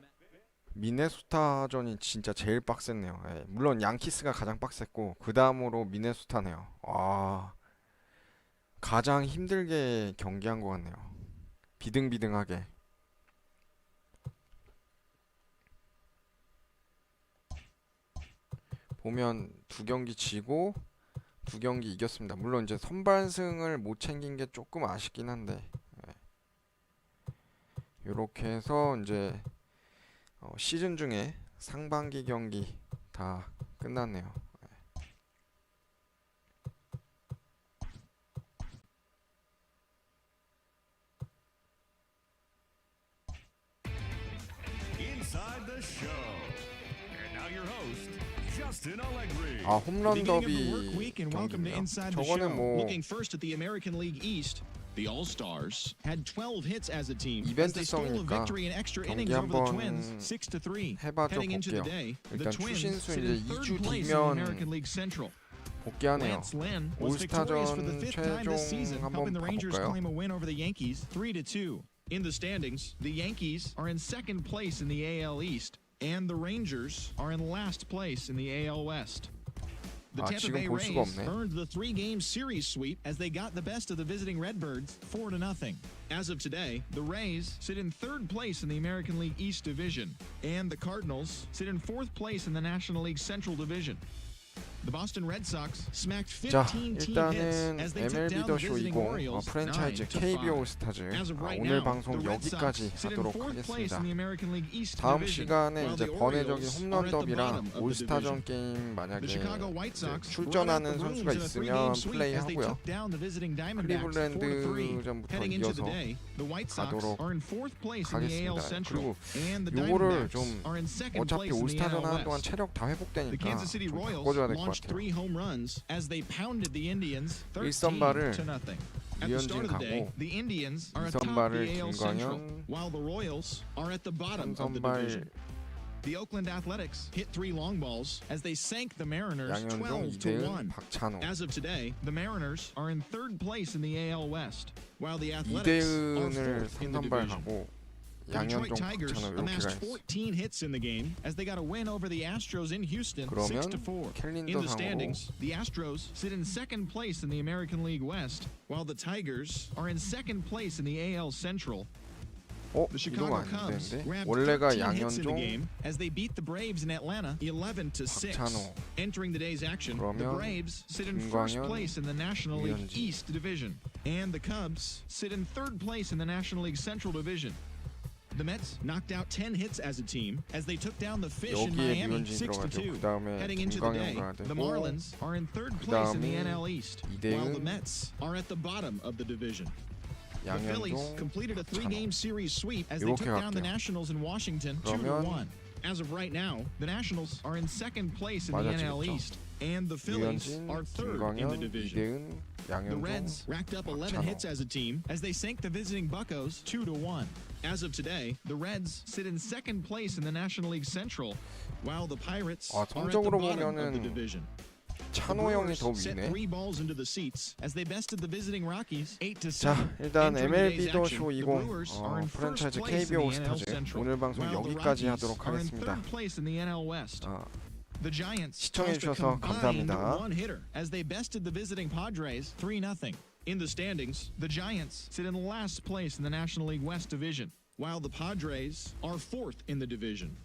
미네소타전이 진짜 제일 빡셌네요. 예, 물론 양키스가 가장 빡셌고 그 다음으로 미네소타네요. 와, 가장 힘들게 경기한 것 같네요. 비등비등하게. 보면 두 경기 지고 두 경기 이겼습니다. 물론 이제 선발승을 못 챙긴 게 조금 아쉽긴 한데, 예. 요렇게 해서 이제 시즌 중에 상반기 경기 다 끝났네요. 아, 홈런 더비 경기네요. 저거는 뭐 Looking first at the American League East, the All-Stars had 12 hits as a team as they stole a 이벤트성이니까 victory in extra 경기 innings over the 한번 Twins, 6-3. 해봐줘 Heading into the 볼게요. day, the 일단 Twins 추신수 sit 이제 in third 2주 place in the 뒤면 American League Central. 복귀하네요. Lance Lynn was victorious for the 올스타전 5th time this season, 최종 helping 한번 the Rangers 봐볼까요? claim a win over the Yankees, 3-2. In the standings, the Yankees are in second place in the AL East, and the Rangers are in last place in the AL West. The 아, Tampa 지금 Bay 볼 수가 Rays 없네. earned the 3-game series sweep as they got the best of the visiting Redbirds 4-0. As of today, the Rays sit in third place in the American League East Division, and the Cardinals sit in fourth place in the National League Central Division. The Boston Red Sox smacked 자, 15 team hits 일단은 as they took MLB down the 더쇼 visiting 20 Orioles 프랜차이즈 9-5. Kbo올스타즈 As of right 오늘 now, 방송 the Red Sox 여기까지 sit in 하도록 fourth place 하겠습니다. in the American League East 다음 Division, 시간에 while 이제 the 번외적인 Orioles 홈런 are at the 더비랑 bottom of the 올스타전 division. 게임 만약에 The Chicago White 이제 Sox 출전하는 brought out the 선수가 brooms in a 있으면 three-game sweep as they 플레이하고요. took down the visiting Diamondbacks 4-3. 클리블랜드전부터 Heading into 이어서 the day, the White Sox 가도록 are in fourth place in the AL 하겠습니다. Central, 그리고 and the 요거를 좀 Diamondbacks are in second 어차피 place in the 올스타전 AL 하는 동안 West. 체력 다 The 회복되니까 Kansas City 좀 Royals 바꿔줘야 될 것 launched 같아요. 3 home runs as they pounded the Indians 1선발을 13-0. At the start of the day, 가고 the Indians are atop 2선발을 the AL Central, 김광현, while the Royals are at the bottom of the 3선발 division. The Oakland Athletics hit 3 long balls as they sank the Mariners 양현종, 12-1. 이대은, 박찬호. As of today, the Mariners are in third place in the AL West, while the Athletics are 이대은을 fourth in the 3선발 division. 하고 The Detroit 양현종, Tigers 박찬호 이렇게 amassed 가있어. 14 hits in the game as they got a win over the Astros in Houston, 그러면 6-4. 캘린더 In the 상으로 standings, the Astros sit in second place in the American League West, while the Tigers are in second place in the AL Central. The 이러면 Chicago 안 Cubs 되는데 grabbed 원래가 13 hits in the 양현종, game as they beat the Braves in Atlanta 11-6. 박찬호. Entering the day's action, the 그러면 Braves sit in first 김광현, place in the National League 유현진. East Division, and the Cubs sit in third place in the National League Central Division. The Mets knocked out 10 hits as a team as they took down the Fish in 여기에 Miami 유현진 들어가죠. 6-2. 그 다음에 Heading into the day, 김광현 가야 the 되고 Marlins are in third place in the 그다음에 NL East, 이대은, while the Mets are at the bottom of the division. The Phillies 양현종, completed a 박찬호. 3-game series sweep as they 이렇게 took down the 갈게요. Nationals in Washington 그러면 2-1. As of right now, the Nationals are in second place in the NL 맞아지겠죠. East, and the Phillies 유현진, are third in the 김광현, division. 이대은, The 양현종, Reds racked up 11 박찬호. hits as a team as they sank the visiting Buccos 2-1. As of today, the Reds sit in second place in the National League Central, while the Pirates 아, are at the 성적으로 bottom of the 보면은 division. 찬호 형이 더 set 위네. 3 balls into the seats as they bested the visiting Rockies 8-7. 자, 일단 Entering MLB today's 더쇼 action, the 20 Brewers are in first 프랜차이즈 place in the NL Kbo올스타즈 Central, 오늘 방송 while the 여기까지 Rockies 하도록 are in 하겠습니다. third place in the NL West. The Giants 시청해 lost a 주셔서 combined 감사합니다. one hitter as they bested the visiting Padres 3-0. In the standings, the Giants sit in last place in the National League West Division, while the Padres are fourth in the division.